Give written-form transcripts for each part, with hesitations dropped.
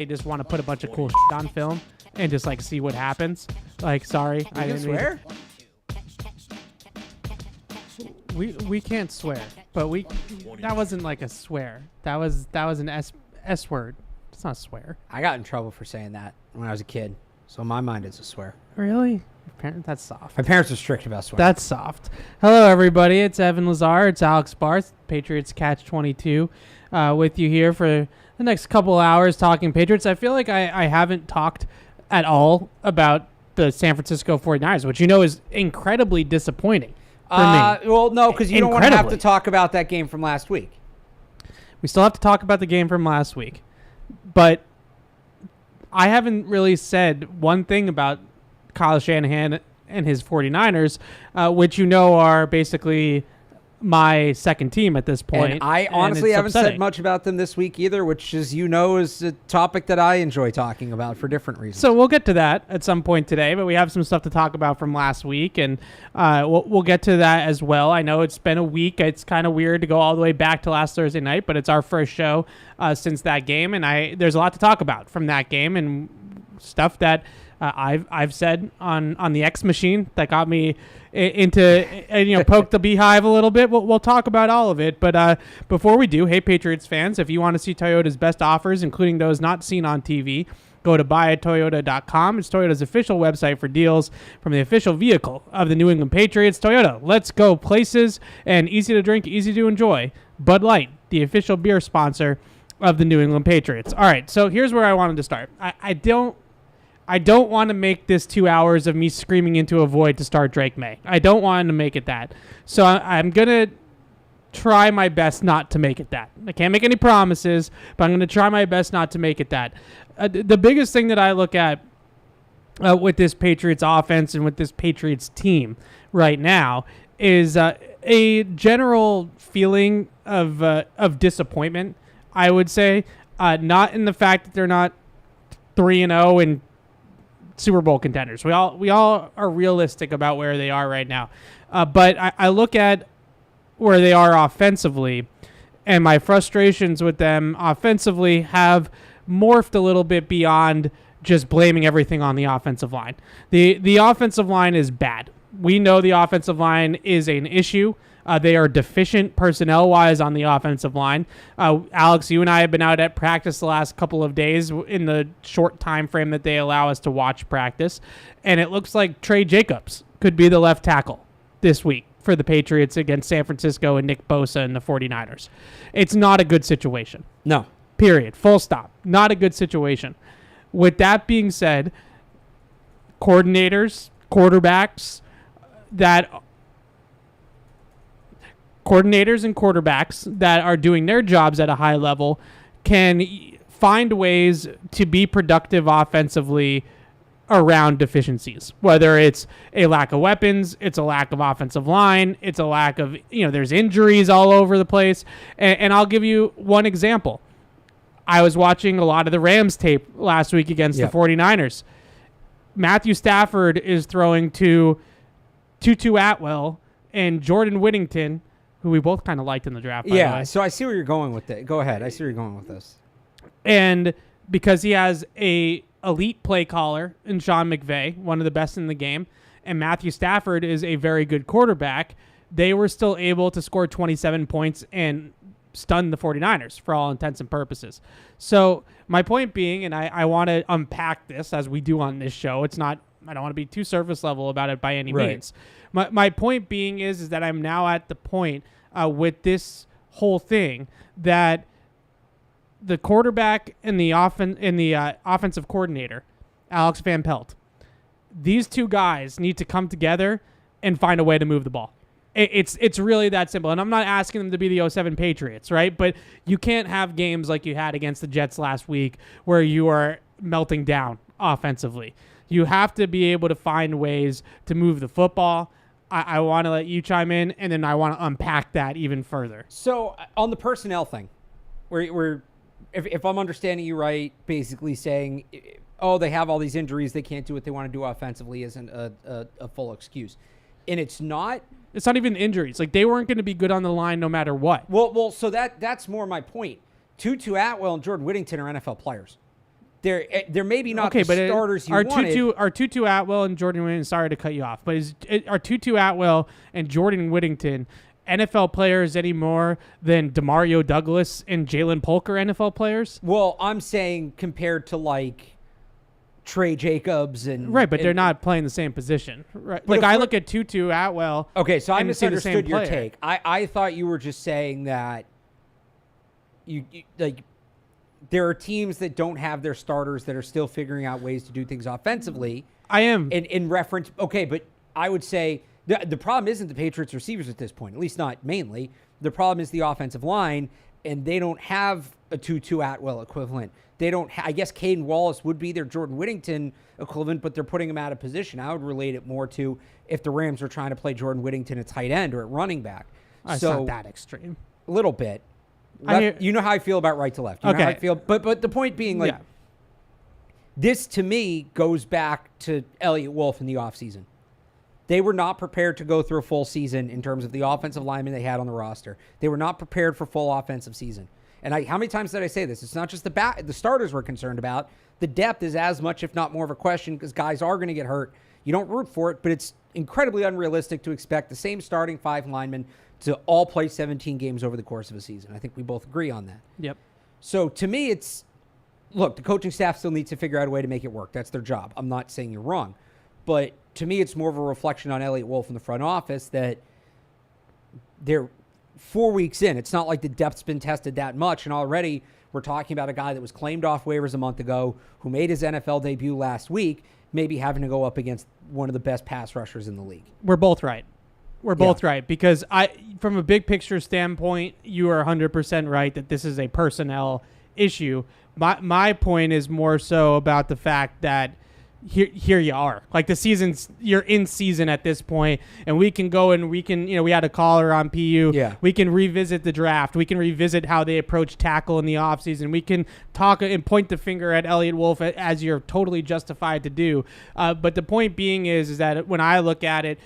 they just want to put a bunch of cool shit on film and just like see what happens. Like, sorry, I didn't swear. We can't swear, but that wasn't like a swear. That was an S word. It's not a swear. I got in trouble for saying that when I was a kid, so in my mind it's a swear. Really? That's soft. My parents are strict about swearing. That's soft. Hello, everybody. It's Evan Lazar. It's Alex Barth, Patriots Catch-22, with you here for the next couple hours talking Patriots. I feel like I haven't talked at all about the San Francisco 49ers, which is incredibly disappointing for me. Well, no, because you don't want to have to talk about that game from last week. We still have to talk about the game from last week. But I haven't really said one thing about Kyle Shanahan and his 49ers, which are basically my second team at this point. And I honestly haven't said much about them this week either, which is a topic that I enjoy talking about for different reasons. So we'll get to that at some point today, but we have some stuff to talk about from last week, and we'll get to that as well. I know it's been a week. It's kind of weird to go all the way back to last Thursday night, but it's our first show since that game, and there's a lot to talk about from that game and stuff that I've said on the X machine that got me into poke the beehive a little bit. We'll talk about all of it, but before we do, hey Patriots fans, if you want to see Toyota's best offers, including those not seen on TV, go to buyatoyota.com. It's Toyota's official website for deals from the official vehicle of the New England Patriots. Toyota, let's go places, and easy to drink, easy to enjoy. Bud Light, the official beer sponsor of the New England Patriots. All right, so here's where I wanted to start. I don't want to make this 2 hours of me screaming into a void to start Drake May. I don't want to make it that. So I'm going to try my best not to make it that. I can't make any promises, but I'm going to try my best not to make it that. The biggest thing that I look at with this Patriots offense and with this Patriots team right now is a general feeling of disappointment, I would say. Not in the fact that they're not 3-0 and Super Bowl contenders. We all are realistic about where they are right now. But I look at where they are offensively, and my frustrations with them offensively have morphed a little bit beyond just blaming everything on the offensive line. The offensive line is bad. We know the offensive line is an issue. They are deficient personnel-wise on the offensive line. Alex, you and I have been out at practice the last couple of days in the short time frame that they allow us to watch practice, and it looks like Trey Jacobs could be the left tackle this week for the Patriots against San Francisco and Nick Bosa and the 49ers. It's not a good situation. No. Period. Full stop. Not a good situation. With that being said, coordinators, quarterbacks and quarterbacks that are doing their jobs at a high level can find ways to be productive offensively around deficiencies, whether it's a lack of weapons, it's a lack of offensive line, it's a lack of, there's injuries all over the place. And I'll give you one example. I was watching a lot of the Rams tape last week against the 49ers. Matthew Stafford is throwing to Tutu Atwell and Jordan Whittington, who we both kind of liked in the draft, by the way. So I see where you're going with it. Go ahead. I see where you're going with this. And because he has a elite play caller in Sean McVay, one of the best in the game, and Matthew Stafford is a very good quarterback, they were still able to score 27 points and stun the 49ers for all intents and purposes. So my point being, and I want to unpack this as we do on this show, I don't want to be too surface level about it by any means. My point being is that I'm now at the point with this whole thing that the quarterback and the offensive coordinator, Alex Van Pelt, these two guys need to come together and find a way to move the ball. It's really that simple. And I'm not asking them to be the 07 Patriots, right? But you can't have games like you had against the Jets last week where you are melting down offensively. You have to be able to find ways to move the football. I want to let you chime in, and then I want to unpack that even further. So on the personnel thing, where if I'm understanding you right, basically saying, they have all these injuries, they can't do what they want to do offensively isn't a full excuse. And it's not even injuries. Like, they weren't going to be good on the line no matter what. Well, so that's more my point. Tutu Atwell and Jordan Whittington are NFL players. they're maybe not okay, the but starters you are wanted. Are Tutu Atwell and Jordan Whittington, sorry to cut you off, but are Tutu Atwell and Jordan Whittington NFL players any more than DeMario Douglas and Jalen Polk are NFL players? Well, I'm saying compared to like Trey Jacobs and right, but they're not playing the same position. Right, like I look at Tutu Atwell. Okay, so I misunderstood your take. I thought you were just saying that you like there are teams that don't have their starters that are still figuring out ways to do things offensively. I am in reference. Okay, but I would say the problem isn't the Patriots receivers at this point, at least not mainly. The problem is the offensive line, and they don't have a Tutu Atwell equivalent. They don't. I guess Caden Wallace would be their Jordan Whittington equivalent, but they're putting him out of position. I would relate it more to if the Rams were trying to play Jordan Whittington at tight end or at running back. It's not that extreme. A little bit. You know how I feel about right to left. You know how I feel, but the point being, like, this to me goes back to Elliott Wolf in the offseason. They were not prepared to go through a full season in terms of the offensive linemen they had on the roster. They were not prepared for full offensive season. And how many times did I say this? It's not just the starters we're concerned about. The depth is as much, if not more, of a question because guys are going to get hurt. You don't root for it, but it's incredibly unrealistic to expect the same starting 5 linemen to all play 17 games over the course of a season. I think we both agree on that. Yep. So to me, look, the coaching staff still needs to figure out a way to make it work. That's their job. I'm not saying you're wrong. But to me, it's more of a reflection on Elliott Wolf in the front office that they're 4 weeks in. It's not like the depth's been tested that much. And already we're talking about a guy that was claimed off waivers a month ago, who made his NFL debut last week, maybe having to go up against one of the best pass rushers in the league. We're both right. We're both right because from a big picture standpoint, you are 100% right that this is a personnel issue. My point is more so about the fact that here you are. Like the season's, you're in season at this point, and we can go and we can, we had a caller on PU. Yeah. We can revisit the draft. We can revisit how they approach tackle in the offseason. We can talk and point the finger at Elliott Wolf as you're totally justified to do. But the point being is that when I look at it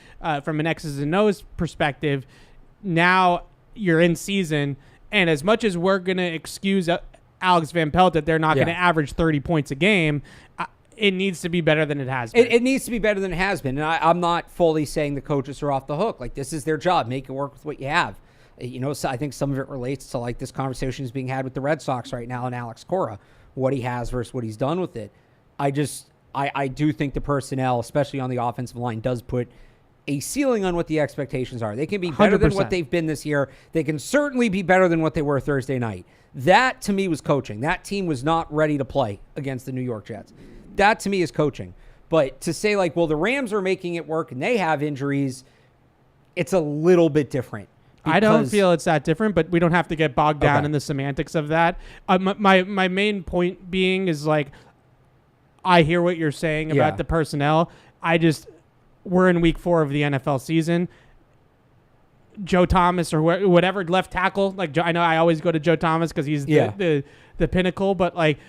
from an X's and O's perspective, now you're in season, and as much as we're going to excuse Alex Van Pelt that they're not going to average 30 points a game, it needs to be better than it has been. It needs to be better than it has been. And I'm not fully saying the coaches are off the hook. Like, this is their job. Make it work with what you have. So I think some of it relates to, like, this conversation is being had with the Red Sox right now and Alex Cora, what he has versus what he's done with it. I do think the personnel, especially on the offensive line, does put a ceiling on what the expectations are. They can be better 100%. than what they've been this year. They can certainly be better than what they were Thursday night. That, to me, was coaching. That team was not ready to play against the New York Jets. That, to me, is coaching. But to say, like, well, the Rams are making it work and they have injuries, it's a little bit different. I don't feel it's that different, but we don't have to get bogged down in the semantics of that. My main point being is, like, I hear what you're saying about the personnel. We're in week 4 of the NFL season. Joe Thomas or whatever left tackle, like, I know I always go to Joe Thomas because he's the pinnacle, but, like,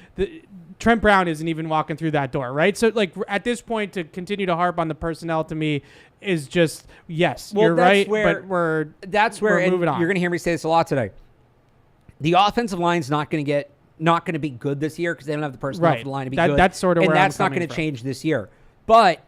Trent Brown isn't even walking through that door, right? So, like, at this point, to continue to harp on the personnel to me is just, yes, you're right, but we're moving on. You're going to hear me say this a lot today. The offensive line's not going to be good this year because they don't have the personnel for the line to be good. That's sort of where I'm that's not going to change this year. But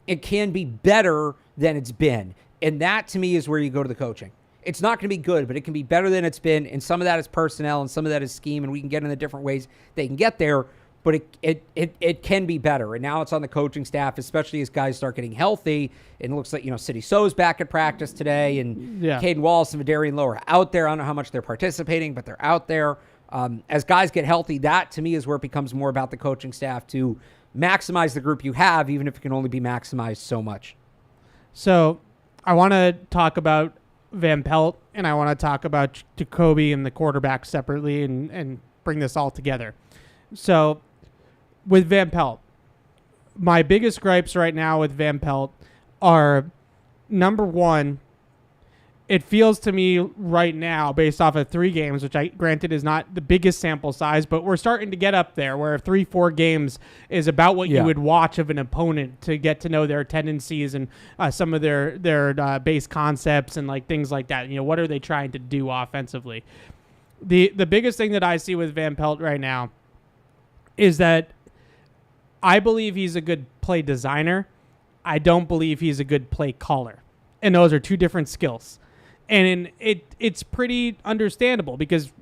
it can be better than it's been. And that, to me, is where you go to the coaching. It's not going to be good, but it can be better than it's been. And some of that is personnel and some of that is scheme, and we can get in the different ways they can get there. But it can be better. And now it's on the coaching staff, especially as guys start getting healthy. And it looks like, City So's back at practice today. And Caden Wallace and Vidarian Lowe are out there. I don't know how much they're participating, but they're out there. As guys get healthy, that, to me, is where it becomes more about the coaching staff to maximize the group you have, even if it can only be maximized so much. So I want to talk about Van Pelt, and I want to talk about Jacoby and the quarterback separately and bring this all together. So with Van Pelt, my biggest gripes right now with Van Pelt are, number one, it feels to me right now, based off of 3 games, which I granted is not the biggest sample size, but we're starting to get up there where 3-4 games is about what you would watch of an opponent to get to know their tendencies and some of their base concepts and, like, things like that. What are they trying to do offensively? The biggest thing that I see with Van Pelt right now is that I believe he's a good play designer. I don't believe he's a good play caller. And those are two different skills. And it's pretty understandable because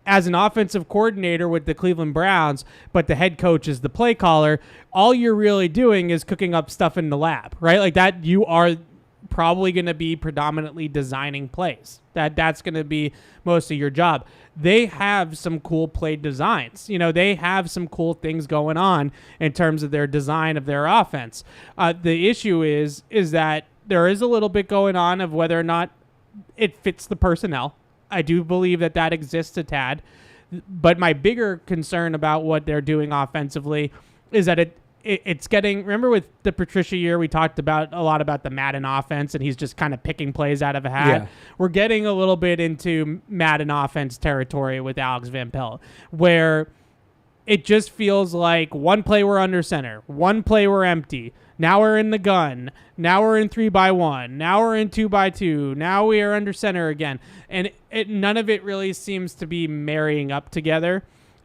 as an offensive coordinator with the Cleveland Browns, but the head coach is the play caller, all you're really doing is cooking up stuff in the lab, right? Like that, you are probably going to be predominantly designing plays. That's going to be most of your job. They have some cool play designs. You know, they have some cool things going on in terms of their design of their offense. The issue is that there is a little bit going on of whether or not it fits the personnel. I do believe that exists a tad. But my bigger concern about what they're doing offensively is that it's getting, remember with the Patricia year, we talked about a lot about the Madden offense, and he's just kind of picking plays out of a hat. Yeah. We're getting a little bit into Madden offense territory with Alex Van Pelt, where it just feels like one play we're under center, one play we're empty. Now we're in the gun. Now we're in 3-by-1. Now we're in 2-by-2. Now we are under center again. And none of it really seems to be marrying up together.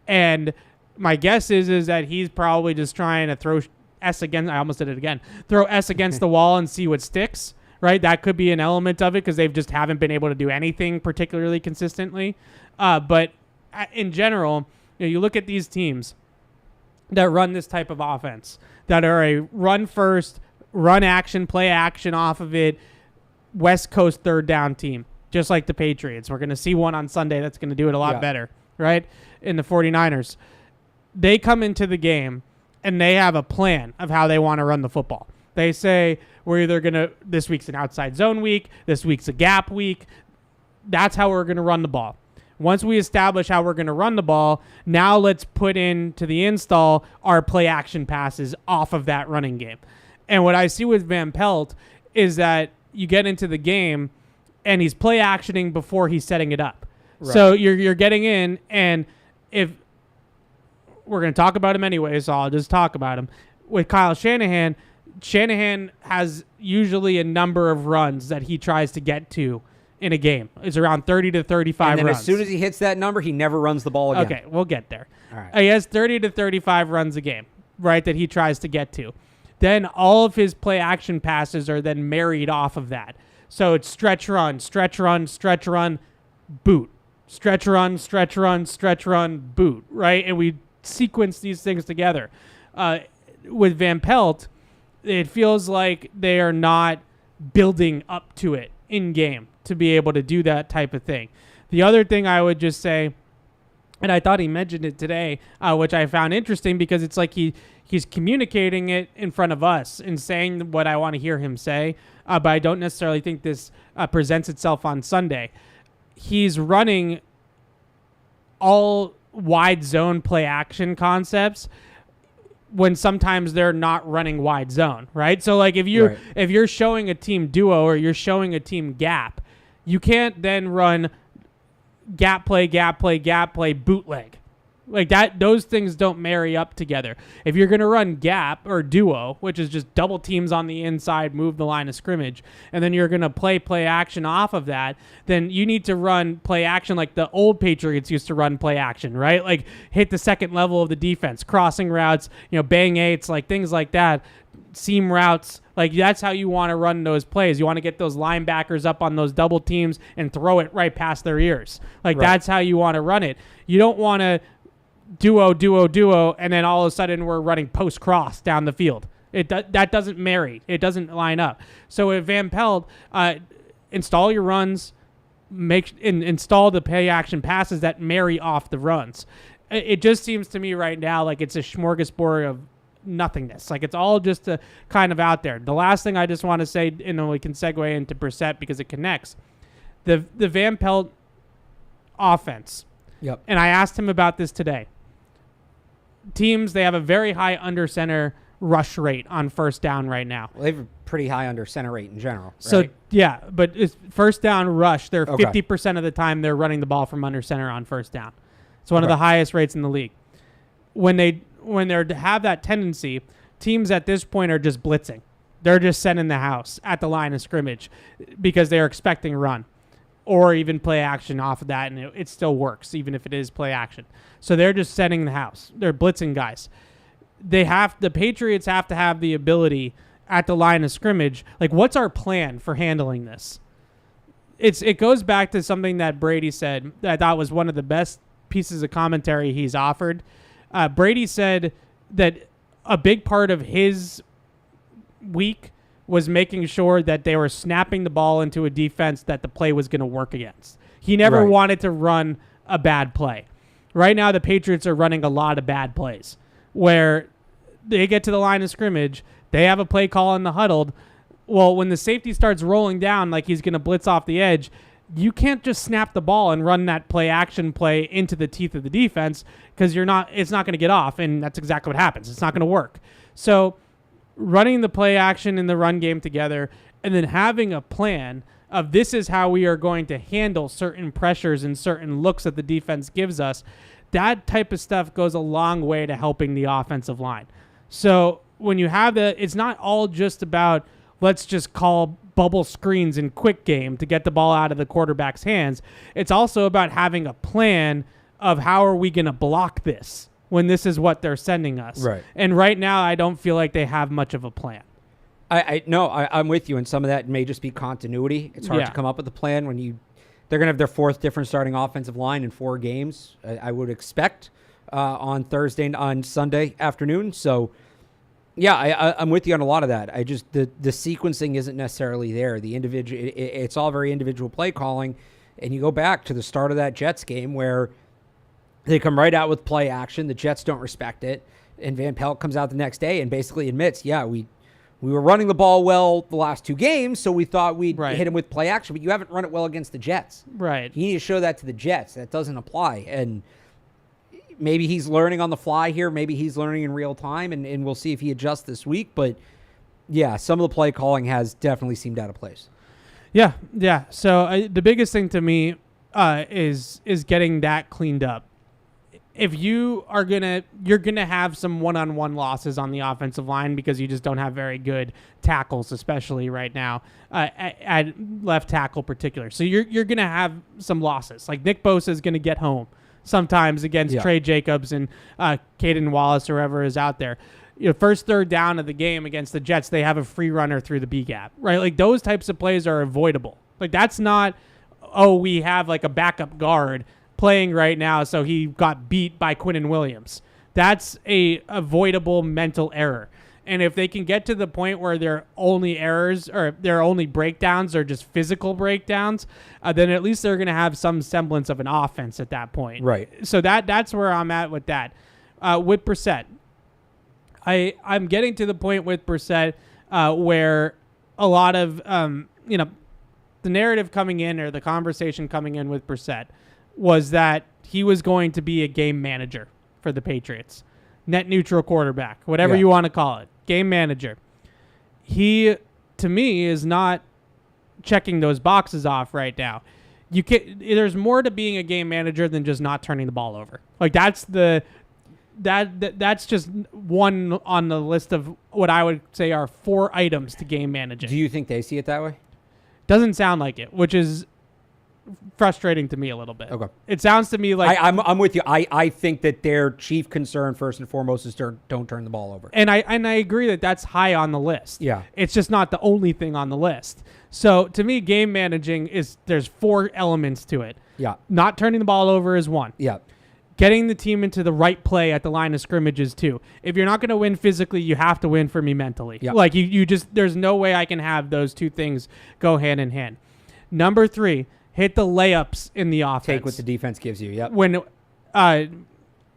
And my guess is that he's probably just trying to throw S against, I almost did it again, throw S against the wall and see what sticks, right? That could be an element of it because they just haven't been able to do anything particularly consistently. But in general, you look at these teams that run this type of offense, that are a run first, run action, play action off of it, West Coast third down team, just like the Patriots. We're going to see one on Sunday that's going to do it a lot better, right? In the 49ers. They come into the game and they have a plan of how they want to run the football. They say, we're either going to, this week's an outside zone week, this week's a gap week. That's how we're going to run the ball. Once we establish how we're going to run the ball, now let's put into the install our play action passes off of that running game. And what I see with Van Pelt is that you get into the game and he's play actioning before he's setting it up. Right. So you're getting in, and if we're going to talk about him anyway, so I'll just talk about him. With Kyle Shanahan has usually a number of runs that he tries to get to in a game. It's around 30 to 35 and then runs. As soon as he hits that number, he never runs the ball again. Okay, we'll get there. All right. He has 30 to 35 runs a game, right, that he tries to get to. Then all of his play action passes are then married off of that. So it's stretch run, stretch run, stretch run, boot. Stretch run, stretch run, stretch run, boot, right? And we sequence these things together. With Van Pelt, it feels like they are not building up to it in game to be able to do that type of thing. The other thing I would just say, and I thought he mentioned it today, which I found interesting because it's like he's communicating it in front of us and saying what I want to hear him say, but I don't necessarily think this presents itself on Sunday. He's running all wide zone play action concepts when sometimes they're not running wide zone, right? So like if you're showing a team duo or you're showing a team gap, you can't then run gap play, bootleg. Like that, those things don't marry up together. If you're going to run gap or duo, which is just double teams on the inside, move the line of scrimmage, and then you're going to play action off of that, then you need to run play action like the old Patriots used to run play action, right? Like hit the second level of the defense, crossing routes, bang eights, like things like that, seam routes. Like that's how you want to run those plays. You want to get those linebackers up on those double teams and throw it right past their ears. Like that's how you want to run it. You don't want to duo, and then all of a sudden we're running post-cross down the field. That doesn't marry. It doesn't line up. So with Van Pelt, install your runs, install the play action passes that marry off the runs. It just seems to me right now like it's a smorgasbord of nothingness. Like it's all just kind of out there. The last thing I just want to say, and then we can segue into Brissett because it connects. The Van Pelt offense. Yep. And I asked him about this today. Teams, they have a very high under center rush rate on first down right now. Well, they have a pretty high under center rate in general. Right? So, yeah, but it's first down rush, they're 50% of the time they're running the ball from under center on first down. It's one of the highest rates in the league. When they have that tendency, teams at this point are just blitzing. They're just sending the house at the line of scrimmage because they're expecting run. or even play action off of that, and it still works, even if it is play action. So they're just setting the house. They're blitzing guys. The Patriots have to have the ability at the line of scrimmage. Like, what's our plan for handling this? It goes back to something that Brady said that I thought was one of the best pieces of commentary he's offered. Brady said that a big part of his week was making sure that they were snapping the ball into a defense that the play was going to work against. He never wanted to run a bad play. Right now, the Patriots are running a lot of bad plays where they get to the line of scrimmage, they have a play call in the huddled. Well, when the safety starts rolling down like he's going to blitz off the edge, you can't just snap the ball and run that play action play into the teeth of the defense because it's not going to get off, and that's exactly what happens. It's not going to work. So running the play action and the run game together and then having a plan of this is how we are going to handle certain pressures and certain looks that the defense gives us, that type of stuff goes a long way to helping the offensive line. So when you have it's not all just about let's just call bubble screens in quick game to get the ball out of the quarterback's hands. It's also about having a plan of how are we going to block this when this is what they're sending us. Right. And right now, I don't feel like they have much of a plan. I'm with you, and some of that may just be continuity. It's hard to come up with a plan when they're going to have their fourth different starting offensive line in 4 games. I would expect on Sunday afternoon. So, yeah, I'm with you on a lot of that. I just the sequencing isn't necessarily there. The individual, it's all very individual play calling, and you go back to the start of that Jets game where they come right out with play action. The Jets don't respect it, and Van Pelt comes out the next day and basically admits, we were running the ball well the last 2 games, so we thought we'd hit him with play action, but you haven't run it well against the Jets. Right. You need to show that to the Jets. That doesn't apply, and maybe he's learning on the fly here. Maybe he's learning in real time, and we'll see if he adjusts this week. But, yeah, some of the play calling has definitely seemed out of place. Yeah. So the biggest thing to me is getting that cleaned up. If you're gonna have some one-on-one losses on the offensive line because you just don't have very good tackles, especially right now at left tackle particular. So you're gonna have some losses. Like Nick Bosa is gonna get home sometimes against Trey Jacobs and Caden Wallace or whoever is out there. First third down of the game against the Jets, they have a free runner through the B gap, right? Like those types of plays are avoidable. Like that's not, we have like a backup guard playing right now, so he got beat by Quinnen Williams. That's a avoidable mental error. And if they can get to the point where their only errors or their only breakdowns are just physical breakdowns, then at least they're going to have some semblance of an offense at that point. Right. So that's where I'm at with that. With Brissett, I'm getting to the point with Brissett where a lot of the narrative coming in or the conversation coming in with Brissett was that he was going to be a game manager for the Patriots. Net neutral quarterback, whatever you want to call it. Game manager. He, to me, is not checking those boxes off right now. There's more to being a game manager than just not turning the ball over. Like that's just one on the list of what I would say are 4 items to game managing. Do you think they see it that way? Doesn't sound like it, which is frustrating to me a little bit. Okay. It sounds to me like I'm with you. I think that their chief concern first and foremost is don't turn the ball over. And I agree that that's high on the list. Yeah. It's just not the only thing on the list. So to me, game managing there's 4 elements to it. Yeah. Not turning the ball over is 1. Yeah. Getting the team into the right play at the line of scrimmage is 2. If you're not going to win physically, you have to win for me mentally. Yeah. Like you just, there's no way I can have those 2 things go hand in hand. Number 3, hit the layups in the offense. Take what the defense gives you. Yep. When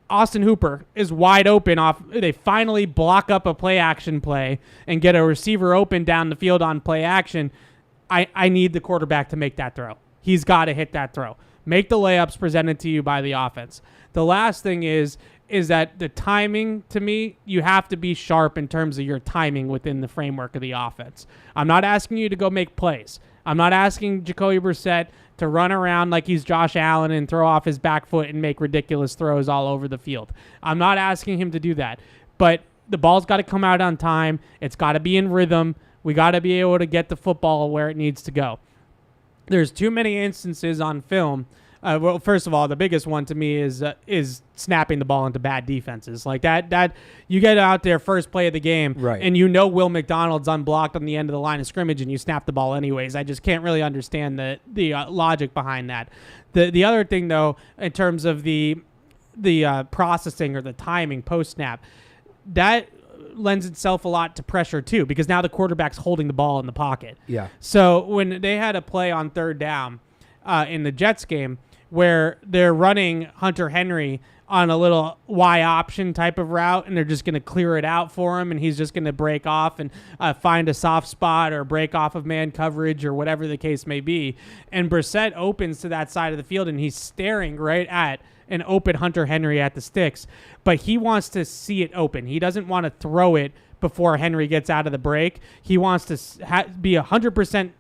Austin Hooper is wide open they finally block up a play action play and get a receiver open down the field on play action. I need the quarterback to make that throw. He's got to hit that throw. Make the layups presented to you by the offense. The last thing is that the timing, to me, you have to be sharp in terms of your timing within the framework of the offense. I'm not asking you to go make plays. I'm not asking Jacoby Brissett to run around like he's Josh Allen and throw off his back foot and make ridiculous throws all over the field. I'm not asking him to do that. But the ball's got to come out on time. It's got to be in rhythm. We got to be able to get the football where it needs to go. there's too many instances on film. Well, first of all, the biggest one to me is snapping the ball into bad defenses. Like that you get out there first play of the game, right, and Will McDonald's unblocked on the end of the line of scrimmage, and you snap the ball anyways. I just can't really understand the logic behind that. The other thing, though, in terms of the processing or the timing post snap, that lends itself a lot to pressure too, because now the quarterback's holding the ball in the pocket. Yeah. So when they had a play on third down in the Jets game where they're running Hunter Henry on a little Y option type of route, and they're just going to clear it out for him, and he's just going to break off and find a soft spot or break off of man coverage or whatever the case may be. And Brissett opens to that side of the field, and he's staring right at an open Hunter Henry at the sticks, but he wants to see it open. He doesn't want to throw it before Henry gets out of the break. He wants to be 100%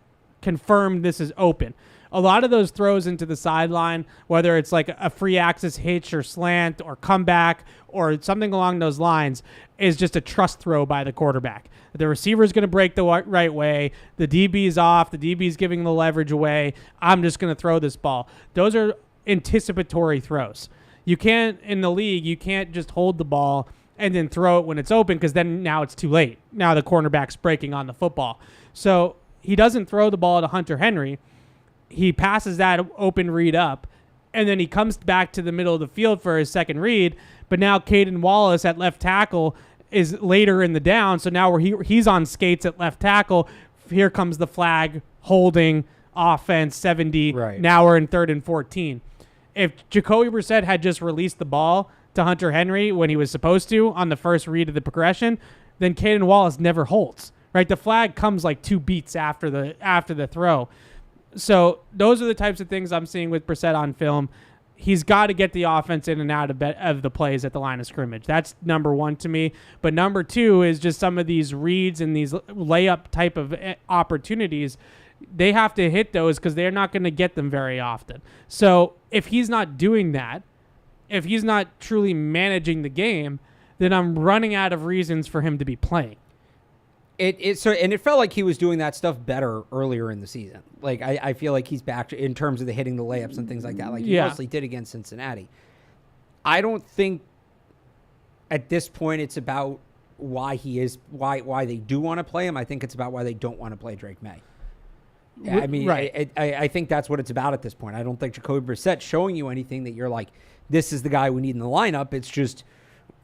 confirmed this is open. A lot of those throws into the sideline, whether it's like a free axis hitch or slant or comeback or something along those lines, is just a trust throw by the quarterback. The receiver's going to break the right way. The DB's off. The DB's giving the leverage away. I'm just going to throw this ball. Those are anticipatory throws. You can't, in the league, you can't just hold the ball and then throw it when it's open, because then now it's too late. Now the cornerback's breaking on the football. So he doesn't throw the ball to Hunter Henry. He passes that open read up, and then he comes back to the middle of the field for his second read. But now Caden Wallace at left tackle is later in the down, so now he's on skates at left tackle. Here comes the flag, holding, offense, 70. Right. Now we're in 3rd and 14. If Jacoby Brissett had just released the ball to Hunter Henry when he was supposed to on the first read of the progression, then Caden Wallace never holds. Right? The flag comes like 2 beats after the throw. So those are the types of things I'm seeing with Brissett on film. He's got to get the offense in and out of the plays at the line of scrimmage. That's number one to me. But number two is just some of these reads and these layup type of opportunities. They have to hit those because they're not going to get them very often. So if he's not doing that, if he's not truly managing the game, then I'm running out of reasons for him to be playing. It felt like he was doing that stuff better earlier in the season. Like I feel like he's back in terms of the hitting the layups and things like that. Like he mostly did against Cincinnati. I don't think at this point it's about why they do want to play him. I think it's about why they don't want to play Drake May. Yeah, I mean, right. I think that's what it's about at this point. I don't think Jacoby Brissett's showing you anything that you're like, this is the guy we need in the lineup. It's just,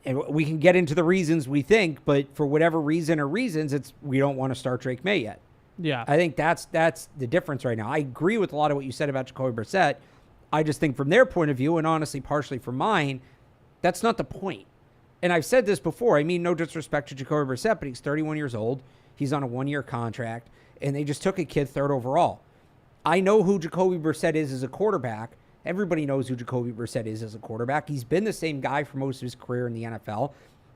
and we can get into the reasons we think, but for whatever reason or reasons, it's we don't want to start Drake May yet. Yeah. I think that's the difference right now. I agree with a lot of what you said about Jacoby Brissett. I just think from their point of view, and honestly partially from mine, that's not the point. And I've said this before. I mean, no disrespect to Jacoby Brissett, but he's 31 years old. He's on a 1-year contract, and they just took a kid 3rd overall. I know who Jacoby Brissett is as a quarterback. Everybody knows who Jacoby Brissett is as a quarterback. He's been the same guy for most of his career in the NFL.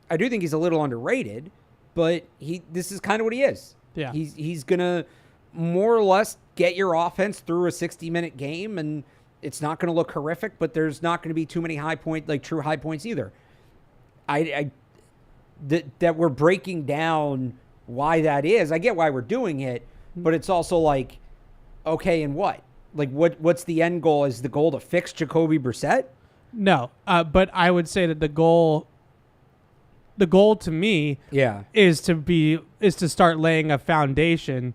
I do think he's a little underrated, but this is kind of what he is. Yeah. He's going to more or less get your offense through a 60-minute game, and it's not going to look horrific, but there's not going to be too many true high points either. That we're breaking down why that is. I get why we're doing it, but it's also like, okay, and what? Like, what's the end goal? Is the goal to fix Jacoby Brissett? No, but I would say that the goal to me, is to start laying a foundation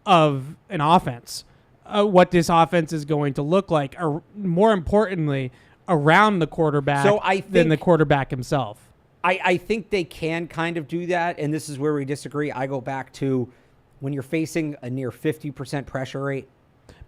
of an offense, what this offense is going to look like, or more importantly, around the quarterback than the quarterback himself. I think they can kind of do that, and this is where we disagree. I go back to when you're facing a near 50% pressure rate.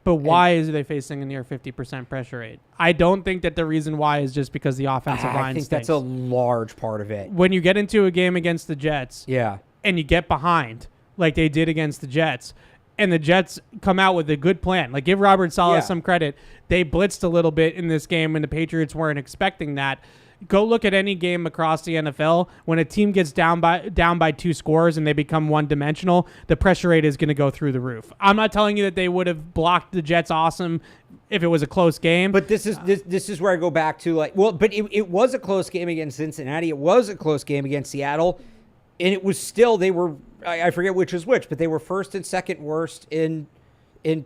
But why is they facing a near 50% pressure rate? I don't think that the reason why is just because the offensive line I think stinks. that's a large part of it. When you get into a game against the Jets, and you get behind like they did against the Jets, and the Jets come out with a good plan. Like, give Robert Saleh some credit. They blitzed a little bit in this game, and the Patriots weren't expecting that. Go look at any game across the NFL. When a team gets down by 2 scores and they become one-dimensional, the pressure rate is going to go through the roof. I'm not telling you that they would have blocked the Jets awesome if it was a close game. But this is where I go back to, but it was a close game against Cincinnati. It was a close game against Seattle. And it was still, they were, I forget which is which, but they were 1st and 2nd worst in in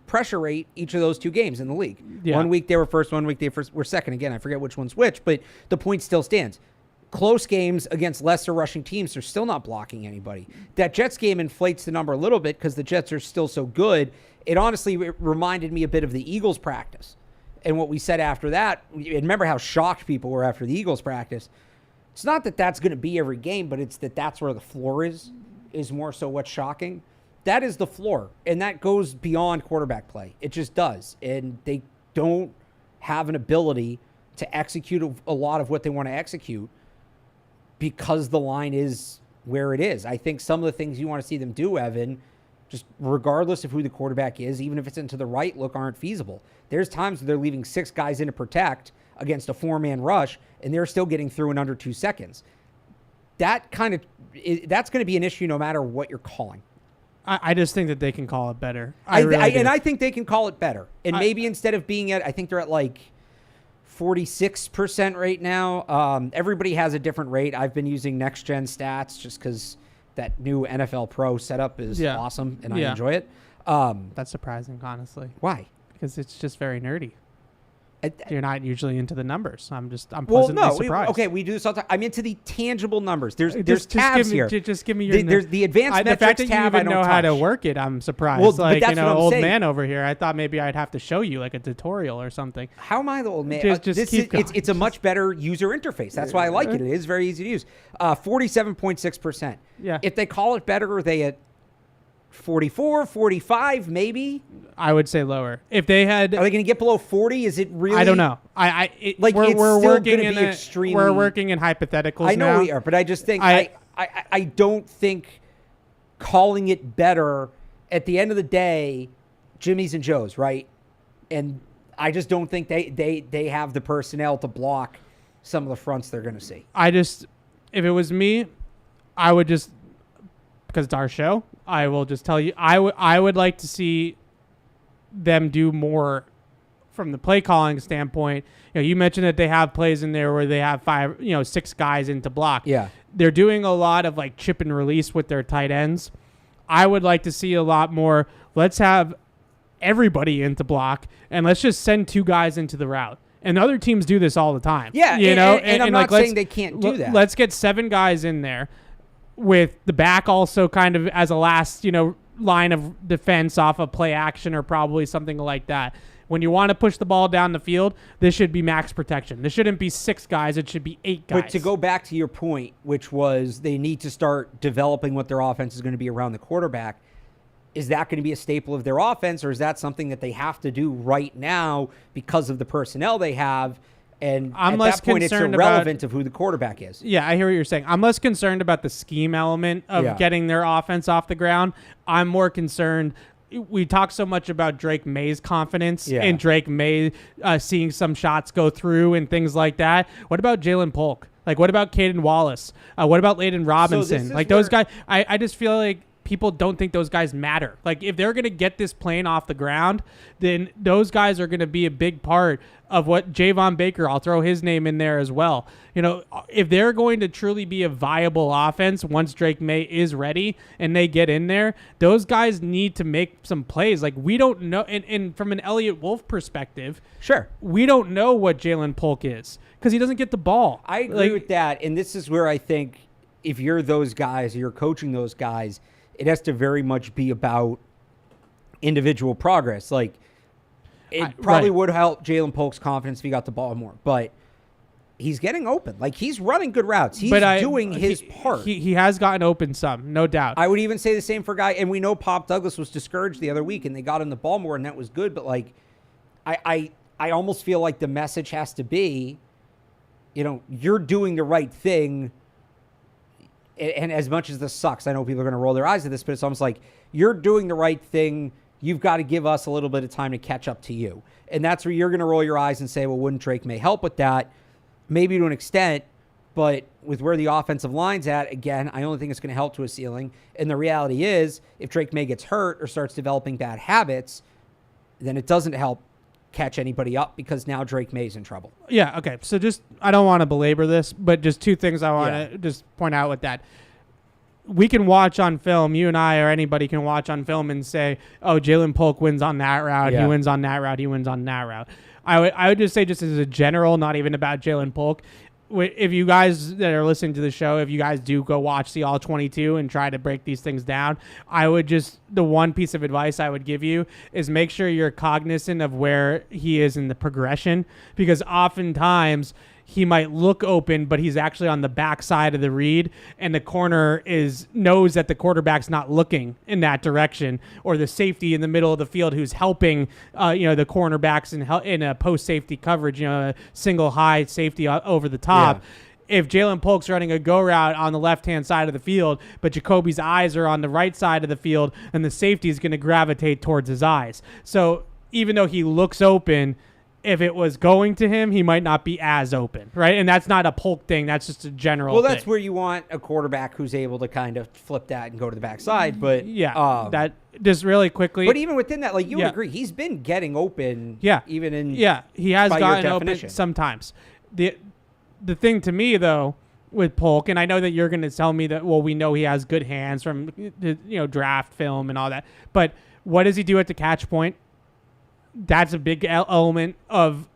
pressure rate each of those 2 games in the league. Yeah. 1 week they were first, 1 week they were second. Again, I forget which one's which, but the point still stands. Close games against lesser rushing teams, they're still not blocking anybody. That Jets game inflates the number a little bit because the Jets are still so good. It honestly reminded me a bit of the Eagles practice. And what we said after that, remember how shocked people were after the Eagles practice. It's not that that's going to be every game, but it's that that's where the floor is more so what's shocking. That is the floor, and that goes beyond quarterback play. It just does. And they don't have an ability to execute a lot of what they want to execute because the line is where it is. I think some of the things you want to see them do, Evan, just regardless of who the quarterback is, even if it's into the right look, aren't feasible. There's times where they're leaving 6 guys in to protect against a 4-man rush, and they're still getting through in under 2 seconds. That's going to be an issue no matter what you're calling. I just think that they can call it better. And I think they can call it better. And maybe instead of being I think they're at like 46% right now. Everybody has a different rate. I've been using Next Gen Stats just because that new NFL Pro setup is awesome, and I enjoy it. That's surprising, honestly. Why? Because it's just very nerdy. You're not usually into the numbers. I'm pleasantly surprised. Okay, we do this all the time. I'm into the tangible numbers. There's tabs here. Just give me your. There's the advanced metrics the fact that tab. you even know how to work it, I'm surprised. Well, but that's what I'm old saying. Man over here. I thought maybe I'd have to show you like a tutorial or something. How am I the old man? It's a much better user interface. That's why I like it. It is very easy to use. 47.6%. Yeah. If they call it better, are they at 44, 45, maybe? I would say lower. If they had, are they going to get below 40? Is it really? I don't know. We're working in extremely. We're working in hypotheticals. I know now. we are, but I just think I don't think calling it better. At the end of the day, Jimmy's and Joe's, right? And I just don't think they have the personnel to block some of the fronts they're going to see. If it was me, I would just, because it's our show, I will just tell you, I would like to see them do more from the play calling standpoint. You mentioned that they have plays in there where they have 6 guys in to block. Yeah. They're doing a lot of like chip and release with their tight ends. I would like to see a lot more. Let's have everybody in to block, and let's just send 2 guys into the route. And other teams do this all the time. Yeah, and I'm not saying they can't do that. Let's get 7 guys in there with the back also kind of as a last, line of defense off of play action or probably something like that. When you want to push the ball down the field, this should be max protection. This shouldn't be 6 guys. It should be 8 guys. But to go back to your point, which was they need to start developing what their offense is going to be around the quarterback, is that going to be a staple of their offense, or is that something that they have to do right now because of the personnel they have? And I'm at less that point, it's concerned irrelevant of who the quarterback is. Yeah, I hear what you're saying. I'm less concerned about the scheme element of getting their offense off the ground. I'm more concerned. We talk so much about Drake May's confidence and Drake May seeing some shots go through and things like that. What about Jalen Polk? Like, what about Caden Wallace? What about Layden Robinson? So those guys, I just feel like people don't think those guys matter. Like, if they're going to get this plane off the ground, then those guys are going to be a big part of what Javon Baker, I'll throw his name in there as well. If they're going to truly be a viable offense once Drake May is ready and they get in there, those guys need to make some plays. Like, we don't know. And from an Elliott Wolf perspective, sure, we don't know what Jalen Polk is because he doesn't get the ball. I agree with that. And this is where I think if you're those guys, or you're coaching those guys, it has to very much be about individual progress. Like, it probably would help Jalen Polk's confidence if he got the ball more, but he's getting open. Like, he's running good routes. He's doing his part. He has gotten open some, no doubt. I would even say the same for a guy, and we know Pop Douglas was discouraged the other week, and they got him the ball more, and that was good. But like, I almost feel like the message has to be, you're doing the right thing. And as much as this sucks, I know people are going to roll their eyes at this, but it's almost like you're doing the right thing. You've got to give us a little bit of time to catch up to you. And that's where you're going to roll your eyes and say, well, wouldn't Drake May help with that? Maybe to an extent, but with where the offensive line's at, again, I only think it's going to help to a ceiling. And the reality is, if Drake May gets hurt or starts developing bad habits, then it doesn't help catch anybody up because now Drake May's in trouble. Yeah, okay. So I don't want to belabor this, but just 2 things I want to just point out with that. we can watch on film, you and I or anybody can watch on film and say, oh, Jalen Polk wins on that route, he wins on that route, he wins on that route. I would just say, just as a general, not even about Jalen Polk, if you guys that are listening to the show, if you guys do go watch the All 22 and try to break these things down, I would just, the one piece of advice I would give you is make sure you're cognizant of where he is in the progression, because oftentimes he might look open, but he's actually on the back side of the read, and the corner knows that the quarterback's not looking in that direction, or the safety in the middle of the field who's helping, the cornerbacks in a post safety coverage, a single high safety over the top. Yeah. If Jalen Polk's running a go route on the left-hand side of the field, but Jacoby's eyes are on the right side of the field, and the safety is going to gravitate towards his eyes. So even though he looks open, if it was going to him, he might not be as open, right? And that's not a Polk thing. That's just a general thing. Well, that's where you want a quarterback who's able to kind of flip that and go to the backside. But that just really quickly. But even within that, like you would agree, he's been getting open. Yeah, even in he has gotten open sometimes. The thing to me though with Polk, and I know that you're going to tell me that, well, we know he has good hands from draft film and all that, but what does he do at the catch point? That's a big element of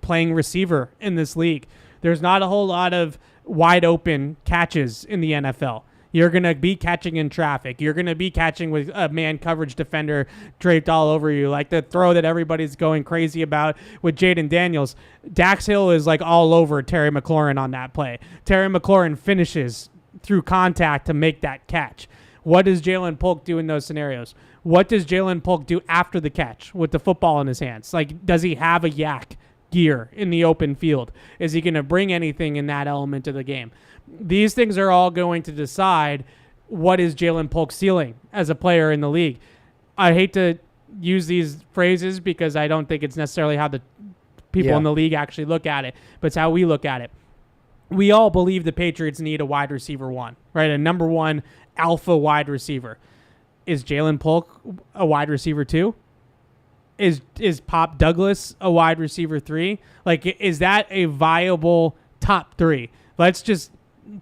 playing receiver in this league. There's not a whole lot of wide open catches in the NFL. You're going to be catching in traffic. You're going to be catching with a man coverage defender draped all over you, like the throw that everybody's going crazy about with Jaden Daniels. Dax Hill is like all over Terry McLaurin on that play. Terry McLaurin finishes through contact to make that catch. What does Jalen Polk do in those scenarios? What does Jalen Polk do after the catch with the football in his hands? Like, does he have a yak gear in the open field? Is he going to bring anything in that element of the game? These things are all going to decide what is Jalen Polk's ceiling as a player in the league. I hate to use these phrases because I don't think it's necessarily how the people in the league actually look at it, but it's how we look at it. We all believe the Patriots need a wide receiver one, right? A number one alpha wide receiver. Is Jalen Polk a wide receiver 2? Is Pop Douglas a wide receiver 3? Like, is that a viable top 3? Let's just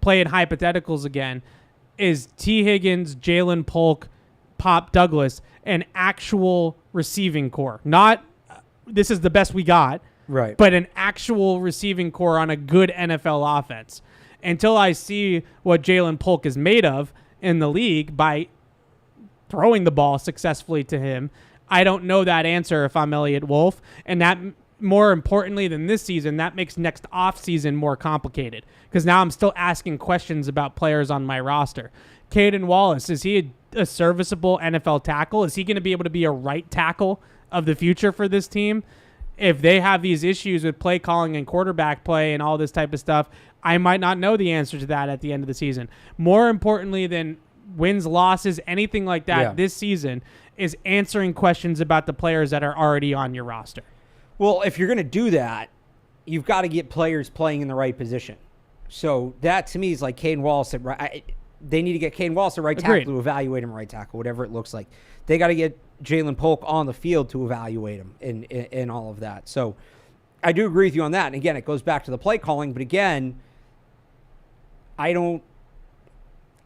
play in hypotheticals again. Is T. Higgins, Jalen Polk, Pop Douglas an actual receiving core? Not this is the best we got, right? But an actual receiving core on a good NFL offense. Until I see what Jalen Polk is made of in the league by throwing the ball successfully to him, I don't know that answer if I'm Elliott Wolf. And that, more importantly than this season, that makes next offseason more complicated, because now I'm still asking questions about players on my roster. Caden Wallace, is he a serviceable NFL tackle? Is he going to be able to be a right tackle of the future for this team? If they have these issues with play calling and quarterback play and all this type of stuff, I might not know the answer to that at the end of the season. More importantly than wins, losses, anything like that this season is answering questions about the players that are already on your roster. Well, if you're going to do that, you've got to get players playing in the right position. So that to me is like Caden Wallace at right. They need to get Caden Wallace at right tackle to evaluate him at right tackle, whatever it looks like. They got to get Jalen Polk on the field to evaluate him in all of that. So I do agree with you on that. And again, it goes back to the play calling. But again, Jacoby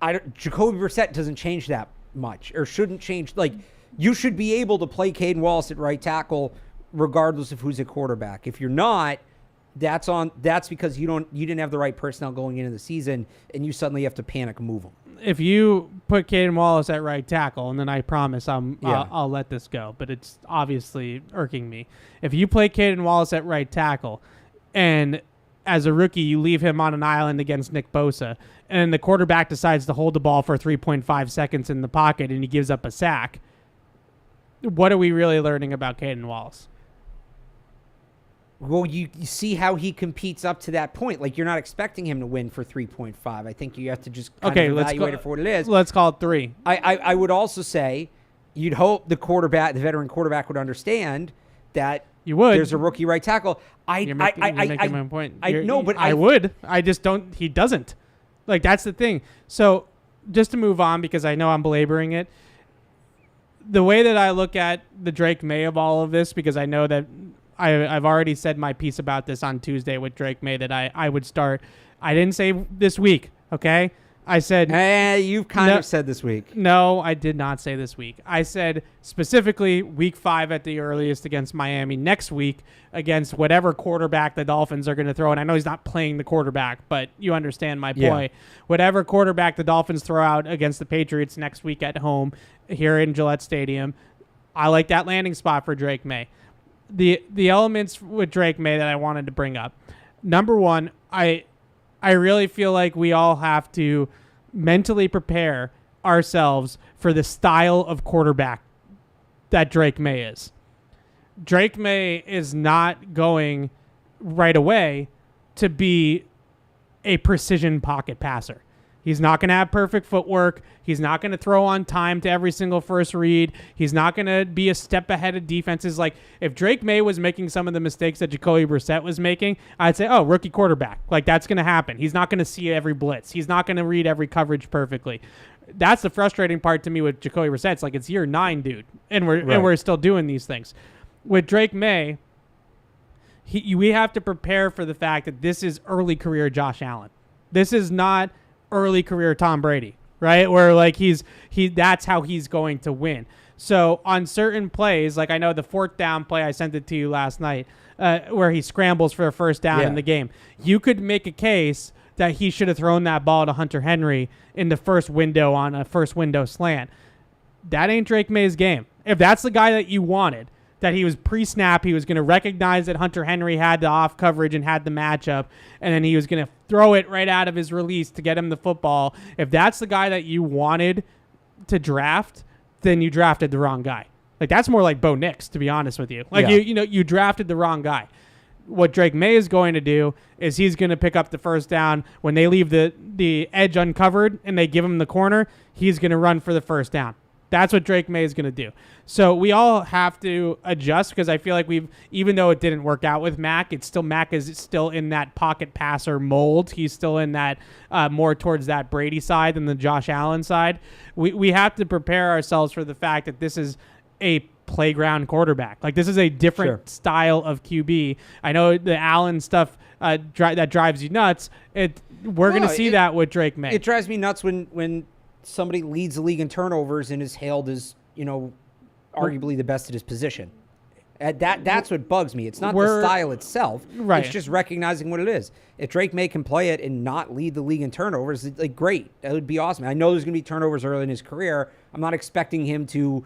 Brissett doesn't change that much, or shouldn't change. Like, you should be able to play Caden Wallace at right tackle regardless of who's at quarterback. If you're not, that's because you didn't have the right personnel going into the season, and you suddenly have to panic move them. If you put Caden Wallace at right tackle, and then I promise I'll let this go, but it's obviously irking me. If you play Caden Wallace at right tackle, and as a rookie you leave him on an island against Nick Bosa, and the quarterback decides to hold the ball for 3.5 seconds in the pocket and he gives up a sack, what are we really learning about Caden Wallace? Well, you see how he competes up to that point. Like, you're not expecting him to win for 3.5. I think you have to just kind of evaluate it for what it is. Let's call it 3. I would also say you'd hope the veteran quarterback would understand that there's a rookie right tackle. You're making my point. I would. I just don't. He doesn't. Like, that's the thing. So just to move on, because I know I'm belaboring it, the way that I look at the Drake May of all of this, because I know that I've already said my piece about this on Tuesday with Drake May, that I would start. I didn't say this week, okay? I said... you've kind of said this week. No, I did not say this week. I said specifically week 5 at the earliest against Miami, next week against whatever quarterback the Dolphins are going to throw. And I know he's not playing the quarterback, but you understand my point. Whatever quarterback the Dolphins throw out against the Patriots next week at home here in Gillette Stadium, I like that landing spot for Drake May. The elements with Drake May that I wanted to bring up. Number one, I really feel like we all have to mentally prepare ourselves for the style of quarterback that Drake May is. Drake May is not going right away to be a precision pocket passer. He's not going to have perfect footwork. He's not going to throw on time to every single first read. He's not going to be a step ahead of defenses. Like, if Drake May was making some of the mistakes that Jacoby Brissett was making, I'd say, oh, rookie quarterback. Like, that's going to happen. He's not going to see every blitz. He's not going to read every coverage perfectly. That's the frustrating part to me with Jacoby Brissett. It's like, it's year 9, dude, and we're still doing these things. With Drake May, we have to prepare for the fact that this is early career Josh Allen. This is not early career Tom Brady, right? Where like that's how he's going to win. So on certain plays, like I know the 4th down play, I sent it to you last night, where he scrambles for a first down in the game. You could make a case that he should have thrown that ball to Hunter Henry in the first window on a first window slant. That ain't Drake May's game. If that's the guy that you wanted, that he was pre-snap, he was going to recognize that Hunter Henry had the off coverage and had the matchup, and then he was going to throw it right out of his release to get him the football. If that's the guy that you wanted to draft, then you drafted the wrong guy. Like, that's more like Bo Nix, to be honest with you. Like, you drafted the wrong guy. What Drake May is going to do is he's going to pick up the first down when they leave the edge uncovered and they give him the corner. He's going to run for the first down. That's what Drake May is going to do. So we all have to adjust, because I feel like even though it didn't work out with Mac is still in that pocket passer mold. He's still in that more towards that Brady side than the Josh Allen side. We have to prepare ourselves for the fact that this is a playground quarterback. Like, this is a different style of QB. I know the Allen stuff that drives you nuts. We're going to see that with Drake May. It drives me nuts when somebody leads the league in turnovers and is hailed as, arguably the best at his position. That's what bugs me. It's not the style itself. Right. It's just recognizing what it is. If Drake May can play it and not lead the league in turnovers, like, great. That would be awesome. I know there's going to be turnovers early in his career. I'm not expecting him to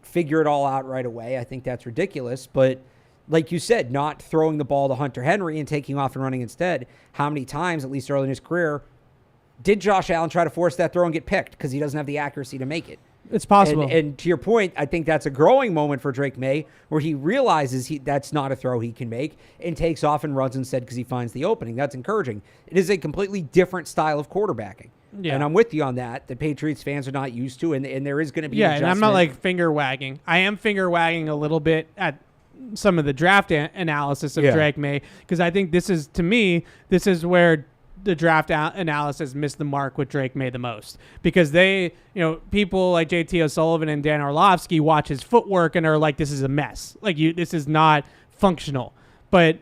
figure it all out right away. I think that's ridiculous. But like you said, not throwing the ball to Hunter Henry and taking off and running instead. How many times, at least early in his career, did Josh Allen try to force that throw and get picked because he doesn't have the accuracy to make it? It's possible. And to your point, I think that's a growing moment for Drake May, where he realizes that's not a throw he can make and takes off and runs instead because he finds the opening. That's encouraging. It is a completely different style of quarterbacking. Yeah. And I'm with you on that. The Patriots fans are not used to, and there is going to be an adjustment. And I'm not like finger wagging. I am finger wagging a little bit at some of the draft analysis of Drake May, because I think this is where the draft analysis missed the mark with Drake May the most, because people like JT O'Sullivan and Dan Orlovsky watch his footwork and are like, this is a mess. Like, this is not functional. But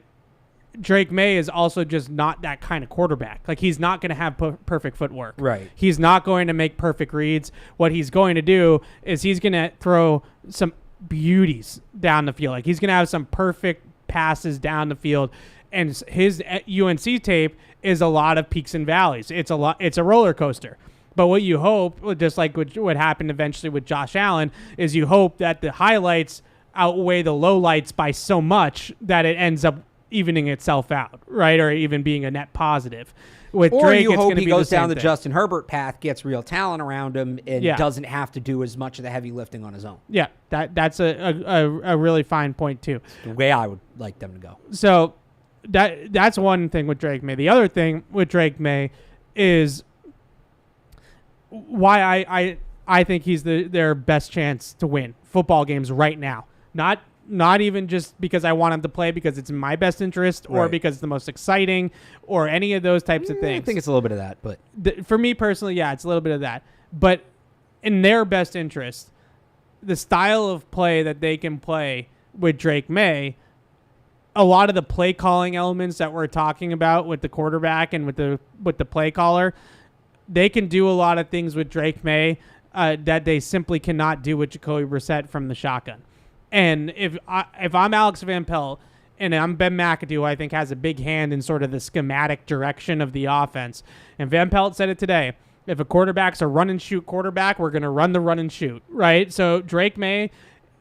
Drake May is also just not that kind of quarterback. Like, he's not going to have perfect footwork. Right. He's not going to make perfect reads. What he's going to do is he's going to throw some beauties down the field. Like, he's going to have some perfect passes down the field. And his UNC tape is a lot of peaks and valleys. It's a roller coaster. But what you hope, just like what happened eventually with Josh Allen, is you hope that the highlights outweigh the lowlights by so much that it ends up evening itself out, right? Or even being a net positive. With Drake, you hope he goes down the thing. Justin Herbert path, gets real talent around him, and doesn't have to do as much of the heavy lifting on his own. Yeah, that's a really fine point too. The way I would like them to go. So that's one thing with Drake May. The other thing with Drake May is why I think he's their best chance to win football games right now. Not even just because I want him to play because it's in my best interest or because it's the most exciting or any of those types of things. I think it's a little bit of that, but for me personally, it's a little bit of that. But in their best interest, the style of play that they can play with Drake May, a lot of the play calling elements that we're talking about with the quarterback and with the play caller, they can do a lot of things with Drake May that they simply cannot do with Jacoby Brissett from the shotgun. And if I'm Alex Van Pelt and I'm Ben McAdoo, who I think has a big hand in sort of the schematic direction of the offense, and Van Pelt said it today, if a quarterback's a run-and-shoot quarterback, we're going to run the run-and-shoot, right? So Drake May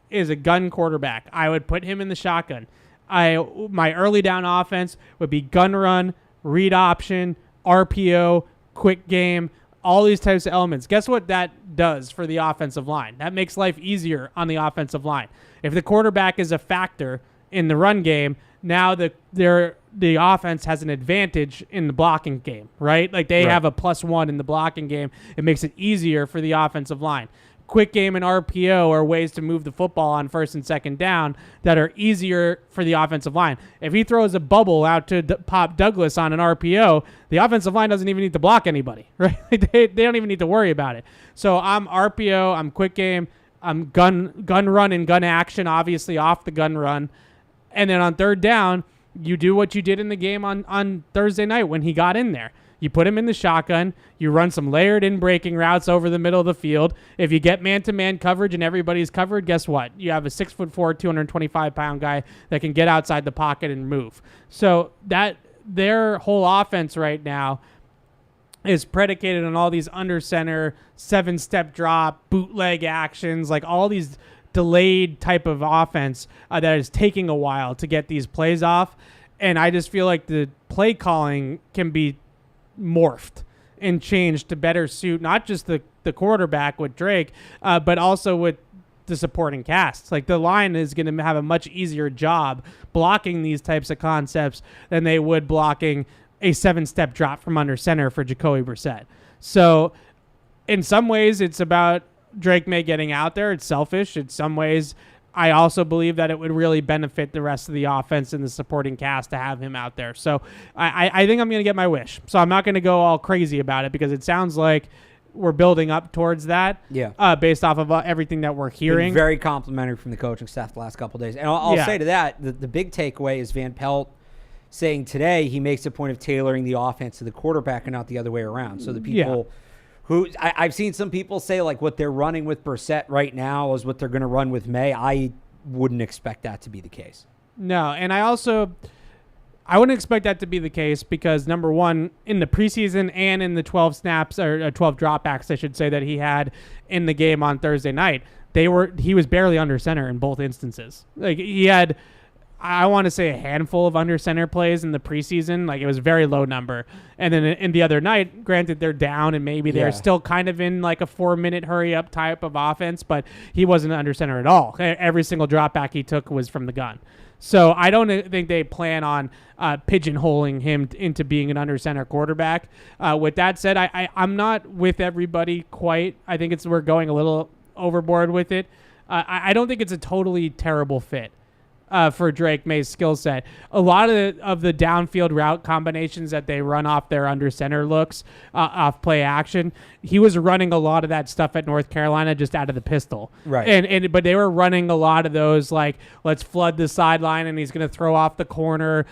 is a gun quarterback. I would put him in the shotgun. My early down offense would be gun run, read option, RPO, quick game, all these types of elements. Guess what that does for the offensive line? That makes life easier on the offensive line. If the quarterback is a factor in the run game, now the offense has an advantage in the blocking game, right? Like they have a +1 in the blocking game. It makes it easier for the offensive line. Quick game and RPO are ways to move the football on first and second down that are easier for the offensive line. If he throws a bubble out to Pop Douglas on an RPO, the offensive line doesn't even need to block anybody, right? They don't even need to worry about it. So I'm RPO, I'm quick game, I'm gun run and gun action, obviously off the gun run. And then on third down, you do what you did in the game on Thursday night when he got in there. You put him in the shotgun. You run some layered in breaking routes over the middle of the field. If you get man-to-man coverage and everybody's covered, guess what? You have a 6'4", 225-pound guy that can get outside the pocket and move. So that their whole offense right now is predicated on all these under center, 7-step drop, bootleg actions, like all these delayed type of offense that is taking a while to get these plays off. And I just feel like the play calling can be morphed and changed to better suit not just the quarterback with Drake, but also with the supporting cast. Like the line is going to have a much easier job blocking these types of concepts than they would blocking a 7-step drop from under center for Jacoby Brissett. So in some ways it's about Drake May getting out there. It's selfish. In some ways I also believe that it would really benefit the rest of the offense and the supporting cast to have him out there. So I think I'm going to get my wish. So I'm not going to go all crazy about it because it sounds like we're building up towards that. Yeah. Based off of everything that we're hearing. Been very complimentary from the coaching staff the last couple of days. And I'll say to that, the big takeaway is Van Pelt saying today he makes a point of tailoring the offense to the quarterback and not the other way around. So the people who I've seen some people say like what they're running with Brissett right now is what they're going to run with May. I wouldn't expect that to be the case. No, and I wouldn't expect that to be the case because number one, in the preseason and in the 12 snaps or 12 dropbacks, I should say, that he had in the game on Thursday night, he was barely under center in both instances. Like he had, I want to say, a handful of under center plays in the preseason. Like it was a very low number. And then in the other night, granted they're down and maybe they're still kind of in like a 4-minute hurry up type of offense, but he wasn't under center at all. Every single drop back he took was from the gun. So I don't think they plan on pigeonholing him into being an under center quarterback. With that said, I'm not with everybody quite. I think we're going a little overboard with it. I don't think it's a totally terrible fit for Drake May's skill set. A lot of the downfield route combinations that they run off their under center looks, off play action, he was running a lot of that stuff at North Carolina just out of the pistol. Right. But they were running a lot of those, like, let's flood the sideline and he's going to throw off the corner,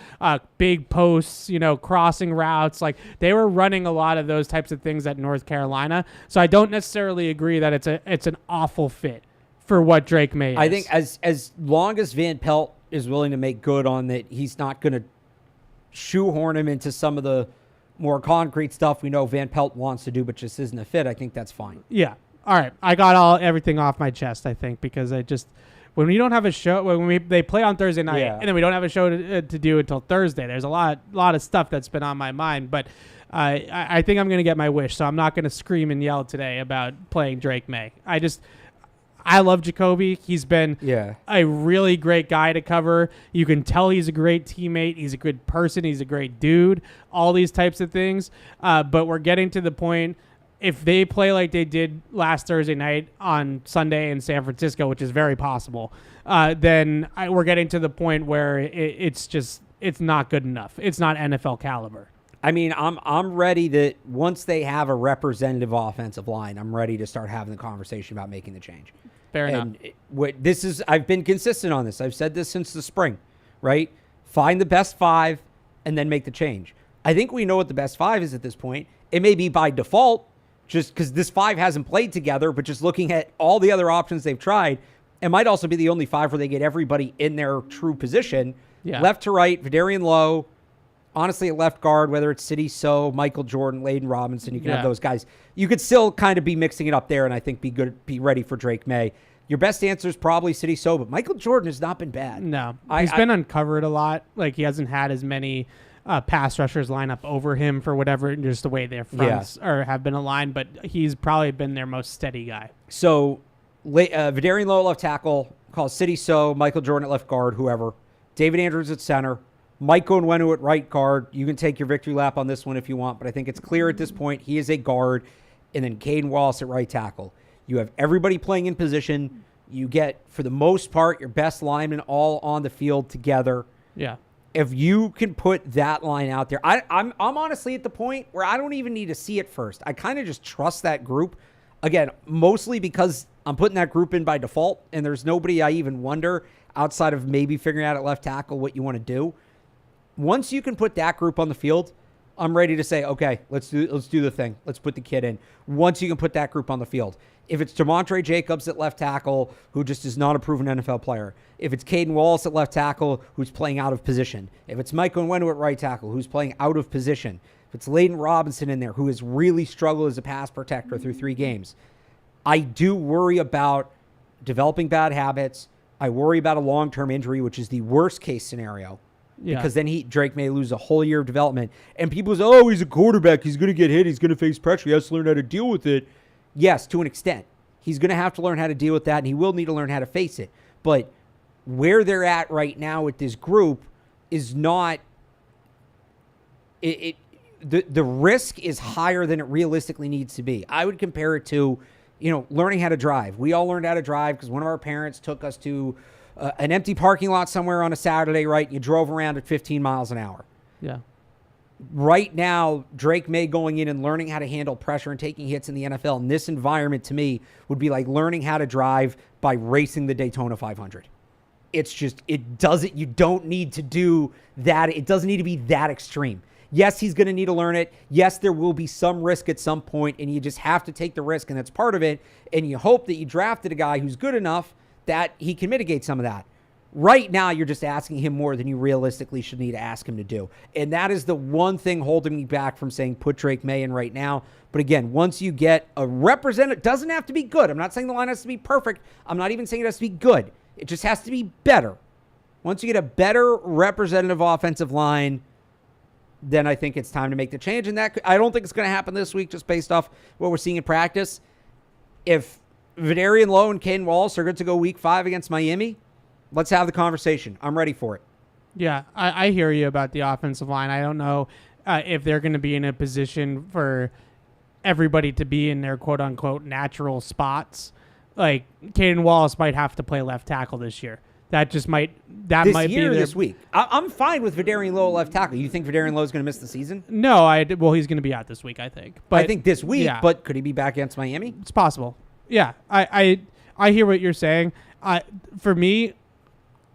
big posts, crossing routes. Like they were running a lot of those types of things at North Carolina. So I don't necessarily agree that it's an awful fit for what Drake May is. I think as long as Van Pelt is willing to make good on that, he's not going to shoehorn him into some of the more concrete stuff we know Van Pelt wants to do, but just isn't a fit. I think that's fine. Yeah. All right. I got everything off my chest, I think, because when we don't have a show, they play on Thursday night, and then we don't have a show to do until Thursday, there's a lot of stuff that's been on my mind, but I think I'm going to get my wish, so I'm not going to scream and yell today about playing Drake May. I love Jacoby. He's been a really great guy to cover. You can tell he's a great teammate. He's a good person. He's a great dude. All these types of things. But we're getting to the point, if they play like they did last Thursday night on Sunday in San Francisco, which is very possible, then we're getting to the point where it's not good enough. It's not NFL caliber. I mean, I'm ready that once they have a representative offensive line, I'm ready to start having the conversation about making the change. Fair enough. I've been consistent on this. I've said this since the spring, right? Find the best 5 and then make the change. I think we know what the best 5 is at this point. It may be by default, just because this 5 hasn't played together, but just looking at all the other options they've tried, it might also be the only 5 where they get everybody in their true position. Yeah. Left to right, Vidarian Lowe. Honestly, at left guard, whether it's City So, Michael Jordan, Layden Robinson, you can have those guys. You could still kind of be mixing it up there, and I think be ready for Drake May. Your best answer is probably City So, but Michael Jordan has not been bad. No, he's been uncovered a lot. Like, he hasn't had as many pass rushers line up over him for whatever, just the way their fronts or have been aligned, but he's probably been their most steady guy. So, Vidarian Lowe at left tackle, call City So, Michael Jordan at left guard, whoever. David Andrews at center. Mike Onwenu at right guard. You can take your victory lap on this one if you want, but I think it's clear at this point he is a guard. And then Caden Wallace at right tackle. You have everybody playing in position. You get, for the most part, your best linemen all on the field together. Yeah. If you can put that line out there, I'm honestly at the point where I don't even need to see it first. I kind of just trust that group. Again, mostly because I'm putting that group in by default, and there's nobody I even wonder outside of maybe figuring out at left tackle what you want to do. Once you can put that group on the field, I'm ready to say, okay, let's do the thing. Let's put the kid in. Once you can put that group on the field. If it's Demontre Jacobs at left tackle, who just is not a proven NFL player. If it's Caden Wallace at left tackle, who's playing out of position. If it's Mike Onwenu at right tackle, who's playing out of position. If it's Layden Robinson in there, who has really struggled as a pass protector through 3 games. I do worry about developing bad habits. I worry about a long-term injury, which is the worst case scenario. Yeah. Because then Drake may lose a whole year of development. And people say, oh, he's a quarterback. He's going to get hit. He's going to face pressure. He has to learn how to deal with it. Yes, to an extent. He's going to have to learn how to deal with that, and he will need to learn how to face it. But where they're at right now with this group is not the risk is higher than it realistically needs to be. I would compare it to, learning how to drive. We all learned how to drive because one of our parents took us to an empty parking lot somewhere on a Saturday, right? You drove around at 15 miles an hour. Yeah. Right now, Drake May going in and learning how to handle pressure and taking hits in the NFL in this environment, to me, would be like learning how to drive by racing the Daytona 500. It's just, you don't need to do that. It doesn't need to be that extreme. Yes, he's going to need to learn it. Yes, there will be some risk at some point, and you just have to take the risk, and that's part of it. And you hope that you drafted a guy who's good enough that he can mitigate some of that. Right now, you're just asking him more than you realistically should need to ask him to do. And that is the one thing holding me back from saying put Drake May in right now. But again, once you get a representative, doesn't have to be good. I'm not saying the line has to be perfect. I'm not even saying it has to be good. It just has to be better. Once you get a better representative offensive line, then I think it's time to make the change. And that, I don't think it's going to happen this week just based off what we're seeing in practice. If Vidarian Lowe and Caden Wallace are good to go week 5 against Miami, let's have the conversation. I'm ready for it. Yeah, I hear you about the offensive line. I don't know if they're going to be in a position for everybody to be in their quote-unquote natural spots. Like, Caden Wallace might have to play left tackle this year. That just might be this week. I'm fine with Vidarian Lowe left tackle. You think Vidarian Lowe is going to miss the season? No, well, he's going to be out this week, I think. But I think this week, but could he be back against Miami? It's possible. Yeah, I hear what you're saying. For me,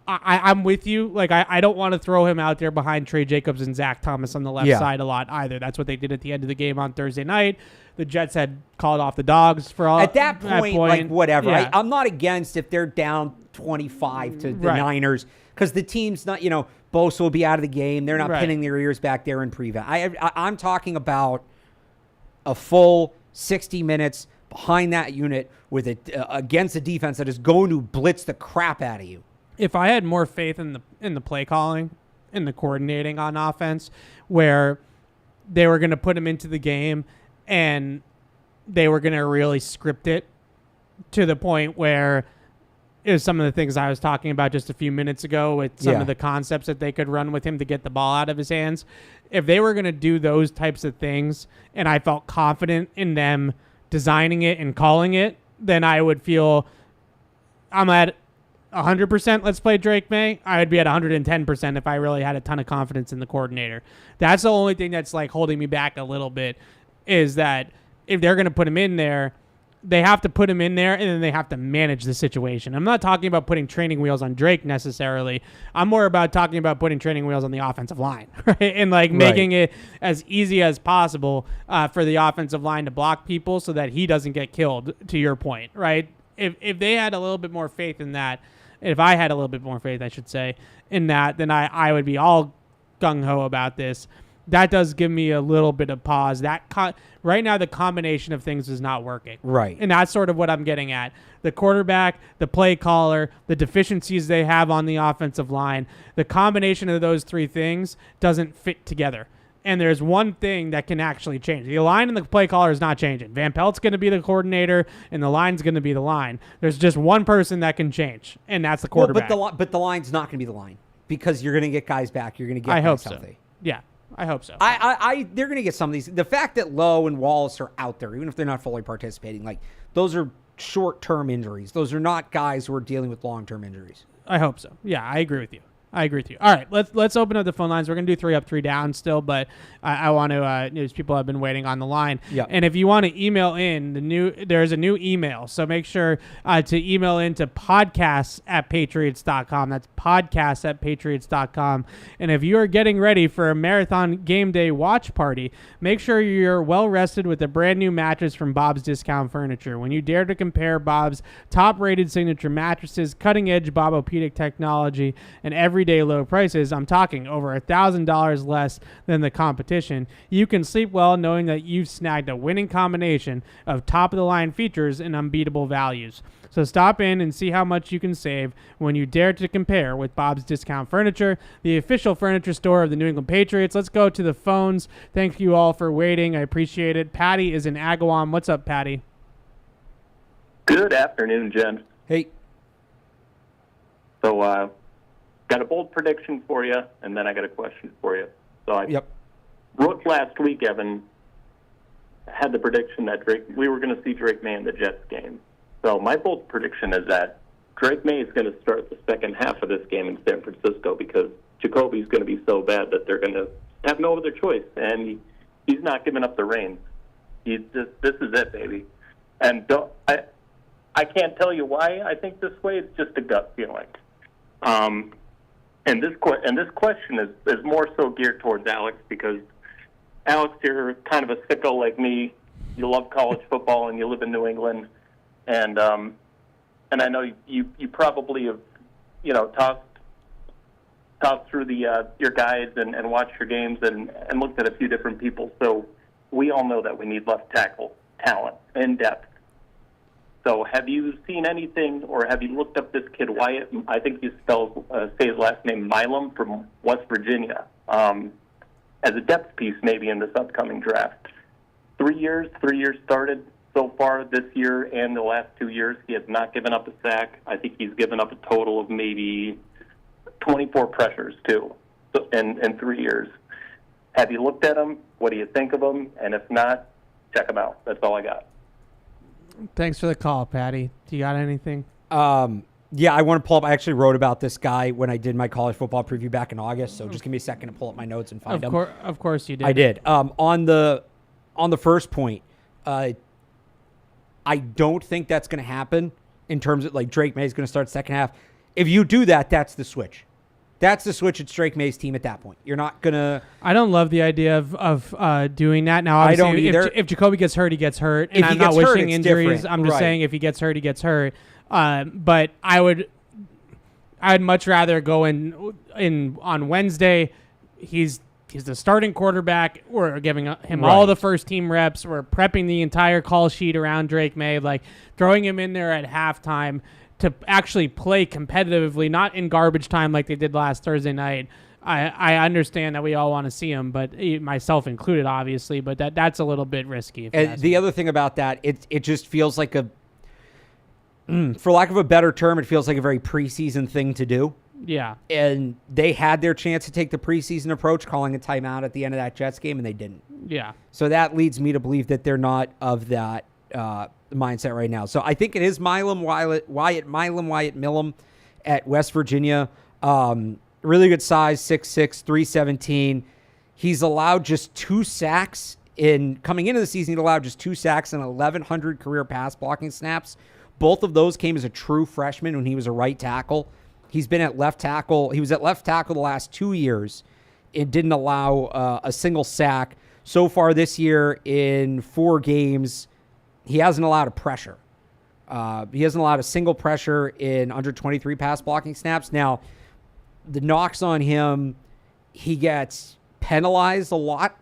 I'm with you. Like, I don't want to throw him out there behind Trey Jacobs and Zach Thomas on the left side a lot either. That's what they did at the end of the game on Thursday night. The Jets had called off the dogs for all. At that point, like, whatever. Yeah. I'm not against if they're down 25 to the Niners, because the team's not, Bosa will be out of the game. They're not pinning their ears back there in prevent. I'm talking about a full 60 minutes behind that unit with it against a defense that is going to blitz the crap out of you. If I had more faith in the play calling, in the coordinating on offense, where they were going to put him into the game and they were going to really script it to the point where it was some of the things I was talking about just a few minutes ago with some of the concepts that they could run with him to get the ball out of his hands. If they were going to do those types of things and I felt confident in them designing it and calling it, then I would feel I'm at 100%, let's play Drake May. I would be at 110% if I really had a ton of confidence in the coordinator. That's the only thing that's like holding me back a little bit, is that if they're going to put him in there, they have to put him in there, and then they have to manage the situation. I'm not talking about putting training wheels on Drake necessarily. I'm more about talking about putting training wheels on the offensive line, right? And like making it as easy as possible for the offensive line to block people so that he doesn't get killed, to your point, right? If they had a little bit more faith in that, if I had a little bit more faith, I should say, in that, then I would be all gung-ho about this. That does give me a little bit of pause. Right now, the combination of things is not working. Right. And that's sort of what I'm getting at. The quarterback, the play caller, the deficiencies they have on the offensive line, the combination of those three things doesn't fit together. And there's one thing that can actually change. The line and the play caller is not changing. Van Pelt's going to be the coordinator, and the line's going to be the line. There's just one person that can change, and that's the quarterback. Well, but the line's not going to be the line because you're going to get guys back. You're going to get guys healthy. Yeah. I hope so. They're going to get some of these. The fact that Lowe and Wallace are out there, even if they're not fully participating, like those are short-term injuries. Those are not guys who are dealing with long-term injuries. I hope so. Yeah, I agree with you. All right, let's open up the phone lines. We're going to do 3 up, 3 down still, but I want to, there's people have been waiting on the line. Yep. And if you want to email in, there's a new email. So make sure to email in to podcasts@patriots.com. That's podcasts@patriots.com. And if you are getting ready for a marathon game day watch party, make sure you're well rested with a brand new mattress from Bob's Discount Furniture. When you dare to compare Bob's top-rated signature mattresses, cutting-edge Bobopedic technology, and everyday low prices, I'm talking over $1,000 less than the competition, you can sleep well knowing that you've snagged a winning combination of top-of-the-line features and unbeatable values. So stop in and see how much you can save when you dare to compare with Bob's Discount Furniture, the official furniture store of the New England Patriots. Let's go to the phones. Thank you all for waiting. I appreciate it. Patty is in Agawam. What's up, Patty? Good afternoon, Jen. Hey. So, got a bold prediction for you, and then I got a question for you. So I wrote last week, Evan, had the prediction that we were going to see Drake May in the Jets game. So my bold prediction is that Drake May is going to start the second half of this game in San Francisco because Jacoby's going to be so bad that they're going to have no other choice, and he's not giving up the reins. This is it, baby. And I can't tell you why I think this way. It's just a gut feeling. And this question is more so geared towards Alex because, Alex, you're kind of a sicko like me. You love college football and you live in New England, and I know you probably have tossed through your guides and watched your games and looked at a few different people. So we all know that we need left tackle talent in depth. So have you seen anything, or have you looked up this kid Wyatt? I think you say his last name, Milam, from West Virginia, as a depth piece maybe in this upcoming draft. 3 years started so far this year and the last 2 years. He has not given up a sack. I think he's given up a total of maybe 24 pressures, too, in 3 years. Have you looked at him? What do you think of him? And if not, check him out. That's all I got. Thanks for the call, Patty. Do you got anything? Yeah, I want to pull up. I actually wrote about this guy when I did my college football preview back in August. So just give me a second to pull up my notes and find him. Of course you did. I did. On the first point, I don't think that's going to happen in terms of like Drake May is going to start second half. If you do that, that's the switch. That's the switch. It's Drake May's team at that point. You're not going to... I don't love the idea of doing that. Now, obviously, I don't either. If Jacoby gets hurt, he gets hurt. And I'm not wishing injuries. I'm just saying if he gets hurt, he gets hurt. But I'd much rather go in on Wednesday. He's the starting quarterback. We're giving him all the first team reps. We're prepping the entire call sheet around Drake May, like throwing him in there at halftime to actually play competitively, not in garbage time like they did last Thursday night. I understand that we all want to see him, but myself included, obviously. But that's a little bit risky. And the other thing about that, it just feels like for lack of a better term, it feels like a very preseason thing to do. Yeah. And they had their chance to take the preseason approach, calling a timeout at the end of that Jets game, and they didn't. Yeah. So that leads me to believe that they're not of that mindset right now. So I think it is Wyatt Millam at West Virginia. Really good size, 6'6", 317. He's allowed just 2 sacks In coming into the season, he allowed just 2 sacks and 1,100 career pass blocking snaps. Both of those came as a true freshman when he was a right tackle. He's been at left tackle. He was at left tackle the last 2 years. It didn't allow a single sack. So far this year, in 4 games, he hasn't allowed a pressure. He hasn't allowed a single pressure in under 23 pass blocking snaps. Now, the knocks on him, he gets penalized a lot.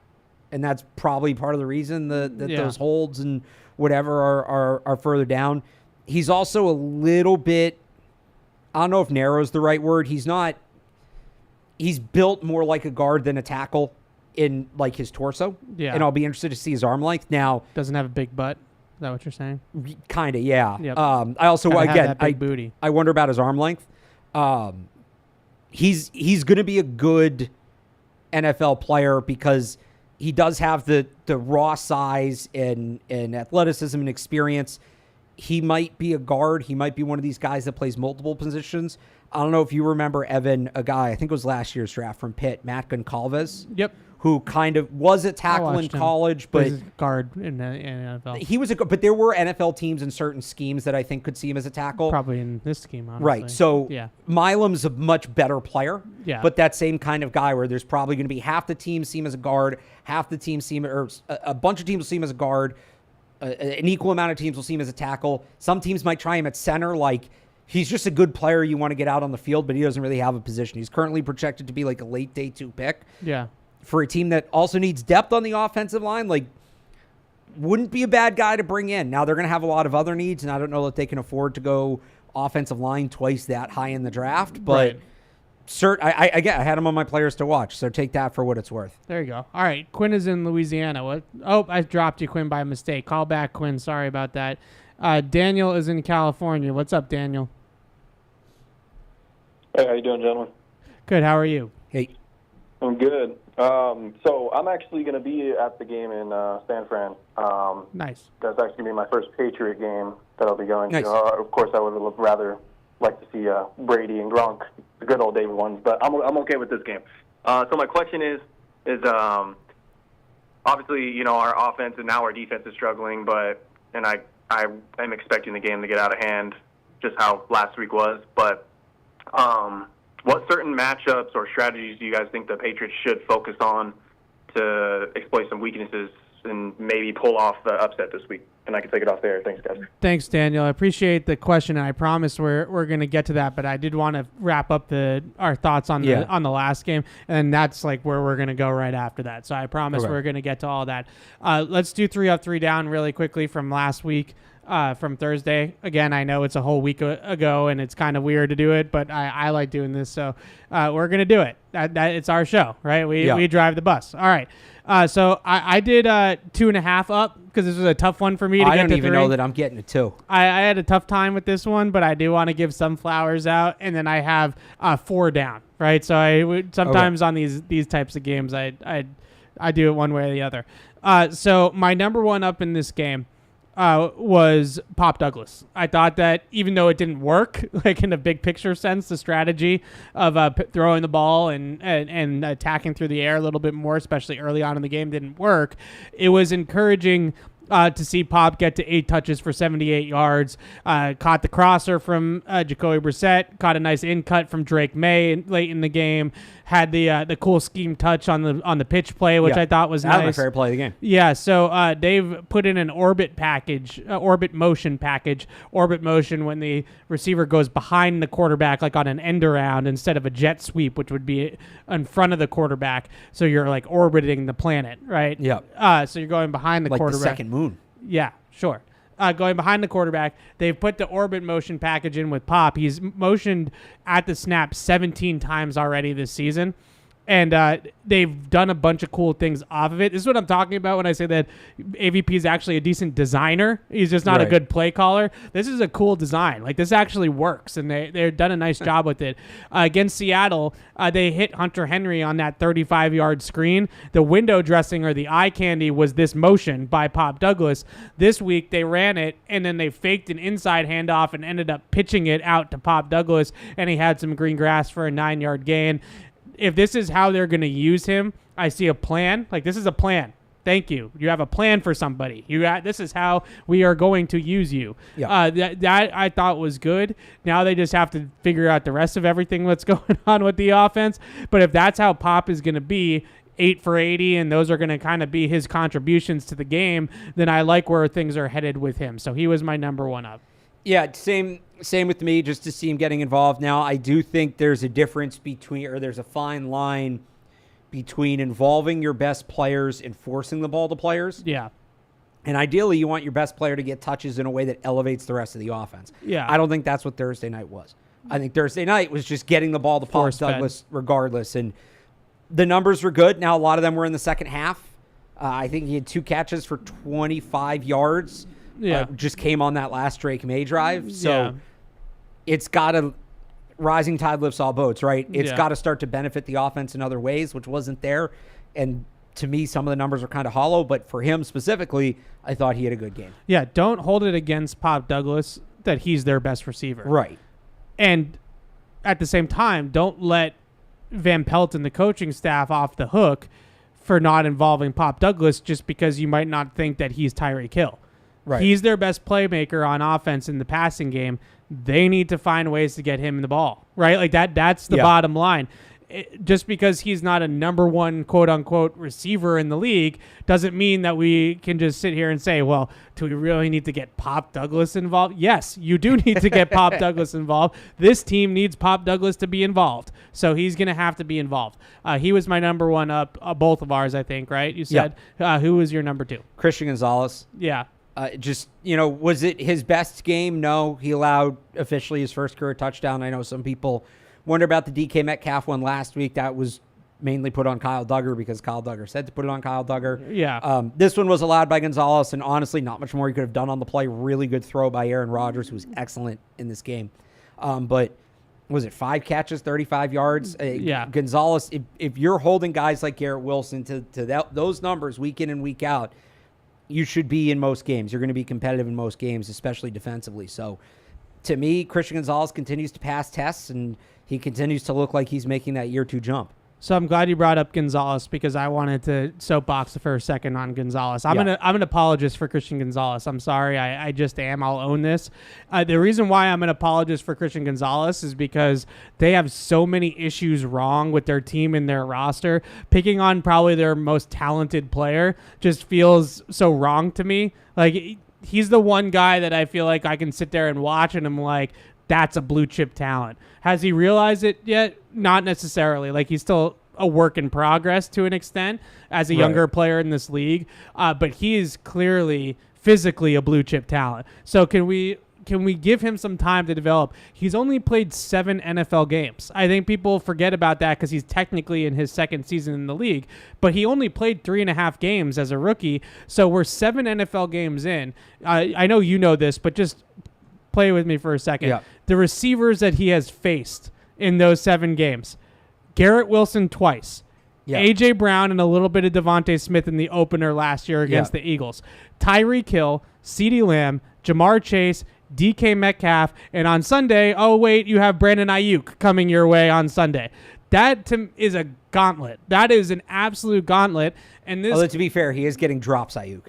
And that's probably part of the reason that those holds and whatever are further down. He's also a little bit, I don't know if narrow is the right word. He's built more like a guard than a tackle in like his torso. Yeah. And I'll be interested to see his arm length. Now, doesn't have a big butt. Is that what you're saying? Kind of, yeah. Yep. I also, again, booty. I wonder about his arm length. He's going to be a good NFL player because he does have the raw size and athleticism and experience. He might be a guard. He might be one of these guys that plays multiple positions. I don't know if you remember, Evan, a guy, I think it was last year's draft from Pitt, Matt Goncalves. Yep. Who kind of was a tackle in college, but he's a guard in the NFL. He was but there were NFL teams in certain schemes that I think could see him as a tackle. Probably in this scheme, honestly. Right. So yeah. Milam's a much better player. Yeah. But that same kind of guy where there's probably going to be half the team see him as a guard, half the team see him, or a bunch of teams will see him as a guard, an equal amount of teams will see him as a tackle. Some teams might try him at center, like he's just a good player you want to get out on the field, but he doesn't really have a position. He's currently projected to be like a late day 2 pick. Yeah. For a team that also needs depth on the offensive line, like, wouldn't be a bad guy to bring in. Now, they're going to have a lot of other needs, and I don't know that they can afford to go offensive line twice that high in the draft, but I had him on my players to watch, so take that for what it's worth. There you go. All right, Quinn is in Louisiana. What? Oh, I dropped you, Quinn, by mistake. Call back, Quinn. Sorry about that. Daniel is in California. What's up, Daniel? Hey, how you doing, gentlemen? Good. How are you? Hey. I'm good. So I'm actually going to be at the game in San Fran. Nice. That's actually going to be my first Patriot game that I'll be going nice. to. Of course, I would have rather liked to see Brady and Gronk, the good old David ones, but I'm okay with this game. So my question is obviously, you know, our offense and now our defense is struggling, and I am expecting the game to get out of hand, just how last week was, but what certain matchups or strategies do you guys think the Patriots should focus on to exploit some weaknesses and maybe pull off the upset this week? And I can take it off there. Thanks, guys. Thanks, Daniel. I appreciate the question, and I promise we're going to get to that, but I did want to wrap up our thoughts on the last game, and that's like where we're going to go right after that. So I promise we're going to get to all that. Let's do 3 up, 3 down really quickly from last week. From Thursday. Again, I know it's a whole week ago and it's kind of weird to do it, but I like doing this, so we're going to do it. It's our show, right? We drive the bus. All right. So I did 2.5 up because this was a tough one for me to get to 3. I don't even know that I'm getting a 2. I had a tough time with this one, but I do want to give some flowers out, and then I have 4 down, right? So I would sometimes on these types of games, I do it one way or the other. So my number 1 up in this game was Pop Douglas. I thought that even though it didn't work, like in a big picture sense, the strategy of throwing the ball and attacking through the air a little bit more, especially early on in the game, didn't work. It was encouraging to see Pop get to 8 touches for 78 yards. Caught the crosser from Jacoby Brissett. Caught a nice in cut from Drake May late in the game. Had the cool scheme touch on the pitch play, which I thought was nice. That was my favorite play of the game. Yeah, so they've put in an orbit motion package. Orbit motion when the receiver goes behind the quarterback, like on an end around, instead of a jet sweep, which would be in front of the quarterback. So you're like orbiting the planet, right? Yeah. So you're going behind the like quarterback. Like the second moon. Yeah, sure. Going behind the quarterback. They've put the orbit motion package in with Pop. He's motioned at the snap 17 times already this season. And they've done a bunch of cool things off of it. This is what I'm talking about when I say that AVP is actually a decent designer. He's just not a good play caller. This is a cool design. Like, this actually works, and they've done a nice job with it. Against Seattle, they hit Hunter Henry on that 35-yard screen. The window dressing or the eye candy was this motion by Pop Douglas. This week, they ran it, and then they faked an inside handoff and ended up pitching it out to Pop Douglas, and he had some green grass for a 9-yard gain. If this is how they're going to use him, I see a plan. Like, this is a plan. Thank you. You have a plan for somebody. This is how we are going to use you. Yeah. That I thought was good. Now they just have to figure out the rest of everything that's going on with the offense. But if that's how Pop is going to be, 8 for 80, and those are going to kind of be his contributions to the game, then I like where things are headed with him. So he was my number one up. Yeah, same with me, just to see him getting involved. Now, I do think there's a difference there's a fine line between involving your best players and forcing the ball to players. Yeah. And ideally, you want your best player to get touches in a way that elevates the rest of the offense. Yeah. I don't think that's what Thursday night was. I think Thursday night was just getting the ball to Pop Douglas regardless. And the numbers were good. Now, a lot of them were in the second half. I think he had 2 catches for 25 yards. Yeah. Just came on that last Drake May drive. So it's got to – rising tide lifts all boats, right? It's got to start to benefit the offense in other ways, which wasn't there. And to me, some of the numbers are kind of hollow. But for him specifically, I thought he had a good game. Yeah, don't hold it against Pop Douglas that he's their best receiver. Right. And at the same time, don't let Van Pelt and the coaching staff off the hook for not involving Pop Douglas just because you might not think that he's Tyreek Hill. Right. He's their best playmaker on offense in the passing game. They need to find ways to get him the ball, right? Like that's the bottom line. Just because he's not a number one quote-unquote receiver in the league doesn't mean that we can just sit here and say, well, do we really need to get Pop Douglas involved? Yes, you do need to get Pop Douglas involved. This team needs Pop Douglas to be involved, so he's going to have to be involved. He was my number one up, both of ours, I think, right? You said. Who was your number 2? Christian Gonzalez. Yeah. Was it his best game? No, he allowed officially his first career touchdown. I know some people wonder about the DK Metcalf one last week. That was mainly put on Kyle Duggar because Kyle Duggar said to put it on Kyle Duggar. Yeah. This one was allowed by Gonzalez, and honestly, not much more he could have done on the play. Really good throw by Aaron Rodgers, who was excellent in this game. But was it 5 catches, 35 yards? Gonzalez, if you're holding guys like Garrett Wilson to those numbers week in and week out, you should be in most games. You're going to be competitive in most games, especially defensively. So, to me, Christian Gonzalez continues to pass tests, and he continues to look like he's making that year 2 jump. So I'm glad you brought up Gonzalez because I wanted to soapbox for a second on Gonzalez. I'm an apologist for Christian Gonzalez. I'm sorry. I just am. I'll own this. The reason why I'm an apologist for Christian Gonzalez is because they have so many issues wrong with their team and their roster. Picking on probably their most talented player just feels so wrong to me. Like, he's the one guy that I feel like I can sit there and watch and I'm like, that's a blue chip talent. Has he realized it yet? Not necessarily. Like, he's still a work in progress to an extent as a younger player in this league. But he is clearly physically a blue chip talent. So can we give him some time to develop? He's only played 7 NFL games. I think people forget about that because he's technically in his second season in the league, but he only played 3.5 games as a rookie. So we're 7 NFL games in. I know you know this, but just play with me for a second. Yeah. The receivers that he has faced in those 7 games, Garrett Wilson twice, A.J. Brown and a little bit of Devontae Smith in the opener last year against the Eagles, Tyreek Hill, CeeDee Lamb, Jamar Chase, DK Metcalf, and on Sunday, you have Brandon Ayuk coming your way on Sunday. That is a gauntlet. That is an absolute gauntlet. And this, although to be fair, he is getting drops, Ayuk.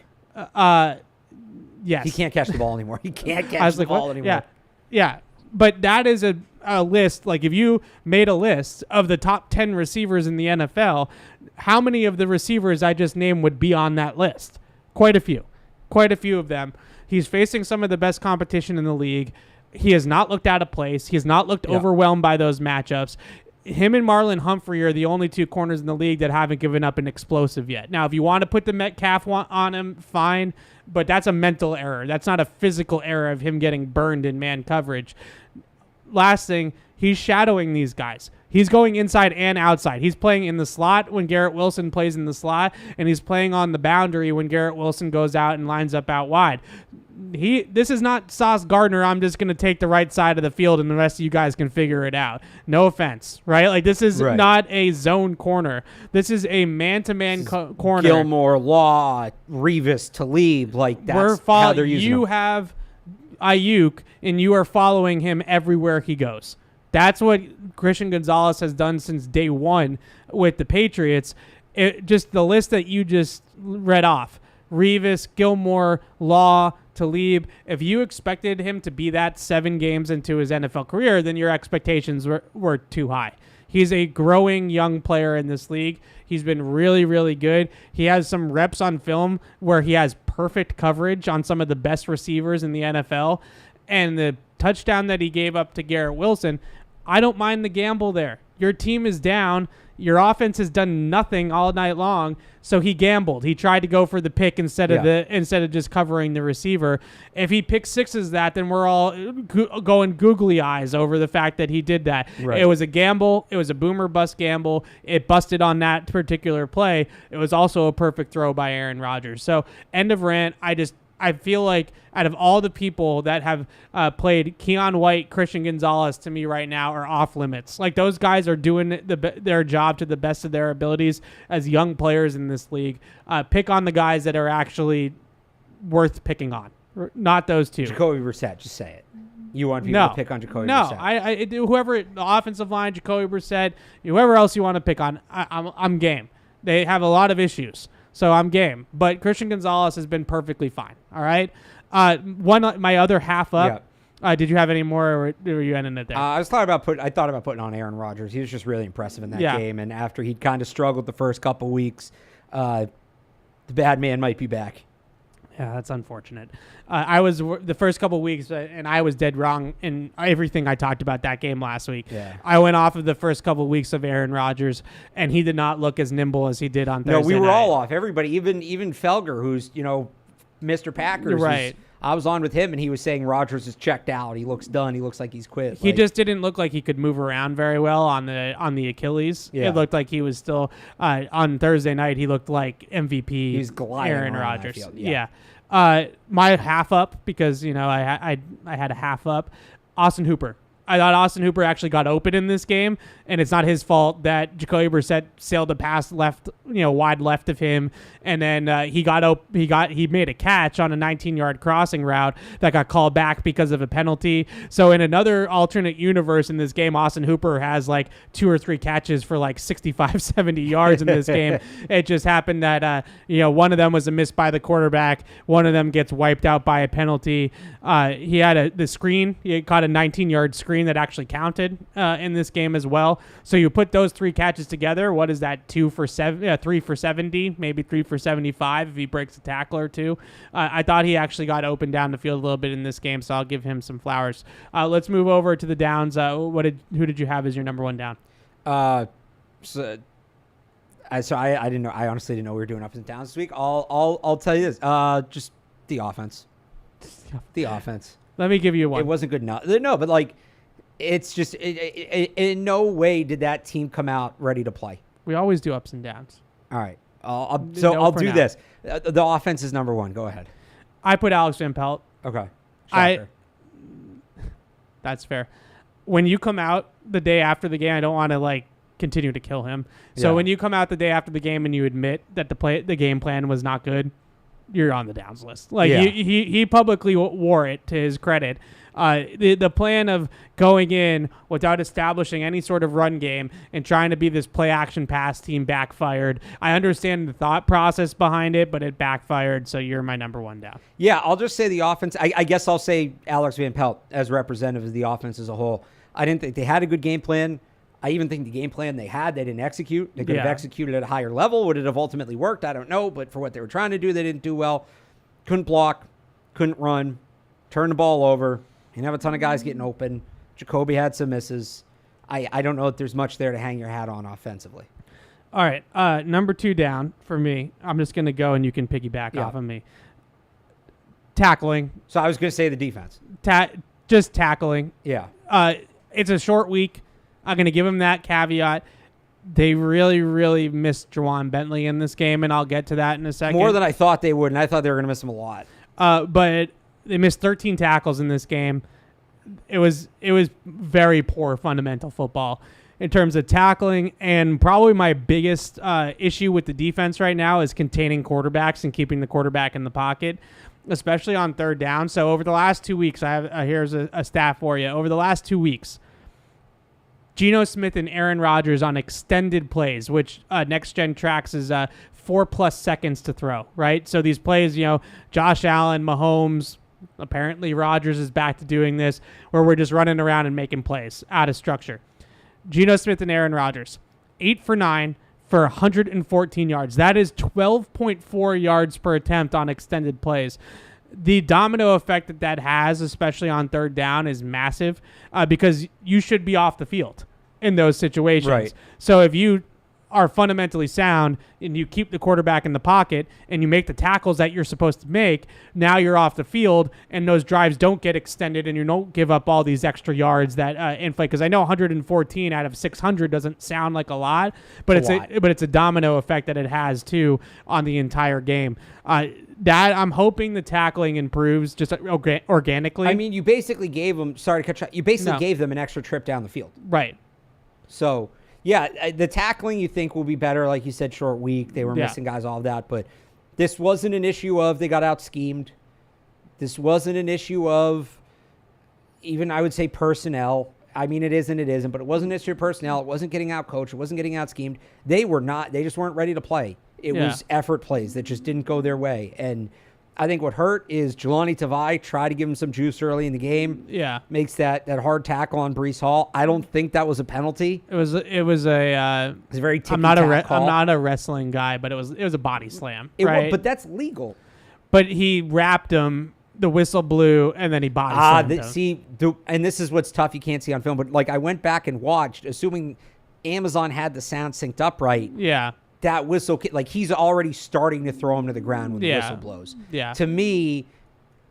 Yes. He can't catch the ball anymore. He can't catch the ball anymore. Yeah. But that is a list. Like, if you made a list of the top 10 receivers in the NFL, how many of the receivers I just named would be on that list? Quite a few of them. He's facing some of the best competition in the league. He has not looked out of place. He has not looked overwhelmed by those matchups. Him and Marlon Humphrey are the only 2 corners in the league that haven't given up an explosive yet. Now, if you want to put the Metcalf on him, fine, but that's a mental error. That's not a physical error of him getting burned in man coverage. Last thing, he's shadowing these guys. He's going inside and outside. He's playing in the slot when Garrett Wilson plays in the slot, and he's playing on the boundary when Garrett Wilson goes out and lines up out wide. This is not Sauce Gardner. I'm just going to take the right side of the field and the rest of you guys can figure it out. No offense, right? Like, this is not a zone corner. This is a man-to-man corner. Gilmore, Law, Revis, Talib, like that's how they're using You him. have Ayuk, and you are following him everywhere he goes. That's what Christian Gonzalez has done since day one with the Patriots. just the list that you just read off, Revis, Gilmore, Law, Talib, if you expected him to be that 7 games into his NFL career, then your expectations were too high. He's a growing young player in this league. He's been really, really good. He has some reps on film where he has perfect coverage on some of the best receivers in the NFL. And the touchdown that he gave up to Garrett Wilson, I don't mind the gamble there. Your team is down. Your offense has done nothing all night long, so he gambled. He tried to go for the pick instead of just covering the receiver. If he pick sixes that, then we're all going googly eyes over the fact that he did that. Right. It was a gamble. It was a boomer bust gamble. It busted on that particular play. It was also a perfect throw by Aaron Rodgers. So end of rant. I feel like out of all the people that have played Keon White, Christian Gonzalez to me right now are off limits. Like, those guys are doing their job to the best of their abilities as young players in this league. Pick on the guys that are actually worth picking on, not those two. Jacoby Brissett, just say it. You want people to pick on Jacoby Brissett? No, whoever, the offensive line, Jacoby Brissett, whoever else you want to pick on, I'm game. They have a lot of issues. So I'm game. But Christian Gonzalez has been perfectly fine. All right. My other half up. Yeah. Did you have any more, or were you ending it there? I thought about putting on Aaron Rodgers. He was just really impressive in that game. And after he'd kind of struggled the first couple weeks, the bad man might be back. Yeah, that's unfortunate. I was the first couple of weeks, and I was dead wrong in everything I talked about that game last week. Yeah. I went off of the first couple of weeks of Aaron Rodgers, and he did not look as nimble as he did on Thursday. No, we were night. all off. Everybody, even Felger, who's Mr. Packers. Right. I was on with him, and he was saying Rodgers is checked out. He looks done. He looks like he's quit. He just didn't look like he could move around very well on the Achilles. Yeah. It looked like he was still on Thursday night. He looked like MVP. He's gliding Aaron around Rodgers. that field. Yeah. My half up, because I had a half up. Austin Hooper. I thought Austin Hooper actually got open in this game, and it's not his fault that Jacoby Brissett sailed a pass left, wide left of him, and then he made a catch on a 19-yard crossing route that got called back because of a penalty. So in another alternate universe in this game, Austin Hooper has like 2 or 3 catches for like 65, 70 yards in this game. It just happened that one of them was a miss by the quarterback. One of them gets wiped out by a penalty. He had the screen. He caught a 19-yard screen that actually counted in this game as well. So you put those 3 catches together. What is that? 3 for 70, maybe 3 for 75 if he breaks a tackle or 2. I thought he actually got open down the field a little bit in this game, so I'll give him some flowers. Let's move over to the downs. Who did you have as your number 1 down? So I didn't know. I honestly didn't know we were doing ups and downs this week. I'll tell you this. Just the offense. The offense. Let me give you one. It wasn't good enough. No, but like, it's just in no way did that team come out ready to play. We always do ups and downs. All right. I'll do this. The offense is number 1. Go ahead. I put Alex Van Pelt. Okay. Shocker. That's fair. When you come out the day after the game, I don't want to continue to kill him. So when you come out the day after the game and you admit that the game plan was not good, you're on the downs list. He publicly wore it, to his credit. The plan of going in without establishing any sort of run game and trying to be this play action pass team backfired. I understand the thought process behind it, but it backfired. So you're my number 1 down. Yeah, I'll just say the offense. I guess I'll say Alex Van Pelt as representative of the offense as a whole. I didn't think they had a good game plan. I even think the game plan they didn't execute. They could have executed at a higher level. Would it have ultimately worked? I don't know. But for what they were trying to do, they didn't do well. Couldn't block, couldn't run, turned the ball over. Didn't have a ton of guys getting open. Jacoby had some misses. I don't know if there's much there to hang your hat on offensively. All right. Number 2 down for me. I'm just going to go and you can piggyback off of me. Tackling. So I was going to say the defense. Just tackling. Yeah. It's a short week. I'm going to give him that caveat. They really, really missed Juwan Bentley in this game, and I'll get to that in a second. More than I thought they would, and I thought they were going to miss him a lot. But they missed 13 tackles in this game. It was very poor fundamental football in terms of tackling, and probably my biggest issue with the defense right now is containing quarterbacks and keeping the quarterback in the pocket, especially on 3rd down. So over the last 2 weeks, I have here's a stat for you. Over the last 2 weeks, Geno Smith and Aaron Rodgers on extended plays, which Next Gen tracks is 4+ seconds to throw, right? So these plays, Josh Allen, Mahomes, apparently Rodgers is back to doing this, where we're just running around and making plays out of structure. Geno Smith and Aaron Rodgers, 8 for 9 for 114 yards. That is 12.4 yards per attempt on extended plays. The domino effect that has, especially on third down, is massive because you should be off the field in those situations. Right. So if you are fundamentally sound and you keep the quarterback in the pocket and you make the tackles that you're supposed to make, now you're off the field and those drives don't get extended and you don't give up all these extra yards that inflate. Because I know 114 out of 600 doesn't sound like a lot, but it's a domino effect that it has too on the entire game. That I'm hoping the tackling improves just organically. I mean, you basically gave them. Sorry to cut you off. You basically gave them an extra trip down the field. Right. So. Yeah, the tackling you think will be better. Like you said, short week. They were missing guys, all of that. But this wasn't an issue of they got out-schemed. This wasn't an issue of even, I would say, personnel. I mean, it isn't, but it wasn't an issue of personnel. It wasn't getting out-coached. It wasn't getting out-schemed. They just weren't ready to play. It was effort plays that just didn't go their way. And I think what hurt is Jelani Tavai tried to give him some juice early in the game. Yeah. Makes that hard tackle on Breece Hall. I don't think that was a penalty. It was a It's a very ticky I'm not a wrestling guy, but it was a body slam, right? But that's legal. But he wrapped him, the whistle blew, and then he body slammed him. And this is what's tough you can't see on film, but like I went back and watched, assuming Amazon had the sound synced up right. Yeah. That whistle, like he's already starting to throw him to the ground when the whistle blows. Yeah. To me,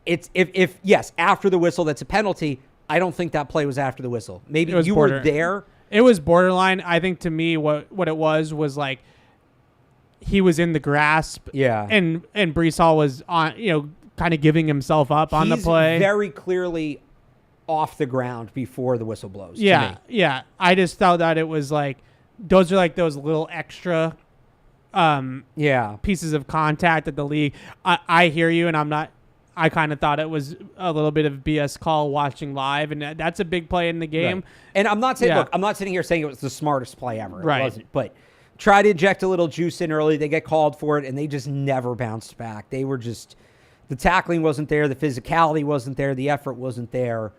it's if yes, after the whistle, that's a penalty. I don't think that play was after the whistle. Maybe you were there. It was borderline. I think to me, what it was like he was in the grasp. Yeah. And Breece Hall was on, kind of giving himself up on the play. He's very clearly off the ground before the whistle blows. Yeah. To me. Yeah. I just thought that it was like those are like those little extra. Pieces of contact that the league. I hear you, and I kind of thought it was a little bit of BS call watching live, and that's a big play in the game. Right. And I'm not saying, look, I'm not sitting here saying it was the smartest play ever. Right. It wasn't. But try to inject a little juice in early. They get called for it, and they just never bounced back. They were just, the tackling wasn't there, the physicality wasn't there, the effort wasn't there,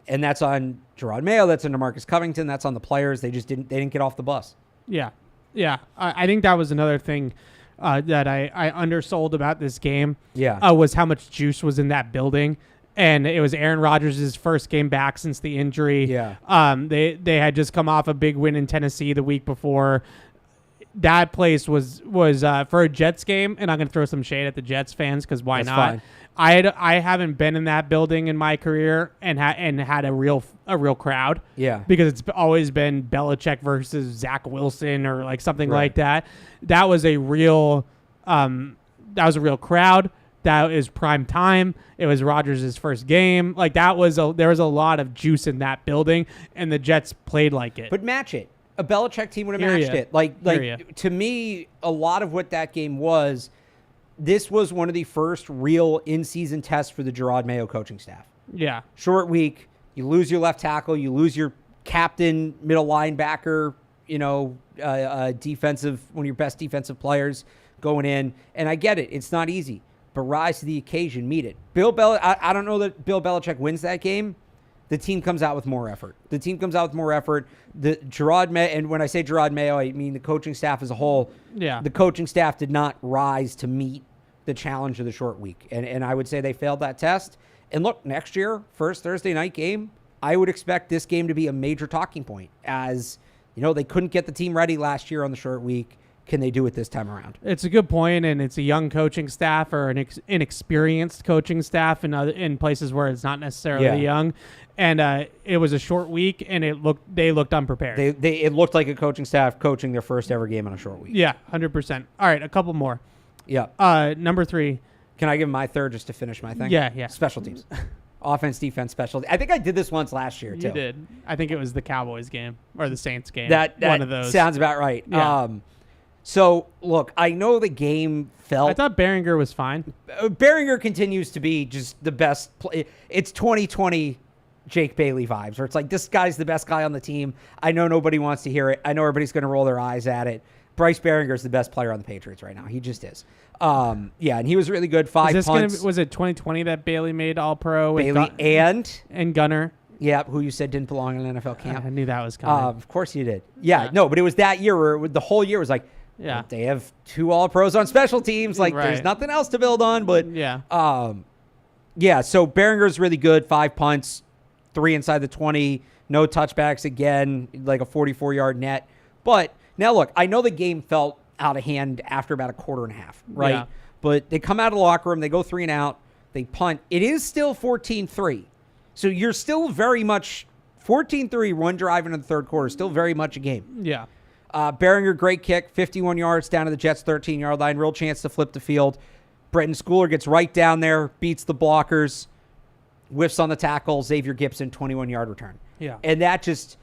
and that's on Gerard Mayo, that's on DeMarcus Covington, that's on the players. They didn't get off the bus. Yeah. Yeah, I think that was another thing that I undersold about this game. Yeah, was how much juice was in that building, and it was Aaron Rodgers' first game back since the injury. Yeah, they had just come off a big win in Tennessee the week before. That place was for a Jets game, and I'm gonna throw some shade at the Jets fans because why that's not? Fine. I haven't been in that building in my career and had a real crowd. Yeah. Because it's always been Belichick versus Zach Wilson or like something like that. That was a real crowd. That is prime time. It was Rodgers' first game. Like there was a lot of juice in that building, and the Jets played like it. But match it. A Belichick team would have matched it. Like to me, a lot of what that game was. This was one of the first real in-season tests for the Gerard Mayo coaching staff. Yeah. Short week, you lose your left tackle, you lose your captain, middle linebacker, defensive, one of your best defensive players going in. And I get it. It's not easy. But rise to the occasion, meet it. I don't know that Bill Belichick wins that game. The team comes out with more effort. The Gerard Mayo, and when I say Gerard Mayo, I mean the coaching staff as a whole. Yeah. The coaching staff did not rise to meet the challenge of the short week. And I would say they failed that test. And look, next year, first Thursday night game, I would expect this game to be a major talking point. As, they couldn't get the team ready last year on the short week. Can they do it this time around? It's a good point, and it's a young coaching staff or an inexperienced coaching staff in places where it's not necessarily young. And it was a short week, and they looked unprepared. It looked like a coaching staff coaching their first ever game on a short week. Yeah, 100%. All right, a couple more. Yeah. Number 3. Can I give my third just to finish my thing? Yeah. Special teams. Offense, defense, special. I think I did this once last year, too. You did. I think it was the Cowboys game or the Saints game. That one of those. Sounds about right. Yeah. So, look, I know the game felt... I thought Behringer was fine. Behringer continues to be just the best play. It's 2020 Jake Bailey vibes, where it's like, this guy's the best guy on the team. I know nobody wants to hear it. I know everybody's going to roll their eyes at it. Bryce Behringer's the best player on the Patriots right now. He just is. And he was really good. 5 punts. Was it 2020 that Bailey made All-Pro? Bailey and Gunner. Yeah, who you said didn't belong in an NFL camp. I knew that was coming. Of course you did. Yeah, no, but it was that year where the whole year was like, they have 2 All-Pros on special teams. Like, there's nothing else to build on. But so Behringer's really good. 5 punts, 3 inside the 20, no touchbacks again, like a 44-yard net. But now, look, I know the game felt out of hand after about a quarter and a half, right? Yeah. But they come out of the locker room, they go 3 and out, they punt. It is still 14-3. So you're still very much 14-3, 1 drive into the third quarter, still very much a game. Yeah. Behringer, great kick, 51 yards down to the Jets' 13-yard line, real chance to flip the field. Brenton Schooler gets right down there, beats the blockers, whiffs on the tackle. Xavier Gipson, 21-yard return. Yeah. And that just,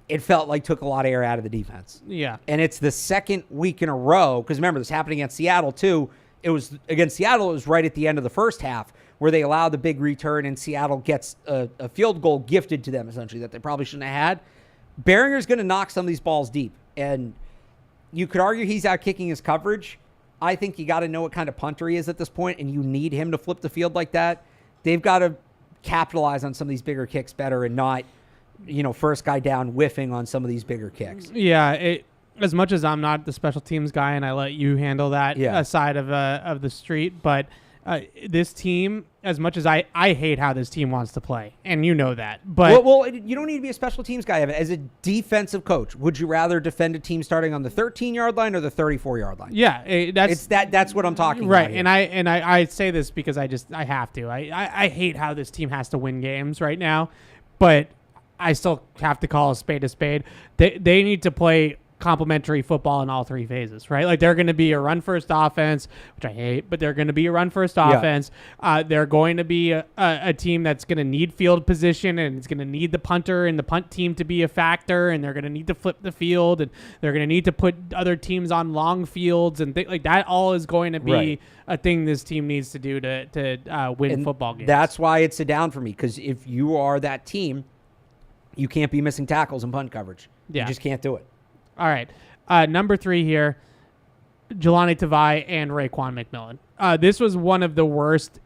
it felt like took a lot of air out of the defense. Yeah. And it's the second week in a row, because remember, this happened against Seattle too. It was against Seattle, it was right at the end of the first half where they allowed the big return and Seattle gets a field goal gifted to them, essentially, that they probably shouldn't have had. Behringer's going to knock some of these balls deep. And you could argue he's out kicking his coverage. I think you got to know what kind of punter he is at this point, and you need him to flip the field like that. They've got to capitalize on some of these bigger kicks better and not, first guy down whiffing on some of these bigger kicks. Yeah, as much as I'm not the special teams guy and I let you handle that side of the street, but this team, as much as I hate how this team wants to play, and you know that. But well, you don't need to be a special teams guy, Evan. As a defensive coach, would you rather defend a team starting on the 13-yard line or the 34-yard line? Yeah, that's what I'm talking about. Right, here. and I say this because I have to. I hate how this team has to win games right now, but I still have to call a spade. They need to play complementary football in all 3 phases, right? Like, they're going to be a run-first offense, which I hate, but they're going to be a run-first offense. They're going to be a team that's going to need field position, and it's going to need the punter and the punt team to be a factor, and they're going to need to flip the field, and they're going to need to put other teams on long fields, and like that all is going to be a thing this team needs to do to win football games. That's why it's a down for me, because if you are that team, you can't be missing tackles and punt coverage. You just can't do it. All right. Number 3 here, Jelani Tavai and Raekwon McMillan. This was one of the worst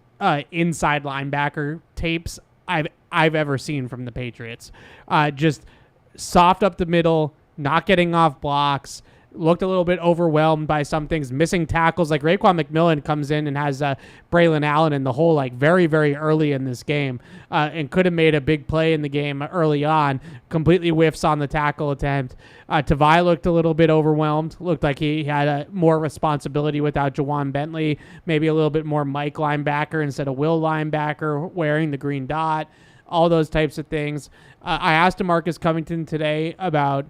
inside linebacker tapes I've ever seen from the Patriots. Just soft up the middle, not getting off blocks, looked a little bit overwhelmed by some things, missing tackles. Like, Raekwon McMillan comes in and has Braylon Allen in the hole, like, very, very early in this game, and could have made a big play in the game early on, completely whiffs on the tackle attempt. Tavai looked a little bit overwhelmed, looked like he had more responsibility without Jawan Bentley, maybe a little bit more Mike linebacker instead of Will linebacker wearing the green dot, all those types of things. I asked DeMarcus Covington today about,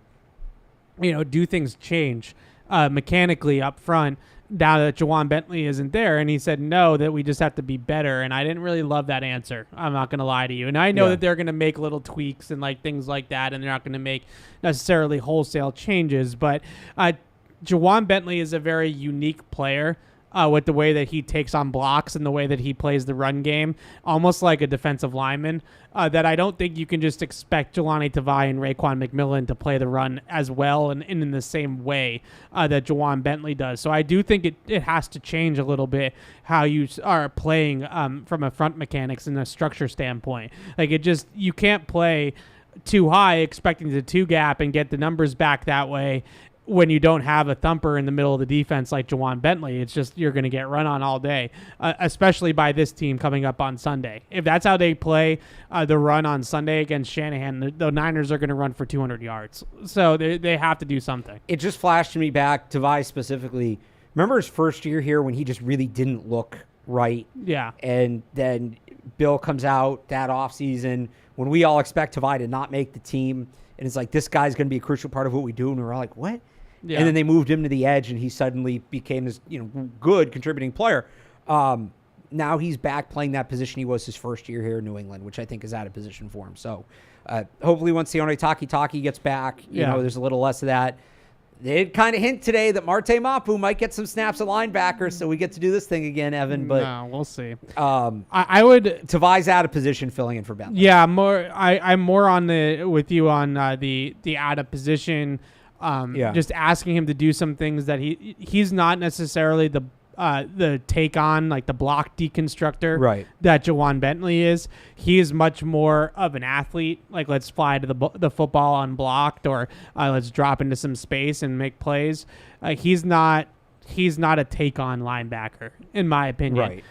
do things change mechanically up front now that Jawan Bentley isn't there? And he said, no, that we just have to be better. And I didn't really love that answer. I'm not going to lie to you. And I know that they're going to make little tweaks and like things like that, and they're not going to make necessarily wholesale changes. But Jawan Bentley is a very unique player with the way that he takes on blocks and the way that he plays the run game, almost like a defensive lineman, that I don't think you can just expect Jelani Tavai and Raekwon McMillan to play the run as well and in the same way that Jawan Bentley does. So I do think it has to change a little bit how you are playing from a front mechanics and a structure standpoint. Like, you can't play too high expecting the 2 gap and get the numbers back that way when you don't have a thumper in the middle of the defense like Jawan Bentley. It's just, you're going to get run on all day, especially by this team coming up on Sunday. If that's how they play the run on Sunday against Shanahan, the Niners are going to run for 200 yards. So they have to do something. It just flashed me back, Tavai specifically. Remember his first year here when he just really didn't look right? Yeah. And then Bill comes out that offseason when we all expect Tavai to not make the team. And it's like, this guy's going to be a crucial part of what we do. And we're all like, what? Yeah. And then they moved him to the edge, and he suddenly became this, good contributing player. Now he's back playing that position he was his first year here in New England, which I think is out of position for him. So hopefully once Sione Takitaki gets back, there's a little less of that. They did kind of hint today that Marte Mapu might get some snaps at linebacker, so we get to do this thing again, Evan. But no, we'll see. I would. Tavai's out of position, filling in for Bentley. Yeah, I'm more on with you on the out of position. Just asking him to do some things that he's not necessarily the take on, like the block deconstructor, right, that Jawan Bentley is. He is much more of an athlete. Like, let's fly to the football unblocked, or let's drop into some space and make plays. He's not a take on linebacker, in my opinion. Right.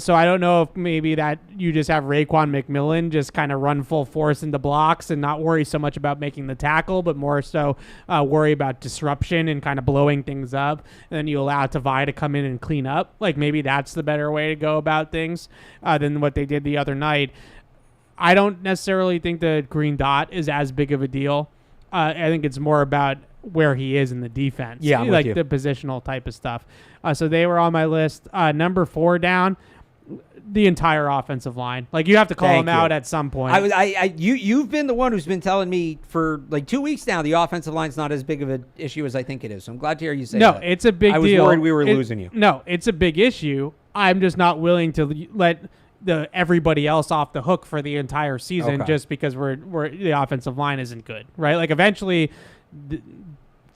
So I don't know if maybe that you just have Raekwon McMillan just kind of run full force into blocks and not worry so much about making the tackle, but more so worry about disruption and kind of blowing things up. And then you allow Tavai to come in and clean up. Like, maybe that's the better way to go about things than what they did the other night. I don't necessarily think the green dot is as big of a deal. I think it's more about where he is in the defense. Yeah, like the positional type of stuff. So they were on my list. Number 4 down, the entire offensive line. Like, you have to call them out at some point. You've been the one who's been telling me for like 2 weeks now the offensive line's not as big of an issue as I think it is. So I'm glad to hear you say that. No, it's a big deal. I was worried we were losing you. No, it's a big issue. I'm just not willing to let everybody else off the hook for the entire season just because we're the offensive line isn't good, right? Like, eventually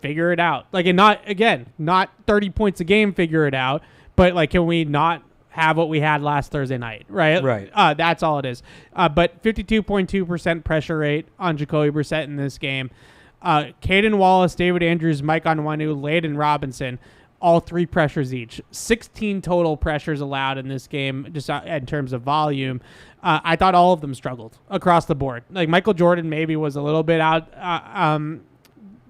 figure it out. Like, and not 30 points a game, figure it out, but like, can we not have what we had last Thursday night, right? Right. That's all it is. But 52.2% pressure rate on Jacoby Brissett in this game. Caden Wallace, David Andrews, Mike Onwenu, Layden Robinson, all 3 pressures each. 16 total pressures allowed in this game, just in terms of volume. I thought all of them struggled across the board. Like, Michael Jordan maybe was a little bit out,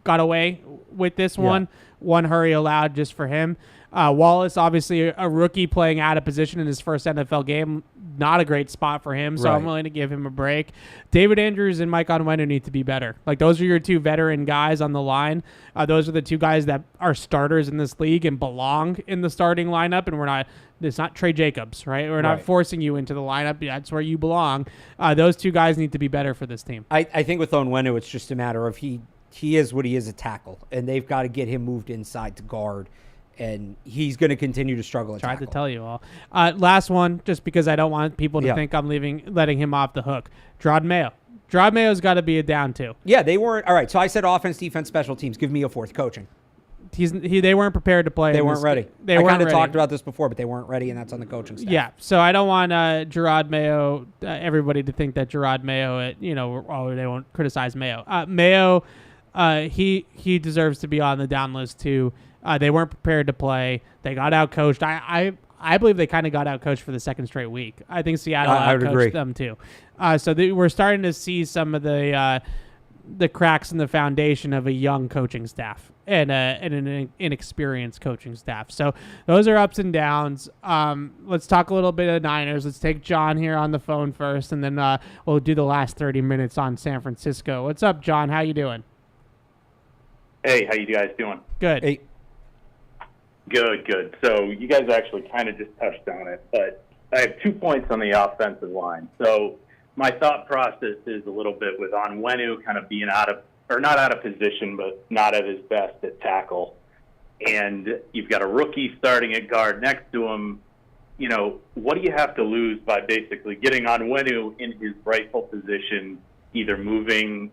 got away with this one. One hurry allowed just for him. Wallace, obviously a rookie playing out of position in his first NFL game. Not a great spot for him, so I'm willing to give him a break. David Andrews and Mike Onwenu need to be better. Like, those are your 2 veteran guys on the line. Those are the 2 guys that are starters in this league and belong in the starting lineup, and it's not Trey Jacobs, right? We're not forcing you into the lineup. That's where you belong. Those 2 guys need to be better for this team. I think with Onwenu, it's just a matter of he is what he is, a tackle, and they've got to get him moved inside to guard. And he's going to continue to struggle. Tried to tell you all. Last one, just because I don't want people to think I'm letting him off the hook. Gerard Mayo. Gerard Mayo's got to be a down 2. Yeah, they weren't. All right, so I said offense, defense, special teams. Give me a 4th, coaching. They weren't prepared to play. They weren't ready. I kind of talked about this before, but they weren't ready, and that's on the coaching staff. Yeah, so I don't want Gerard Mayo, everybody to think that Gerard Mayo, they won't criticize Mayo. Mayo, he deserves to be on the down list too. They weren't prepared to play. They got outcoached. I believe they kind of got outcoached for the second straight week. I think Seattle outcoached them too. So we're starting to see some of the cracks in the foundation of a young coaching staff and an inexperienced coaching staff. So those are ups and downs. Let's talk a little bit of Niners. Let's take John here on the phone first, and then we'll do the last 30 minutes on San Francisco. What's up, John? How you doing? Hey, how you guys doing? Good. Hey. Good. So you guys actually kind of just touched on it, but I have 2 points on the offensive line. So my thought process is a little bit with Onwenu kind of being not out of position, but not at his best at tackle. And you've got a rookie starting at guard next to him. What do you have to lose by basically getting Onwenu in his rightful position, either moving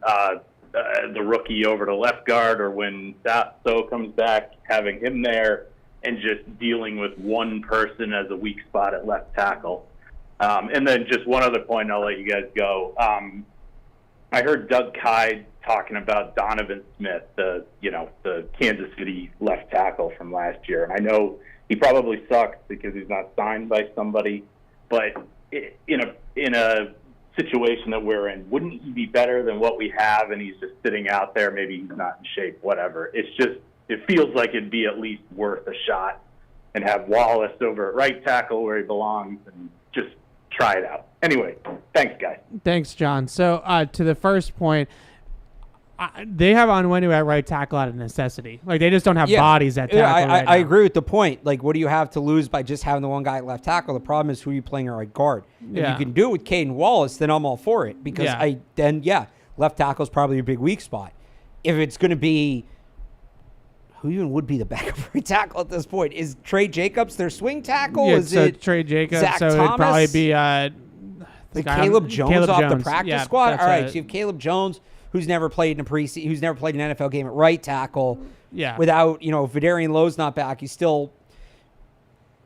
the rookie over to left guard, or when So comes back, having him there and just dealing with one person as a weak spot at left tackle. And then just one other point, I'll let you guys go. I heard Doug Kyde talking about Donovan Smith, the Kansas City left tackle from last year. And I know he probably sucks because he's not signed by somebody, but in a situation that we're in, wouldn't he be better than what we have? And he's just sitting out there. Maybe he's not in shape, whatever. It feels like it'd be at least worth a shot and have Wallace over at right tackle where he belongs and just try it out. Anyway, thanks, guys. Thanks, John. So to the first point, they have Onwenu at right tackle out of necessity. Like, they just don't have bodies at tackle. I agree with the point. Like, what do you have to lose by just having the one guy at left tackle? The problem is who you playing at right guard. If you can do it with Caden Wallace, then I'm all for it, because left tackle is probably a big weak spot. If it's going to be who even would be the backup right tackle at this point? Is Trey Jacobs their swing tackle? Yeah, is so it Trey Jacobs? Zach so Thomas? it'd probably be Caleb Jones off the practice Yeah, squad? that's All right, it. so you have Caleb Jones, who's never played in who's never played an NFL game at right tackle. Yeah. Without, Vidarian Lowe's not back, he's still.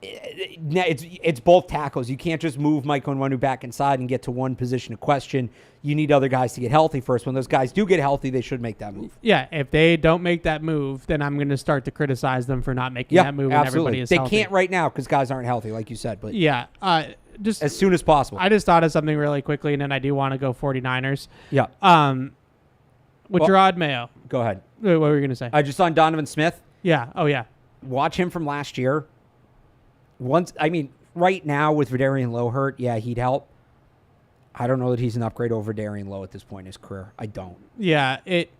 It's both tackles. You can't just move Mike Onwenu back inside and get to one position of question. You need other guys to get healthy first. When those guys do get healthy, they should make that move. Yeah, if they don't make that move, then I'm going to start to criticize them for not making that move. Absolutely. And everybody is they healthy. can't right now because guys aren't healthy, like you said. But Yeah, just as soon as possible. I just thought of something really quickly, and then I do want to go 49ers. Yeah. With Well- Gerard Mayo. Go ahead. What were you going to say? Just on Donovan Smith. Yeah. Oh, yeah. Watch him from last year. Right now with Vidarian Lowe hurt, yeah, he'd help. I don't know that he's an upgrade over Vidarian Lowe at this point in his career. I don't. Yeah, it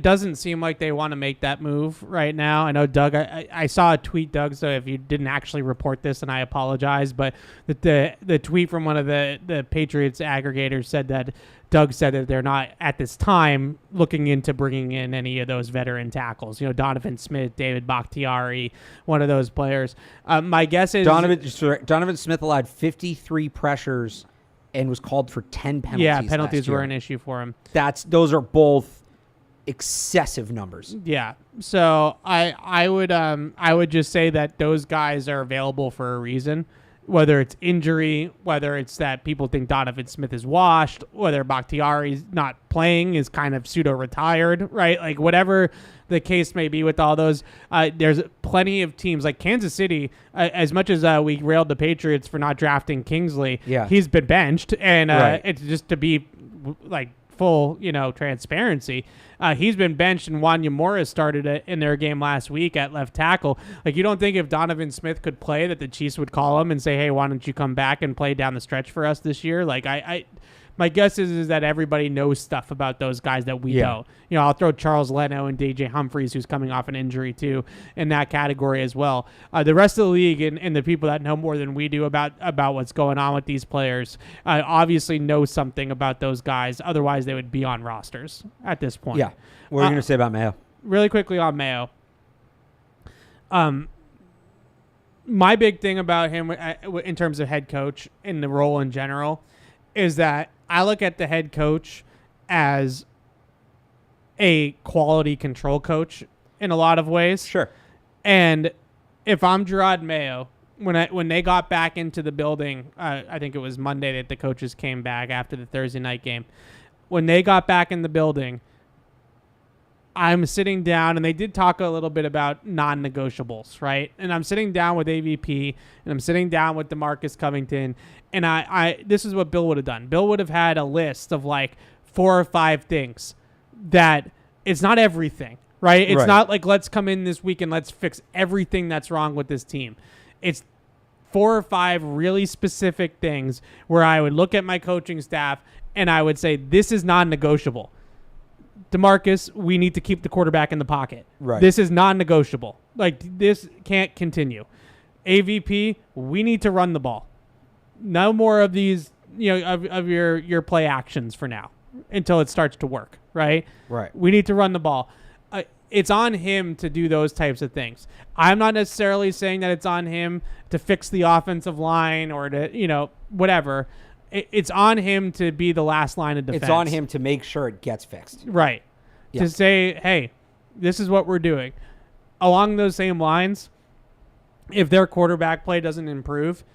doesn't seem like they want to make that move right now. I know Doug. I saw a tweet, Doug. So if you didn't actually report this, and I apologize, but the tweet from one of the Patriots aggregators said that Doug said that they're not at this time looking into bringing in any of those veteran tackles. Donovan Smith, David Bakhtiari, one of those players. My guess is Donovan Smith allowed 53 pressures and was called for 10 penalties. Yeah, penalties last year. were an issue for him. Those are both excessive numbers. Yeah. So I would just say that those guys are available for a reason, whether it's injury, whether it's that people think Donovan Smith is washed, whether Bakhtiari's not playing, is kind of pseudo-retired, right? Like whatever the case may be with all those, there's plenty of teams like Kansas City, as much as we railed the Patriots for not drafting Kingsley, he's been benched, and it's just to be like full, transparency. He's been benched, and Wanya Morris started in their game last week at left tackle. Like, you don't think if Donovan Smith could play that the Chiefs would call him and say, hey, why don't you come back and play down the stretch for us this year? Like, my guess is that everybody knows stuff about those guys that we don't. I'll throw Charles Leno and DJ Humphries, who's coming off an injury too, in that category as well. The rest of the league and the people that know more than we do about what's going on with these players obviously know something about those guys. Otherwise, they would be on rosters at this point. Yeah. What are you going to say about Mayo? Really quickly on Mayo. My big thing about him in terms of head coach and the role in general is that I look at the head coach as a quality control coach in a lot of ways. Sure. And if I'm Gerard Mayo, when they got back into the building, I think it was Monday that the coaches came back after the Thursday night game. When they got back in the building, I'm sitting down, and they did talk a little bit about non-negotiables, right? And I'm sitting down with AVP, and I'm sitting down with DeMarcus Covington, and I this is what Bill would have done. Bill would have had a list of like 4 or 5 things that it's not everything, right? It's not like let's come in this week and let's fix everything that's wrong with this team. It's 4 or 5 really specific things where I would look at my coaching staff and I would say, this is non-negotiable. DeMarcus, we need to keep the quarterback in the pocket. Right. This is non-negotiable. Like, this can't continue. AVP, we need to run the ball. No more of these, of your play actions for now until it starts to work, right? Right. We need to run the ball. It's on him to do those types of things. I'm not necessarily saying that it's on him to fix the offensive line or to, whatever. It's on him to be the last line of defense. It's on him to make sure it gets fixed. Right. Yeah. To say, hey, this is what we're doing. Along those same lines, if their quarterback play doesn't improve,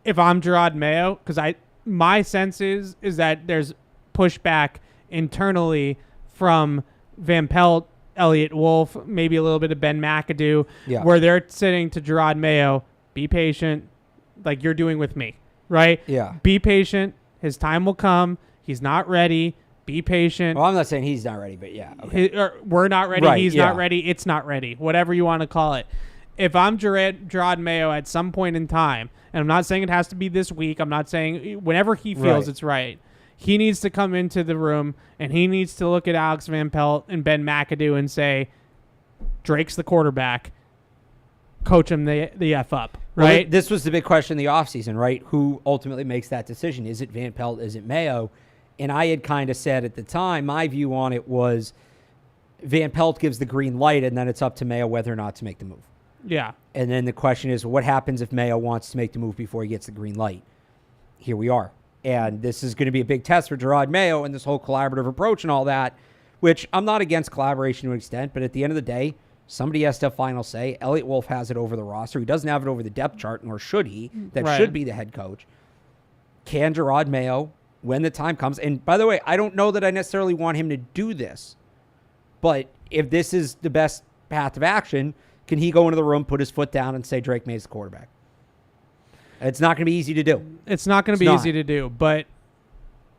if I'm Gerard Mayo, because my sense is that there's pushback internally from Van Pelt, Elliott Wolf, maybe a little bit of Ben McAdoo, where they're saying to Gerard Mayo, be patient, like you're doing with me, right? Yeah. Be patient. His time will come. He's not ready. Be patient. Well, I'm not saying he's not ready, but yeah. Okay. We're not ready. Right, He's not ready. It's not ready. Whatever you want to call it. If I'm Gerard Mayo at some point in time, and I'm not saying it has to be this week, I'm not saying whenever he feels it's right, he needs to come into the room and he needs to look at Alex Van Pelt and Ben McAdoo and say, Drake's the quarterback. Coach him the F up, right? Well, this was the big question in the offseason, right? Who ultimately makes that decision? Is it Van Pelt? Is it Mayo? And I had kind of said at the time, my view on it was Van Pelt gives the green light, and then it's up to Mayo whether or not to make the move. Yeah. And then the question is, what happens if Mayo wants to make the move before he gets the green light? Here we are. And this is going to be a big test for Gerard Mayo and this whole collaborative approach and all that, which I'm not against collaboration to an extent, but at the end of the day, somebody has to have final say. Elliot Wolf has it over the roster. He doesn't have it over the depth chart, nor should he. That Right. should be the head coach. Can Gerard Mayo, when the time comes, and by the way, I don't know that I necessarily want him to do this, but if this is the best path of action, can he go into the room, put his foot down, and say Drake May's the quarterback? It's not going to be easy to do. It's not going to be easy to do, but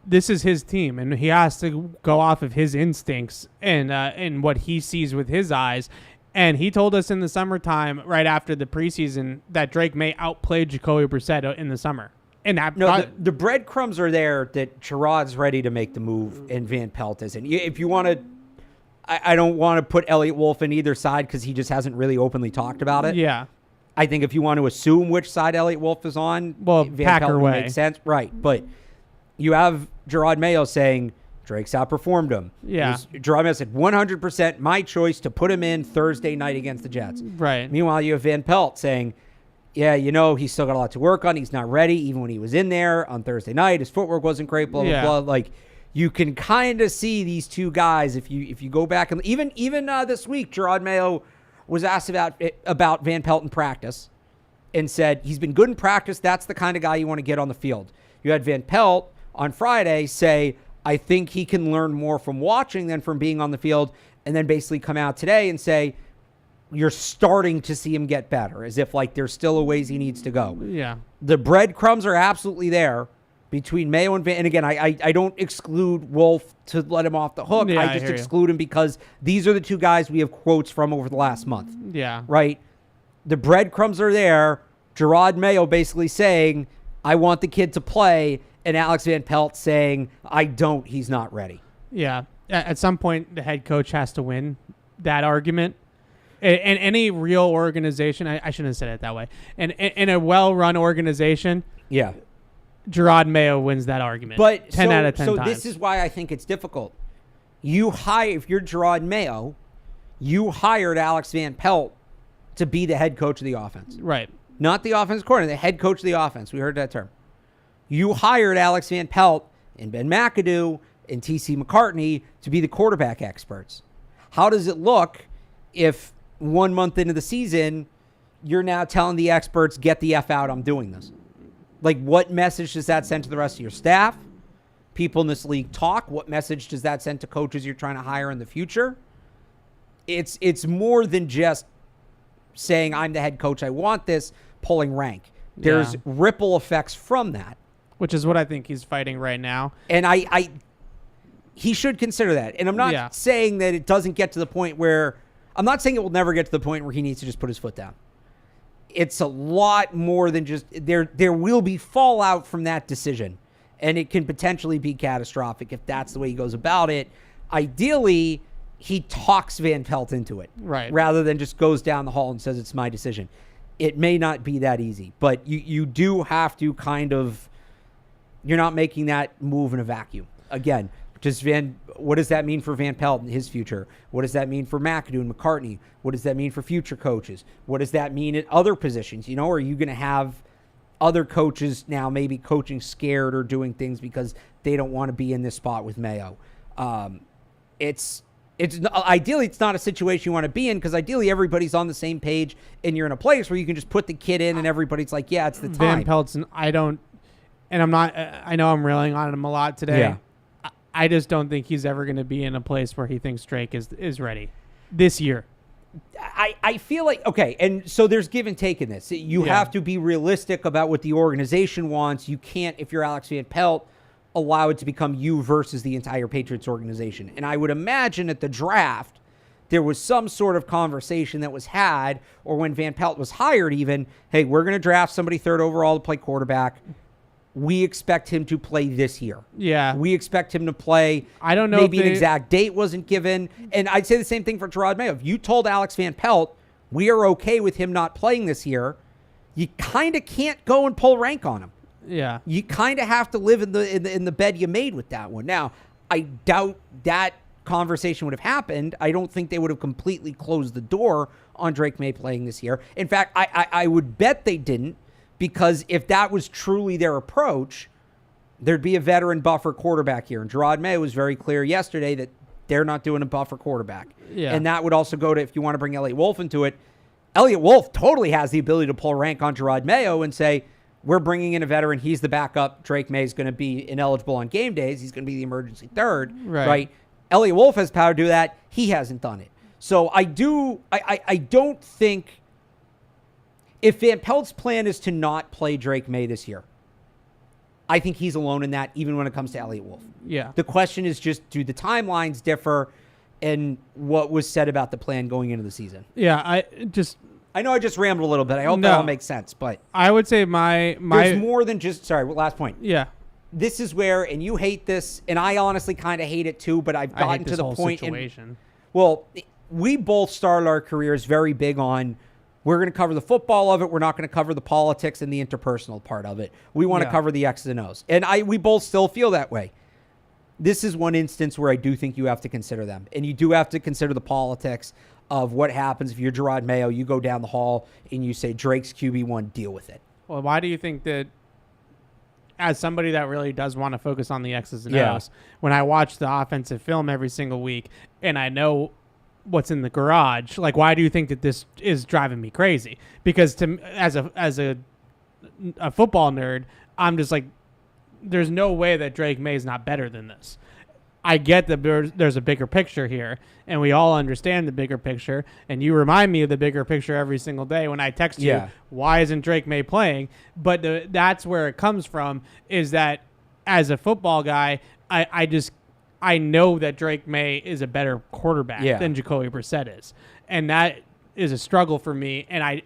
this is his team, and he has to go off of his instincts and what he sees with his eyes. And he told us in the summertime, right after the preseason, that Drake May outplayed Jacoby Brissett in the summer. And the breadcrumbs are there that Gerard's ready to make the move, and Van Pelt isn't. If you want to, I don't want to put Elliot Wolf in either side because he just hasn't really openly talked about it. Yeah. I think if you want to assume which side Elliot Wolf is on, well, Van Packer Pelt way makes sense, right? But you have Gerard Mayo saying Drake's outperformed him. Yeah. Gerard Mayo said 100% my choice to put him in Thursday night against the Jets. Right. Meanwhile, you have Van Pelt saying, yeah, he's still got a lot to work on. He's not ready. Even when he was in there on Thursday night, his footwork wasn't great, blah, blah, blah. Like, you can kind of see these two guys if you go back. And even this week, Gerard Mayo was asked about Van Pelt in practice and said he's been good in practice. That's the kind of guy you want to get on the field. You had Van Pelt on Friday say, I think he can learn more from watching than from being on the field, and then basically come out today and say, you're starting to see him get better, as if like there's still a ways he needs to go. Yeah. The breadcrumbs are absolutely there between Mayo and Van. And again, I don't exclude Wolf to let him off the hook. Yeah, I just exclude him because these are the two guys we have quotes from over the last month. Yeah. Right? The breadcrumbs are there. Gerard Mayo basically saying, I want the kid to play, and Alex Van Pelt saying, I don't, he's not ready. Yeah. At some point, the head coach has to win that argument. In any real organization, I shouldn't have said it that way. In a well-run organization, yeah, Gerard Mayo wins that argument. But 10 out of 10 so times. This is why I think it's difficult. If you're Gerard Mayo, you hired Alex Van Pelt to be the head coach of the offense. Right. Not the offense coordinator, the head coach of the offense. We heard that term. You hired Alex Van Pelt and Ben McAdoo and T.C. McCartney to be the quarterback experts. How does it look if 1 month into the season, you're now telling the experts, get the F out, I'm doing this? Like, what message does that send to the rest of your staff? People in this league talk. What message does that send to coaches you're trying to hire in the future? It's more than just saying, I'm the head coach, I want this, pulling rank. There's ripple effects from that. Which is what I think he's fighting right now. And he should consider that. And I'm not saying that it doesn't get to the point where, I'm not saying it will never get to the point where he needs to just put his foot down. It's a lot more than just, there will be fallout from that decision. And it can potentially be catastrophic if that's the way he goes about it. Ideally, he talks Van Pelt into it. Right. Rather than just goes down the hall and says, it's my decision. It may not be that easy. But you do have to kind of, you're not making that move in a vacuum. Again, what does that mean for Van Pelt and his future? What does that mean for McAdoo and McCartney? What does that mean for future coaches? What does that mean at other positions? Are you going to have other coaches now maybe coaching scared or doing things because they don't want to be in this spot with Mayo? It's ideally it's not a situation you want to be in, because ideally everybody's on the same page and you're in a place where you can just put the kid in and everybody's like, yeah, it's the time. Van Pelt's, I know I'm railing on him a lot today. Yeah. I just don't think he's ever going to be in a place where he thinks Drake is ready this year. I feel like, okay, and so there's give and take in this. You have to be realistic about what the organization wants. You can't, if you're Alex Van Pelt, allow it to become you versus the entire Patriots organization. And I would imagine at the draft, there was some sort of conversation that was had, or when Van Pelt was hired even, hey, we're going to draft somebody third overall to play quarterback. We expect him to play this year. Yeah. We expect him to play. I don't know. Maybe an exact date wasn't given. And I'd say the same thing for Gerard Mayo. If you told Alex Van Pelt, we are okay with him not playing this year, you kind of can't go and pull rank on him. Yeah. You kind of have to live in the bed you made with that one. Now, I doubt that conversation would have happened, I don't think they would have completely closed the door on Drake May playing this year. In fact, I would bet they didn't, because if that was truly their approach, there'd be a veteran buffer quarterback here. And Gerard Mayo was very clear yesterday that they're not doing a buffer quarterback. Yeah. And that would also go to, if you want to bring Elliott Wolf into it, Elliott Wolf totally has the ability to pull rank on Gerard Mayo and say, we're bringing in a veteran. He's the backup. Drake May is going to be ineligible on game days. He's going to be the emergency third. Right? Elliott Wolf has power to do that. He hasn't done it. So I don't think, if Van Pelt's plan is to not play Drake May this year, I think he's alone in that, even when it comes to Elliott Wolf. Yeah. The question is just, do the timelines differ, and what was said about the plan going into the season? Yeah, I know I just rambled a little bit. I hope that all makes sense, but I would say my there's more than just, sorry, last point. Yeah. This is where, and you hate this, and I honestly kind of hate it too, but I've gotten to the point. Well, we both started our careers very big on, we're going to cover the football of it. We're not going to cover the politics and the interpersonal part of it. We want to cover the X's and O's. And we both still feel that way. This is one instance where I do think you have to consider them. And you do have to consider the politics of what happens if you're Gerard Mayo, you go down the hall and you say, Drake's QB1, deal with it. Well, why do you think that, as somebody that really does want to focus on the X's and O's, when I watch the offensive film every single week and I know what's in the garage, like, why do you think that this is driving me crazy? Because as a football nerd, I'm just like, there's no way that Drake May is not better than this. I get that there's a bigger picture here, and we all understand the bigger picture, and you remind me of the bigger picture every single day when I text you, why isn't Drake May playing? But that's where it comes from, is that as a football guy, I know that Drake May is a better quarterback than Jacoby Brissett is. And that is a struggle for me, and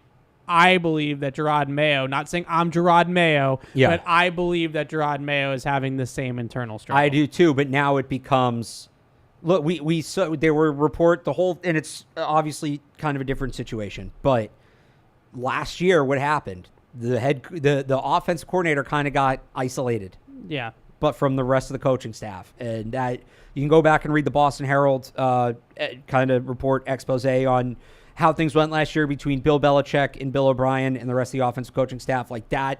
I believe that Gerard Mayo, not saying I'm Gerard Mayo, but I believe that Gerard Mayo is having the same internal struggle. I do too, but now it becomes, look, we saw, there were report the whole, and it's obviously kind of a different situation, but last year what happened? The offensive coordinator kind of got isolated. Yeah. But from the rest of the coaching staff. And that, you can go back and read the Boston Herald kind of report expose on how things went last year between Bill Belichick and Bill O'Brien and the rest of the offensive coaching staff. Like that,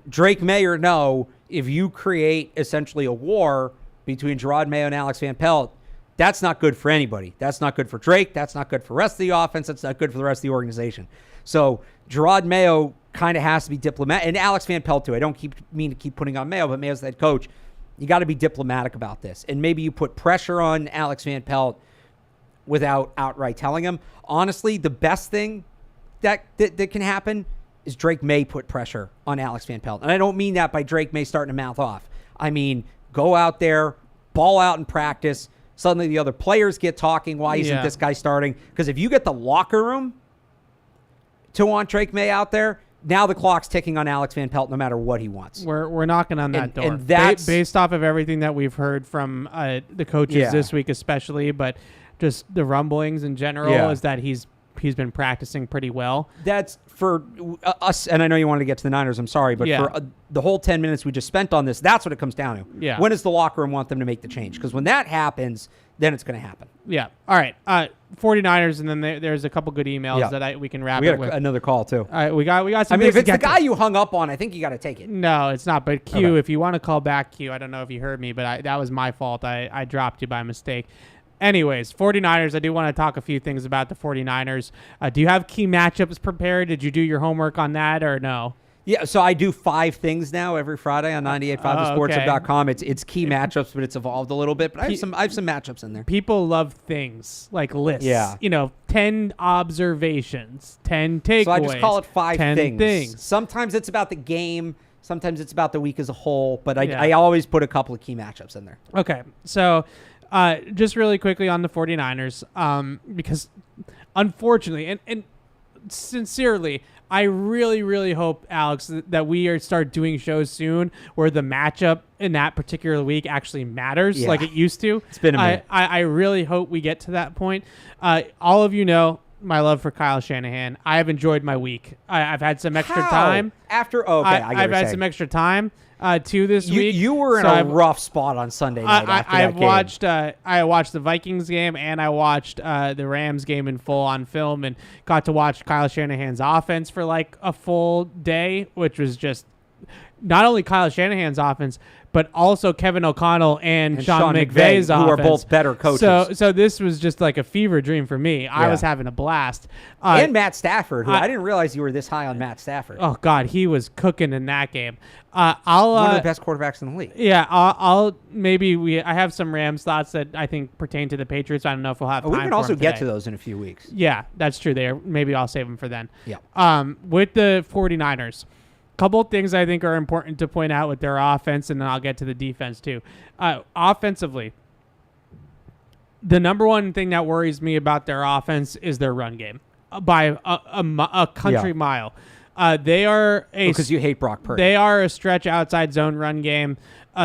Drake May or no, if you create essentially a war between Gerard Mayo and Alex Van Pelt, that's not good for anybody. That's not good for Drake. That's not good for the rest of the offense. That's not good for the rest of the organization. So Gerard Mayo kind of has to be diplomatic, and Alex Van Pelt too. I don't mean to keep putting on Mayo, but Mayo's the head coach. You got to be diplomatic about this, and maybe you put pressure on Alex Van Pelt without outright telling him. Honestly, the best thing that can happen is Drake May put pressure on Alex Van Pelt, and I don't mean that by Drake May starting to mouth off. I mean, go out there, ball out in practice. Suddenly the other players get talking. Why isn't this guy starting? Because if you get the locker room to want Drake May out there, now the clock's ticking on Alex Van Pelt no matter what he wants. We're knocking on that door. And that's based off of everything that we've heard from the coaches this week especially, but just the rumblings in general is that he's been practicing pretty well. That's for us, and I know you wanted to get to the Niners, I'm sorry, but for the whole 10 minutes we just spent on this, that's what it comes down to. Yeah. When does the locker room want them to make the change? Because when that happens, then it's going to happen. Yeah. All right. 49ers, and then there's a couple good emails that we can wrap it with. Another call, too. All right, we got some. I mean, if it's the guy you hung up on, I think you got to take it. No, it's not. But Q, if you want to call back Q, I don't know if you heard me, but that was my fault. I dropped you by mistake. Anyways, 49ers, I do want to talk a few things about the 49ers. Do you have key matchups prepared? Did you do your homework on that or no? Yeah, so I do 5 things now every Friday on 98.5thesportshub.com. It's key matchups, but it's evolved a little bit. But I have some matchups in there. People love things like lists. Yeah. 10 observations, 10 takeaways. So I just call it 5 10 things. Sometimes it's about the game. Sometimes it's about the week as a whole. But I always put a couple of key matchups in there. Okay, so just really quickly on the 49ers, because unfortunately and sincerely, I really, really hope, Alex, that we start doing shows soon where the matchup in that particular week actually matters like it used to. It's been a minute. I really hope we get to that point. All of you know, my love for Kyle Shanahan. I have enjoyed my week. I've had some extra time. I've had some extra time this week. You were in a rough spot on Sunday night after that game. I watched the Vikings game and I watched the Rams game in full on film and got to watch Kyle Shanahan's offense for like a full day, which was just not only Kyle Shanahan's offense, but also Kevin O'Connell and Sean McVay's offense, who are both better coaches. So this was just like a fever dream for me. Yeah. I was having a blast. And Matt Stafford, who I didn't realize you were this high on Matt Stafford. Oh, God, he was cooking in that game. One of the best quarterbacks in the league. Yeah, I have some Rams thoughts that I think pertain to the Patriots. I don't know if we'll have time. We can also get to those in a few weeks. Yeah, that's true. Maybe I'll save them for then. Yeah. With the 49ers. Couple of things I think are important to point out with their offense, and then I'll get to the defense too. Offensively, the number one thing that worries me about their offense is their run game by a country mile. They are because you hate Brock Purdy. They are a stretch outside zone run game.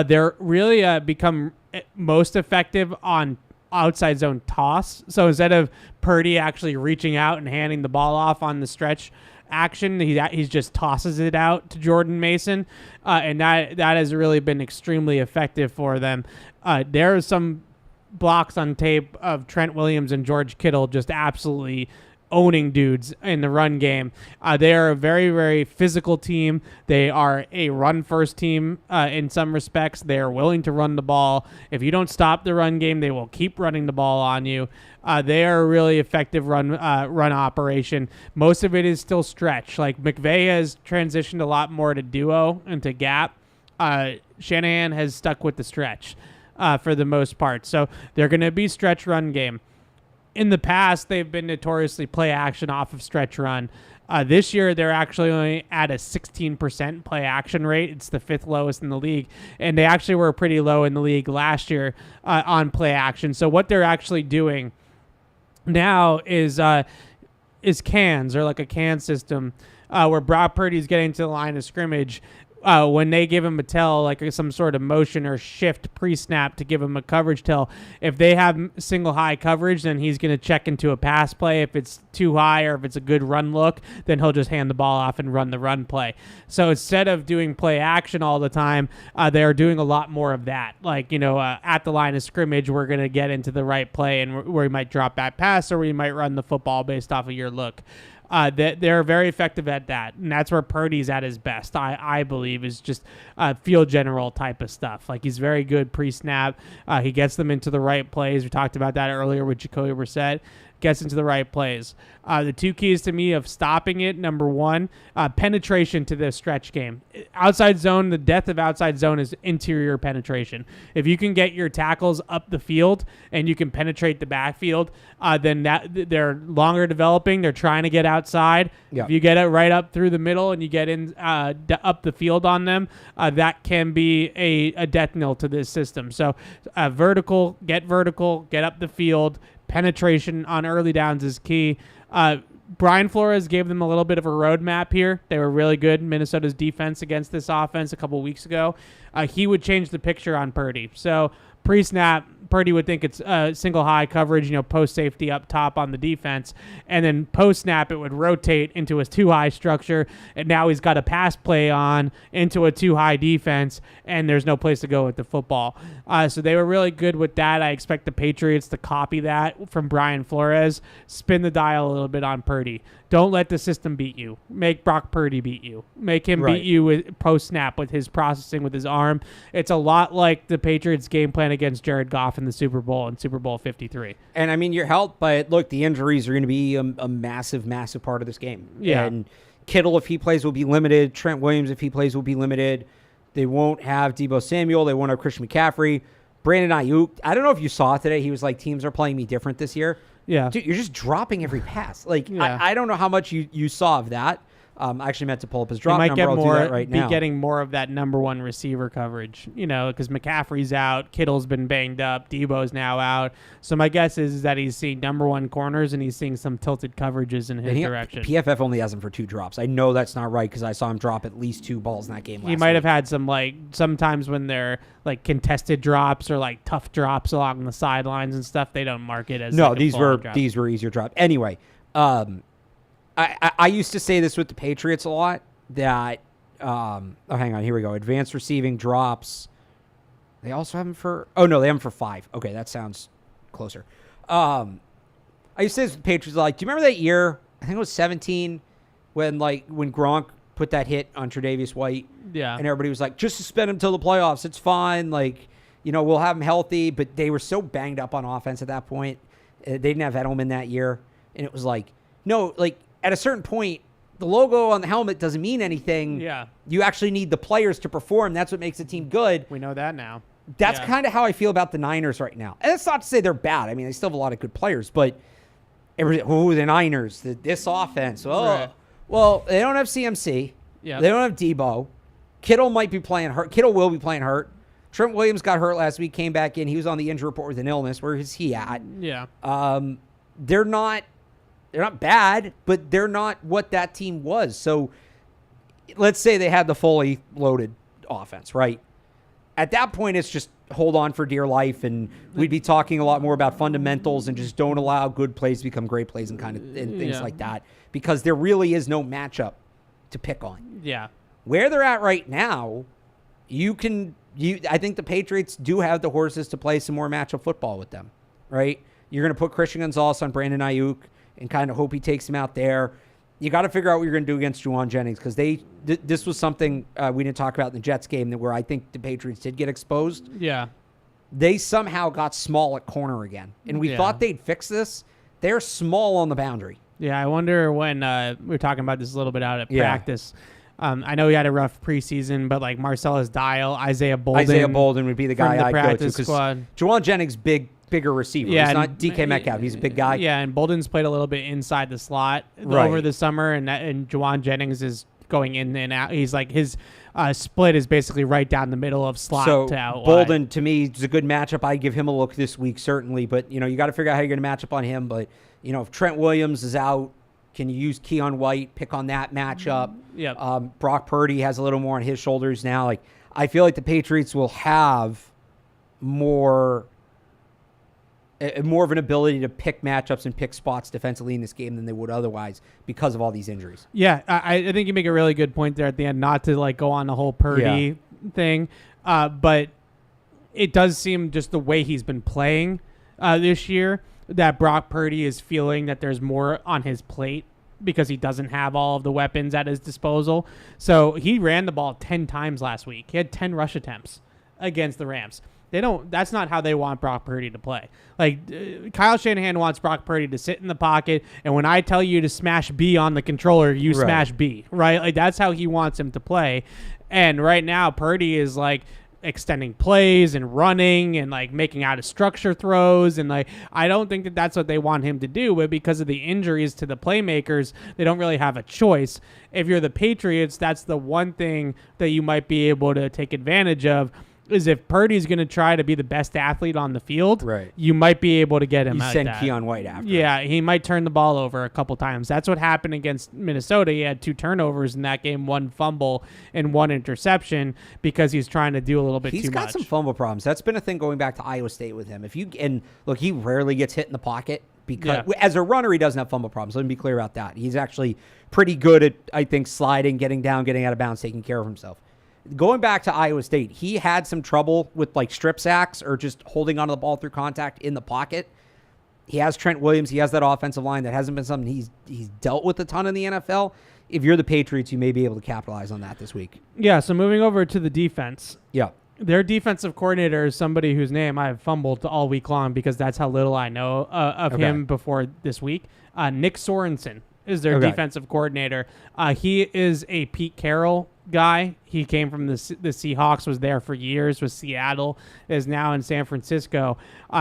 They're really become most effective on outside zone toss. So instead of Purdy actually reaching out and handing the ball off on the stretch action, he just tosses it out to Jordan Mason, and that has really been extremely effective for them. There are some blocks on tape of Trent Williams and George Kittle just absolutely owning dudes in the run game. They are a very, very physical team. They are a run-first team in some respects. They are willing to run the ball. If you don't stop the run game, they will keep running the ball on you. They are a really effective run operation. Most of it is still stretch. Like McVay has transitioned a lot more to duo and to gap. Shanahan has stuck with the stretch for the most part. So they're going to be stretch run game. In the past, they've been notoriously play action off of stretch run. This year, they're actually only at a 16% play action rate. It's the fifth lowest in the league. And they actually were pretty low in the league last year on play action. So what they're actually doing now is cans, or like a can system, where Brock Purdy's getting to the line of scrimmage. When they give him a tell, like some sort of motion or shift pre-snap to give him a coverage tell, if they have single high coverage, then he's going to check into a pass play. If it's too high or if it's a good run look, then he'll just hand the ball off and run the run play. So instead of doing play action all the time, they're doing a lot more of that. Like, at the line of scrimmage, we're going to get into the right play and where we might drop that pass or we might run the football based off of your look. They're very effective at that, and that's where Purdy's at his best, I believe, is just field general type of stuff. Like, he's very good pre-snap. He gets them into the right plays. We talked about that earlier with Jacoby Brissett. Gets into the right plays. The two keys to me of stopping it, number one, penetration to the stretch game. Outside zone, the death of outside zone is interior penetration. If you can get your tackles up the field and you can penetrate the backfield, then they're longer developing. They're trying to get outside. Yep. If you get it right up through the middle and you get in up the field on them, that can be a death knell to this system. So vertical, get up the field. Penetration on early downs is key. Brian Flores gave them a little bit of a roadmap here. They were really good in Minnesota's defense against this offense a couple weeks ago. He would change the picture on Purdy. So pre-snap, Purdy would think it's single high coverage, post safety up top on the defense. And then post-snap, it would rotate into a two-high structure. And now he's got a pass play on into a two-high defense, and there's no place to go with the football. So they were really good with that. I expect the Patriots to copy that from Brian Flores. Spin the dial a little bit on Purdy. Don't let the system beat you. Make Brock Purdy beat you. Make him beat you with post-snap with his processing with his arm. It's a lot like the Patriots' game plan against Jared Goff in the Super Bowl in Super Bowl 53. And, I mean, you're helped, but, look, the injuries are going to be a massive, massive part of this game. Yeah. And Kittle, if he plays, will be limited. Trent Williams, if he plays, will be limited. They won't have Deebo Samuel. They won't have Christian McCaffrey. Brandon Ayuk, I don't know if you saw it today. He was like, teams are playing me different this year. Yeah. Dude, you're just dropping every pass. Like, I don't know how much you saw of that. I actually meant to pull up his drop number. I'll do that right now. Be getting more of that number one receiver coverage, because McCaffrey's out, Kittle's been banged up, Debo's now out. So my guess is that he's seeing number one corners and he's seeing some tilted coverages in his direction. PFF only has him for 2 drops. I know that's not right because I saw him drop at least 2 balls in that game last He might week. have had some, sometimes when they're contested drops or tough drops along the sidelines and stuff, they don't mark it as these were easier drops. Anyway, I used to say this with the Patriots a lot, that, hang on, here we go. Advanced receiving drops. They also have them for, they have them for 5. Okay, that sounds closer. I used to say this with the Patriots, like, do you remember that year, I think it was 17, when Gronk put that hit on Tre'Davious White? Yeah. And everybody was like, just suspend him till the playoffs. It's fine. Like, we'll have him healthy. But they were so banged up on offense at that point. They didn't have Edelman that year. And it was like, no, like, at a certain point, the logo on the helmet doesn't mean anything. Yeah. You actually need the players to perform. That's what makes the team good. We know that now. That's kind of how I feel about the Niners right now. And that's not to say they're bad. I mean, they still have a lot of good players. But, the Niners, this offense. Oh, right. Well, they don't have CMC. Yeah. They don't have Debo. Kittle might be playing hurt. Kittle will be playing hurt. Trent Williams got hurt last week, came back in. He was on the injury report with an illness. Where is he at? Yeah. They're not bad, but they're not what that team was. So let's say they had the fully loaded offense, right? At that point, it's just hold on for dear life, and we'd be talking a lot more about fundamentals and just don't allow good plays to become great plays and things like that, because there really is no matchup to pick on. Yeah. Where they're at right now, I think the Patriots do have the horses to play some more matchup football with them, right? You're going to put Christian Gonzalez on Brandon Ayuk and kind of hope he takes him out there. You got to figure out what you're going to do against Juwan Jennings, because this was something we didn't talk about in the Jets game where I think the Patriots did get exposed. Yeah. They somehow got small at corner again, and we thought they'd fix this. They're small on the boundary. Yeah, I wonder when we were talking about this a little bit out at practice. I know he had a rough preseason, but like Marcellus Dial, Isaiah Bolden would be the guy I'd go to, because Juwan Jennings bigger receiver. Yeah, he's not DK Metcalf. He's a big guy. Yeah, and Bolden's played a little bit inside the slot over the summer, and Juwan Jennings is going in and out. He's like his split is basically right down the middle of slot to out. Bolden, to me, is a good matchup. I give him a look this week, certainly. But, you got to figure out how you're going to match up on him. But, if Trent Williams is out, can you use Keon White, pick on that matchup? Yeah. Brock Purdy has a little more on his shoulders now. Like, I feel like the Patriots will have more of an ability to pick matchups and pick spots defensively in this game than they would otherwise because of all these injuries. Yeah, I think you make a really good point there at the end, not to like go on the whole Purdy thing, but it does seem just the way he's been playing this year that Brock Purdy is feeling that there's more on his plate because he doesn't have all of the weapons at his disposal. So he ran the ball 10 times last week. He had 10 rush attempts against the Rams. That's not how they want Brock Purdy to play. Like, Kyle Shanahan wants Brock Purdy to sit in the pocket, and when I tell you to smash B on the controller, you smash B, right? Like, that's how he wants him to play. And right now, Purdy is like extending plays and running and like making out of structure throws, and like I don't think that that's what they want him to do, but because of the injuries to the playmakers, they don't really have a choice. If you're the Patriots, that's the one thing that you might be able to take advantage of, is if Purdy's going to try to be the best athlete on the field, you might be able to get him out. You send Keon White after. Yeah, he might turn the ball over a couple times. That's what happened against Minnesota. He had 2 turnovers in that game, 1 fumble and 1 interception, because he's trying to do a little bit too much. He's got some fumble problems. That's been a thing going back to Iowa State with him. Look, he rarely gets hit in the pocket because as a runner, he doesn't have fumble problems. Let me be clear about that. He's actually pretty good at, I think, sliding, getting down, getting out of bounds, taking care of himself. Going back to Iowa State, he had some trouble with like strip sacks or just holding onto the ball through contact in the pocket. He has Trent Williams. He has that offensive line. That hasn't been something he's dealt with a ton in the NFL. If you're the Patriots, you may be able to capitalize on that this week. Yeah, so moving over to the defense. Yeah. Their defensive coordinator is somebody whose name I've fumbled all week long because that's how little I know of him before this week. Nick Sorensen is their defensive coordinator. He is a Pete Carroll guy. He came from the Seahawks, was there for years, was Seattle, is now in San Francisco.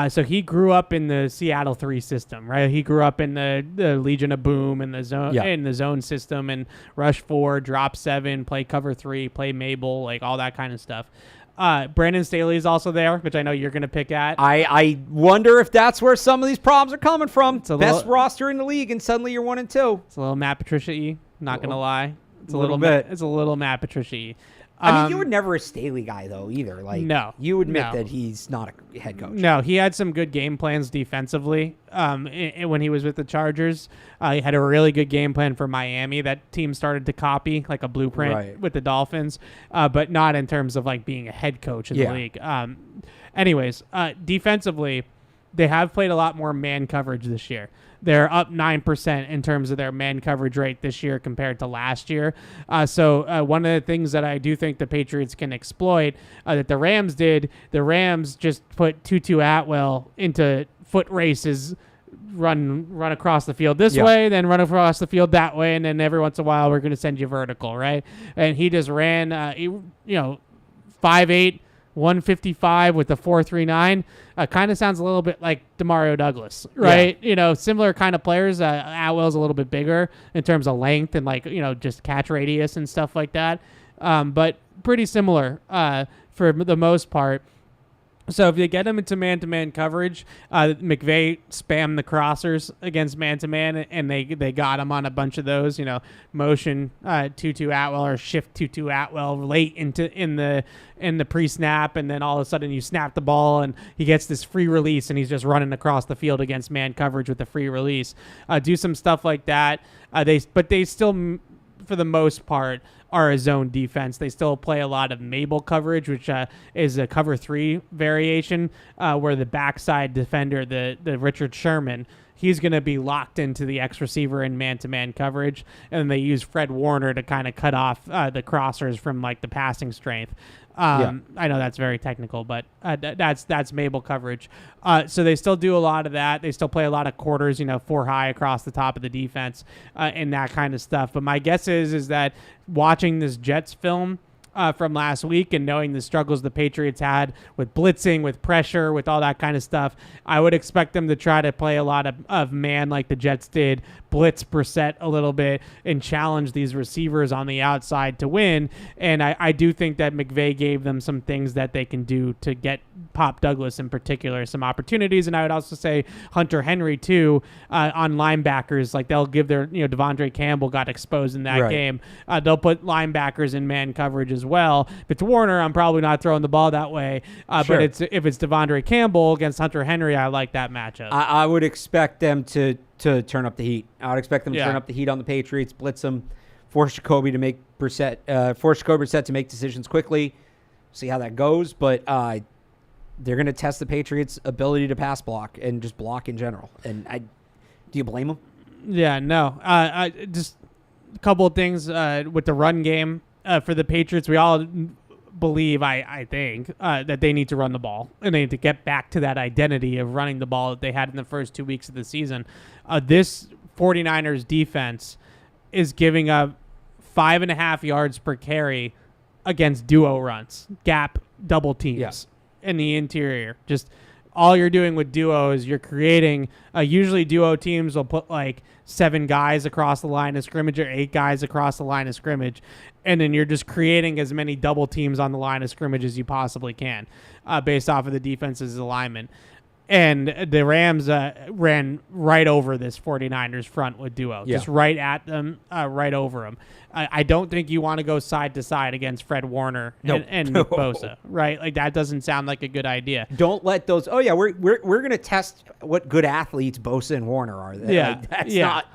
So he grew up in the Seattle 3 system, right? He grew up in the Legion of Boom and the zone system, and rush 4, drop 7, play cover 3, play Mabel, like all that kind of stuff. Brandon Staley is also there, which I know you're going to pick at. I wonder if that's where some of these problems are coming from. It's best roster in the league, and suddenly you're 1-2. It's a little Matt Patricia-y, not going to lie. It's a little bit. It's a little Matt Patricia-y. I mean, you were never a Staley guy, though, either. Like, No. You admit No. that he's not a head coach. No, he had some good game plans defensively when he was with the Chargers. He had a really good game plan for Miami. That team started to copy like a blueprint with the Dolphins, but not in terms of like being a head coach in the league. Anyways, defensively, they have played a lot more man coverage this year. They're up 9% in terms of their man coverage rate this year compared to last year. So one of the things that I do think the Patriots can exploit that the Rams did, the Rams just put Tutu Atwell into foot races, run across the field this way, then run across the field that way, and then every once in a while we're going to send you vertical, right? And he just ran, 5'8", 155 with the 4.39. Kind of sounds a little bit like Demario Douglas, right? Similar kind of players. Atwell's a little bit bigger in terms of length and just catch radius and stuff like that. But pretty similar for the most part. So if you get him into man-to-man coverage, McVay spammed the crossers against man-to-man, and they got him on a bunch of those. Motion Tutu Atwell or shift Tutu Atwell late in the pre-snap, and then all of a sudden you snap the ball and he gets this free release and he's just running across the field against man coverage with the free release. Do some stuff like that. They still, for the most part, are a zone defense. They still play a lot of Mabel coverage, which is a cover 3 variation, where the backside defender, the Richard Sherman, he's going to be locked into the X receiver in man-to-man coverage, and they use Fred Warner to kind of cut off the crossers from like the passing strength. I know that's very technical, but that's Mabel coverage. So they still do a lot of that. They still play a lot of quarters, 4 high across the top of the defense, and that kind of stuff. But my guess is that watching this Jets film from last week and knowing the struggles the Patriots had with blitzing, with pressure, with all that kind of stuff, I would expect them to try to play a lot of man like the Jets did, blitz Brissett a little bit, and challenge these receivers on the outside to win. And I do think that McVay gave them some things that they can do to get Pop Douglas in particular some opportunities. And I would also say Hunter Henry too, on linebackers. Like they'll give their, Devondre Campbell got exposed in that game. They'll put linebackers in man coverage as well. If it's Warner, I'm probably not throwing the ball that way. But if it's Devondre Campbell against Hunter Henry, I like that matchup. I would expect them to turn up the heat. I would expect them to turn up the heat on the Patriots, blitz them, force Jacoby Brissett to make decisions quickly. See how that goes, but they're going to test the Patriots' ability to pass block and just block in general. And do you blame them? Yeah, no. Just a couple of things with the run game for the Patriots. We all believe, I think, that they need to run the ball, and they need to get back to that identity of running the ball that they had in the first 2 weeks of the season. This 49ers defense is giving up 5.5 yards per carry against duo runs, gap double teams in the interior. Just all you're doing with duo is you're creating, usually duo teams will put like 7 guys across the line of scrimmage or 8 guys across the line of scrimmage, and then you're just creating as many double teams on the line of scrimmage as you possibly can based off of the defense's alignment. And the Rams ran right over this 49ers front with duo, just right at them, right over them. I don't think you want to go side to side against Fred Warner and Nick Bosa, right? Like that doesn't sound like a good idea. Don't let those. Oh yeah, we're going to test what good athletes Bosa and Warner are. That's not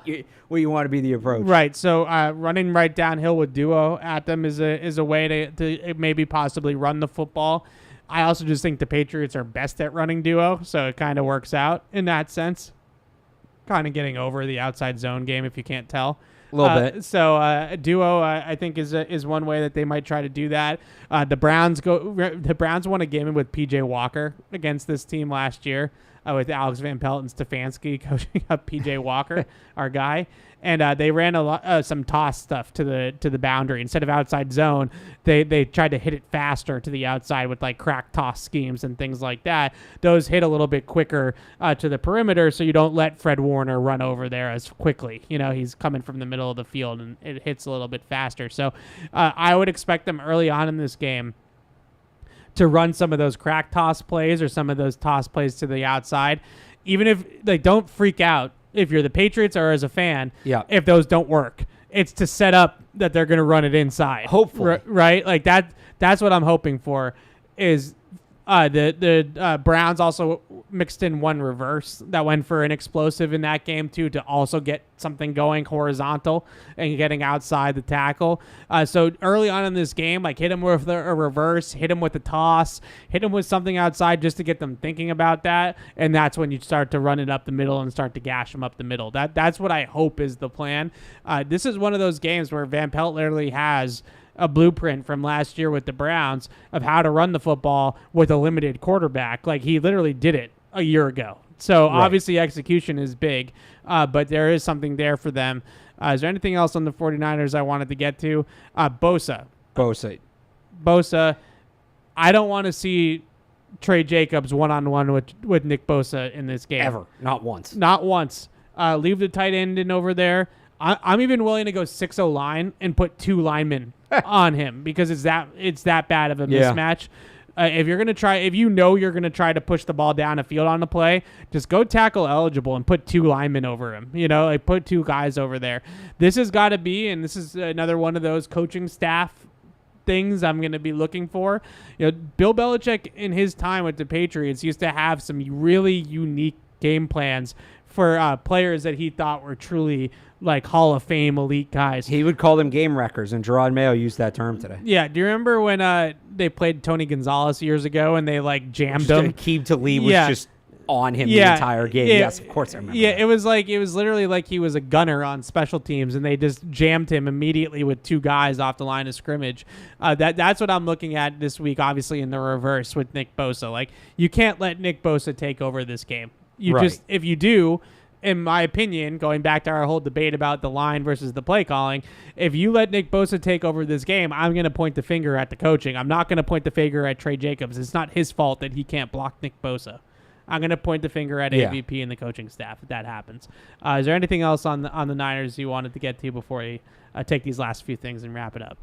what you want to be the approach, right? So running right downhill with duo at them is a way to maybe possibly run the football. I also just think the Patriots are best at running duo, so it kind of works out in that sense. Kind of getting over the outside zone game, if you can't tell. A little bit. So duo, I think, is one way that they might try to do that. The Browns won a game with P.J. Walker against this team last year with Alex Van Pelt and Stefanski coaching up P.J. Walker, our guy. And they ran some toss stuff to the boundary instead of outside zone. They tried to hit it faster to the outside with like crack toss schemes and things like that. Those hit a little bit quicker to the perimeter, so you don't let Fred Warner run over there as quickly. He's coming from the middle of the field and it hits a little bit faster. So I would expect them early on in this game to run some of those crack toss plays or some of those toss plays to the outside, even if don't freak out if you're the Patriots or as a fan, if those don't work. it's to set up that they're going to run it inside. Hopefully. Right? Like that's what I'm hoping for is the Browns also mixed in one reverse that went for an explosive in that game too, to also get something going horizontal and getting outside the tackle. So early on in this game, like hit him with a reverse, hit him with a toss, hit him with something outside just to get them thinking about that. And that's when you start to run it up the middle and start to gash them up the middle. That's what I hope is the plan. This is one of those games where Van Pelt literally has a blueprint from last year with the Browns of how to run the football with a limited quarterback. Like he literally did it a year ago. So obviously execution is big, but there is something there for them. Is there anything else on the 49ers I wanted to get to? Bosa. I don't want to see Trey Jacobs one-on-one with Nick Bosa in this game. Ever. Not once. Leave the tight end in over there. I'm even willing to go 6-0 line and put 2 linemen on him because it's that bad of a mismatch. If you're gonna try to push the ball down a field on the play, just go tackle eligible and put 2 linemen over him. Like put 2 guys over there. This has got to be, and this is another one of those coaching staff things I'm going to be looking for. Bill Belichick in his time with the Patriots used to have some really unique game plans for players that he thought were truly like Hall of Fame elite guys. He would call them game wreckers, and Gerard Mayo used that term today. Yeah. Do you remember when they played Tony Gonzalez years ago and they like jammed him? Aqib Talib was just on him the entire game. Yes, of course I remember. Yeah, it was literally like he was a gunner on special teams, and they just jammed him immediately with 2 guys off the line of scrimmage. That's what I'm looking at this week, obviously in the reverse with Nick Bosa. Like you can't let Nick Bosa take over this game. If you do, in my opinion, going back to our whole debate about the line versus the play calling, if you let Nick Bosa take over this game, I'm going to point the finger at the coaching. I'm not going to point the finger at Trey Jacobs. It's not his fault that he can't block Nick Bosa. I'm going to point the finger at AVP and the coaching staff if that happens. Is there anything else on the Niners you wanted to get to before we take these last few things and wrap it up?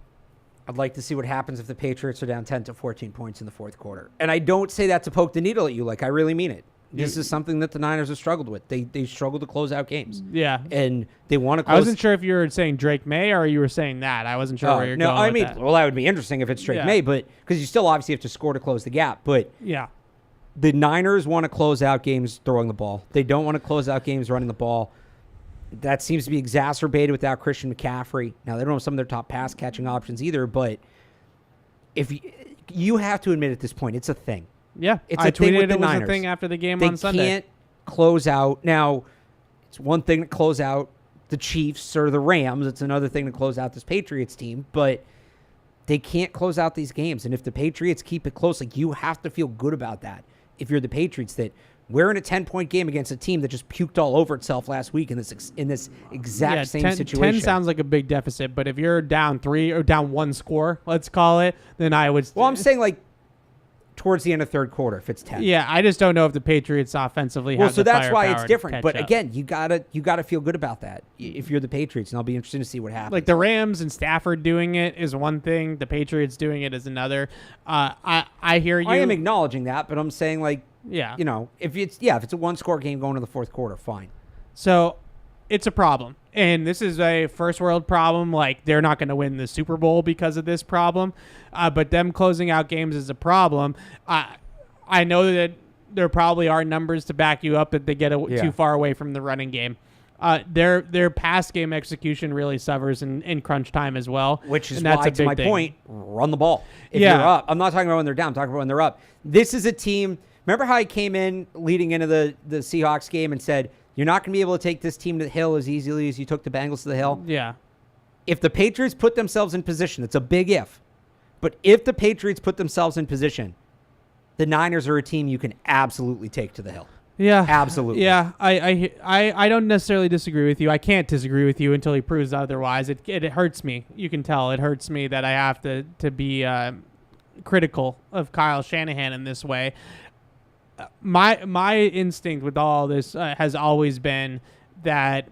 I'd like to see what happens if the Patriots are down 10 to 14 points in the fourth quarter. And I don't say that to poke the needle at you. Like, I really mean it. This is something that the Niners have struggled with. They struggle to close out games. Yeah. And they want to close. I wasn't sure if you were saying Drake May or you were saying that. I wasn't sure where you're going with that. Well, that would be interesting if it's Drake May, but because you still obviously have to score to close the gap. But the Niners want to close out games throwing the ball. They don't want to close out games running the ball. That seems to be exacerbated without Christian McCaffrey. Now, they don't have some of their top pass-catching options either, but if you have to admit at this point, it's a thing. Yeah, I tweeted it was a thing after the game on Sunday. They can't close out. Now, it's one thing to close out the Chiefs or the Rams. It's another thing to close out this Patriots team. But they can't close out these games. And if the Patriots keep it close, like you have to feel good about that. If you're the Patriots, that we're in a 10-point game against a team that just puked all over itself last week in this exact same situation. 10 sounds like a big deficit. But if you're down 3 or down 1 score, let's call it, then I would. Well, I'm saying like towards the end of third quarter if it's 10. Yeah, I just don't know if the Patriots offensively have so the that's why firepower it's different. But up. Again, you gotta feel good about that if you're the Patriots, and I'll be interested to see what happens. Like the Rams and Stafford doing it is one thing, the Patriots doing it is another. I hear you. I am acknowledging that, but I'm saying if it's a 1-score game going to the fourth quarter, fine. So it's a problem. And this is a first world problem. Like, they're not going to win the Super Bowl because of this problem. But them closing out games is a problem. I know that there probably are numbers to back you up that they get too far away from the running game. Their pass game execution really suffers in crunch time as well. Which is why, to my point, run the ball. If you're up. I'm not talking about when they're down. I'm talking about when they're up. This is a team. Remember how I came in leading into the Seahawks game and said, you're not going to be able to take this team to the hill as easily as you took the Bengals to the hill? Yeah. If the Patriots put themselves in position, it's a big if, but if the Patriots put themselves in position, the Niners are a team you can absolutely take to the hill. Yeah. Absolutely. Yeah. I don't necessarily disagree with you. I can't disagree with you until he proves otherwise. It hurts me. You can tell it hurts me that I have to be critical of Kyle Shanahan in this way. My instinct with all this has always been that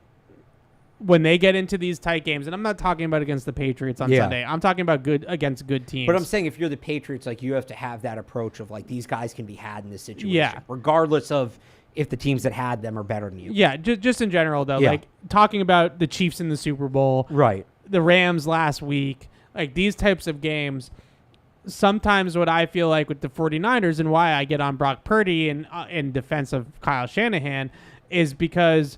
when they get into these tight games, and I'm not talking about against the Patriots on Sunday, I'm talking about against good teams. But I'm saying if you're the Patriots, like you have to have that approach of like these guys can be had in this situation, regardless of if the teams that had them are better than you. Yeah, just in general, though. Yeah. Like, talking about the Chiefs in the Super Bowl. Right. The Rams last week. Like, these types of games, sometimes what I feel like with the 49ers and why I get on Brock Purdy in defense of Kyle Shanahan is because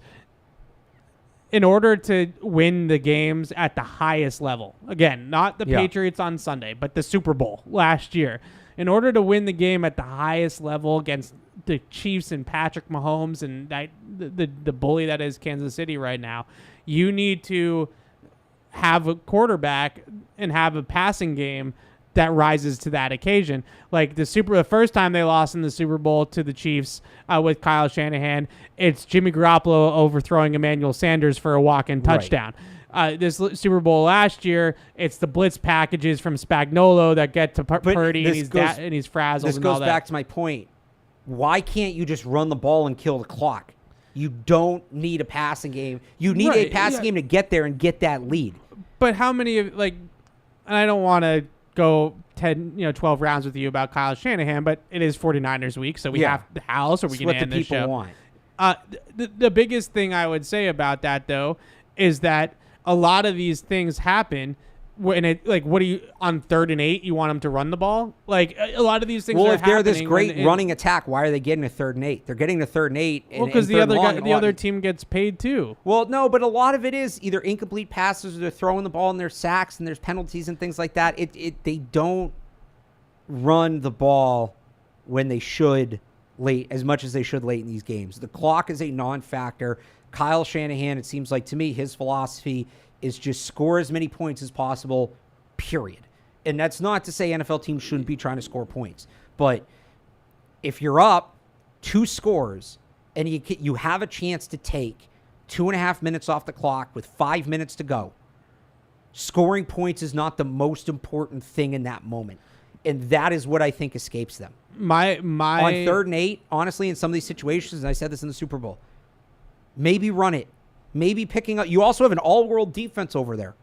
in order to win the games at the highest level, again, not the Patriots on Sunday, but the Super Bowl last year, in order to win the game at the highest level against the Chiefs and Patrick Mahomes and the bully that is Kansas City right now, you need to have a quarterback and have a passing game that rises to that occasion. Like the first time they lost in the Super Bowl to the Chiefs with Kyle Shanahan, it's Jimmy Garoppolo overthrowing Emmanuel Sanders for a walk-in touchdown. This Super Bowl last year, it's the blitz packages from Spagnuolo that get to Purdy and he's frazzled. This and all goes that. back to my point. Why can't you just run the ball and kill the clock? You don't need a passing game. You need a passing game to get there and get that lead. But how many of and I don't want to go 12 rounds with you about Kyle Shanahan, but it is 49ers week, so we have the house, or we can end this show. Want. The biggest thing I would say about that, though, is that a lot of these things happen when what do you on 3rd and 8? You want them to run the ball? Like a lot of these things. Well, are if they're this happening great running attack, why are they getting a 3rd and 8? They're getting a 3rd and 8. Well, because the other team gets paid too. Well, no, but a lot of it is either incomplete passes or they're throwing the ball and there's sacks and there's penalties and things like that. They don't run the ball when they should late as much as they should late in these games. The clock is a non-factor. Kyle Shanahan, it seems like to me, his philosophy is just score as many points as possible, period. And that's not to say NFL teams shouldn't be trying to score points. But if you're up 2 scores and you have a chance to take 2.5 minutes off the clock with 5 minutes to go, scoring points is not the most important thing in that moment. And that is what I think escapes them. My On 3rd and 8, honestly, in some of these situations, and I said this in the Super Bowl, maybe run it. Maybe picking up. You also have an all-world defense over there.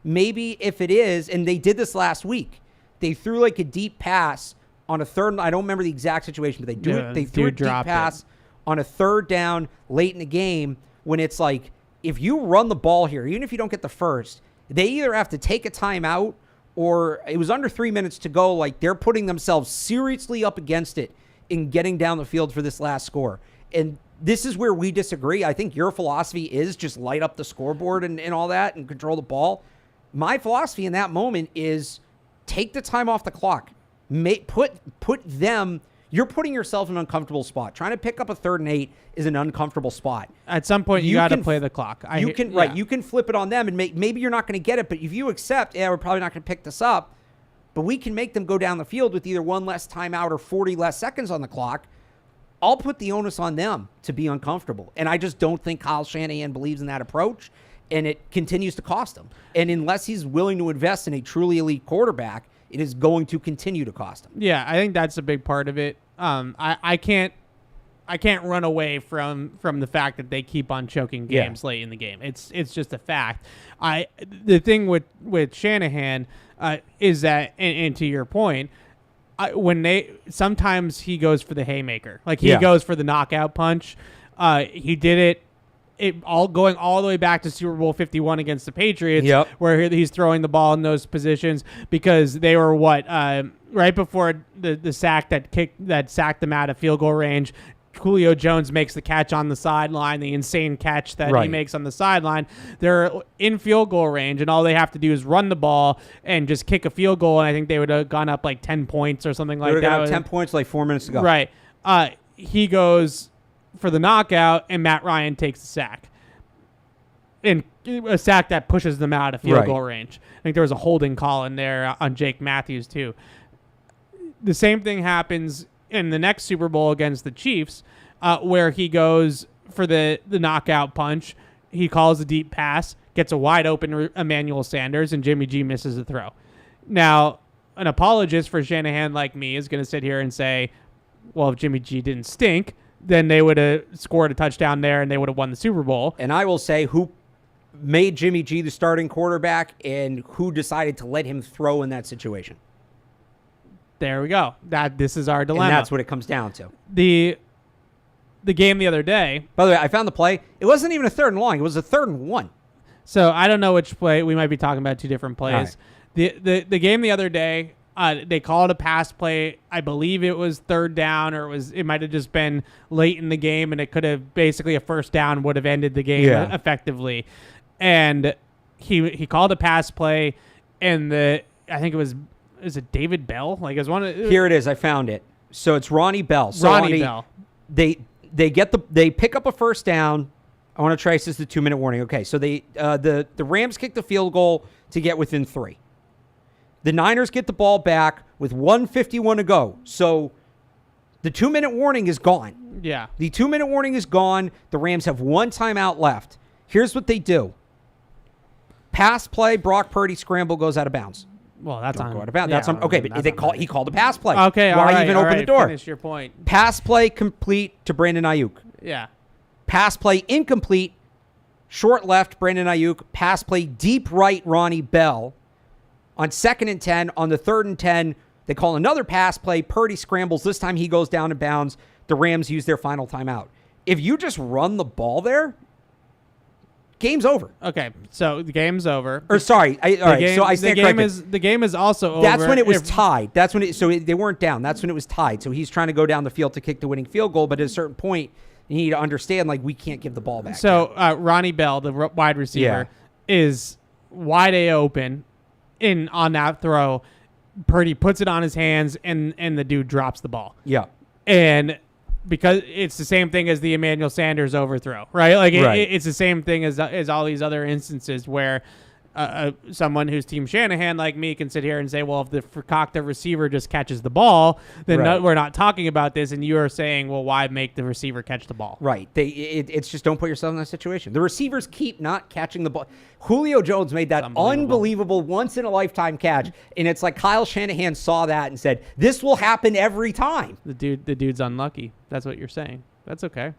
Maybe if it is, and they did this last week, they threw a deep pass on a 3rd. I don't remember the exact situation, but they threw a deep pass on a 3rd down late in the game when it's like, if you run the ball here, even if you don't get the first, they either have to take a timeout or it was under 3 minutes to go. They're putting themselves seriously up against it in getting down the field for this last score. And this is where we disagree. I think your philosophy is just light up the scoreboard and all that and control the ball. My philosophy in that moment is take the time off the clock. Put them. You're putting yourself in an uncomfortable spot. Trying to pick up a 3rd and 8 is an uncomfortable spot. At some point, you got to play the clock. You can flip it on them and maybe you're not going to get it, but if you accept, we're probably not going to pick this up, but we can make them go down the field with either 1 less timeout or 40 less seconds on the clock. I'll put the onus on them to be uncomfortable. And I just don't think Kyle Shanahan believes in that approach, and it continues to cost him. And unless he's willing to invest in a truly elite quarterback, it is going to continue to cost him. Yeah, I think that's a big part of it. I can't run away from the fact that they keep on choking games late in the game. It's just a fact. The thing with Shanahan is that, and to your point, sometimes he goes for the haymaker, he goes for the knockout punch. He did it going all the way back to Super Bowl 51 against the Patriots, where he's throwing the ball in those positions because they were right before the sack that sacked them out of field goal range. Julio Jones makes the catch on the sideline, the insane catch that he makes on the sideline. They're in field goal range, and all they have to do is run the ball and just kick a field goal, and I think they would have gone up 10 points or something like that. They would have gone up 10 points 4 minutes to go. Right. He goes for the knockout, and Matt Ryan takes the sack. And a sack that pushes them out of field goal range. I think there was a holding call in there on Jake Matthews, too. The same thing happens in the next Super Bowl against the Chiefs, where he goes for the knockout punch. He calls a deep pass, gets a wide open Emmanuel Sanders, and Jimmy G misses the throw. Now, an apologist for Shanahan like me is going to sit here and say, well, if Jimmy G didn't stink, then they would have scored a touchdown there and they would have won the Super Bowl. And I will say who made Jimmy G the starting quarterback and who decided to let him throw in that situation. There we go. This is our dilemma. And that's what it comes down to. The the game the other day. By the way, I found the play. It wasn't even a 3rd and long. It was a 3rd and 1. So I don't know which play. We might be talking about two different plays. Right. The game the other day, they called a pass play. I believe it was 3rd down, or it might have just been late in the game, and it could have basically a 1st down would have ended the game effectively. And he called a pass play, and I think it was David Bell? Like, it was one of, Here it is. I found it. So it's Ronnie Bell. So Ronnie Bell. They pick up a 1st down. I want to trace this the 2-minute warning. Okay, so the Rams kick the field goal to get within 3. The Niners get the ball back with 1:51 to go. So the 2-minute warning is gone. Yeah. The 2-minute warning is gone. The Rams have 1 timeout left. Here's what they do. Pass play, Brock Purdy scramble, goes out of bounds. Well, that's Don't on. go out of bounds. Yeah, That's on. Okay, but he called a pass play. Okay, all Why right. even all open right, the door? Finish your point. Pass play complete to Brandon Ayuk. Yeah. Pass play incomplete. Short left, Brandon Ayuk. Pass play deep right, Ronnie Bell. On 2nd and 10, on the 3rd and 10, they call another pass play. Purdy scrambles. This time he goes down in bounds. The Rams use their final timeout. If you just run the ball there, game's over. Okay, so the game's over. Or sorry, all right. So I stand corrected. The game is also over. That's when it was tied. That's when they weren't down. That's when it was tied. So he's trying to go down the field to kick the winning field goal, but at a certain point, you need to understand, like, we can't give the ball back. So Ronnie Bell, the wide receiver, is wide open on that throw. Purdy puts it on his hands, and the dude drops the ball. Yeah. And because it's the same thing as the Emmanuel Sanders overthrow, right? Like it's the same thing as all these other instances where someone who's Team Shanahan like me can sit here and say, well, if the Fakakta receiver just catches the ball, then we're not talking about this. And you are saying, well, why make the receiver catch the ball? Right. It's just don't put yourself in that situation. The receivers keep not catching the ball. Julio Jones made that unbelievable once-in-a-lifetime catch, and it's like Kyle Shanahan saw that and said, this will happen every time. The dude's unlucky. That's what you're saying. That's okay.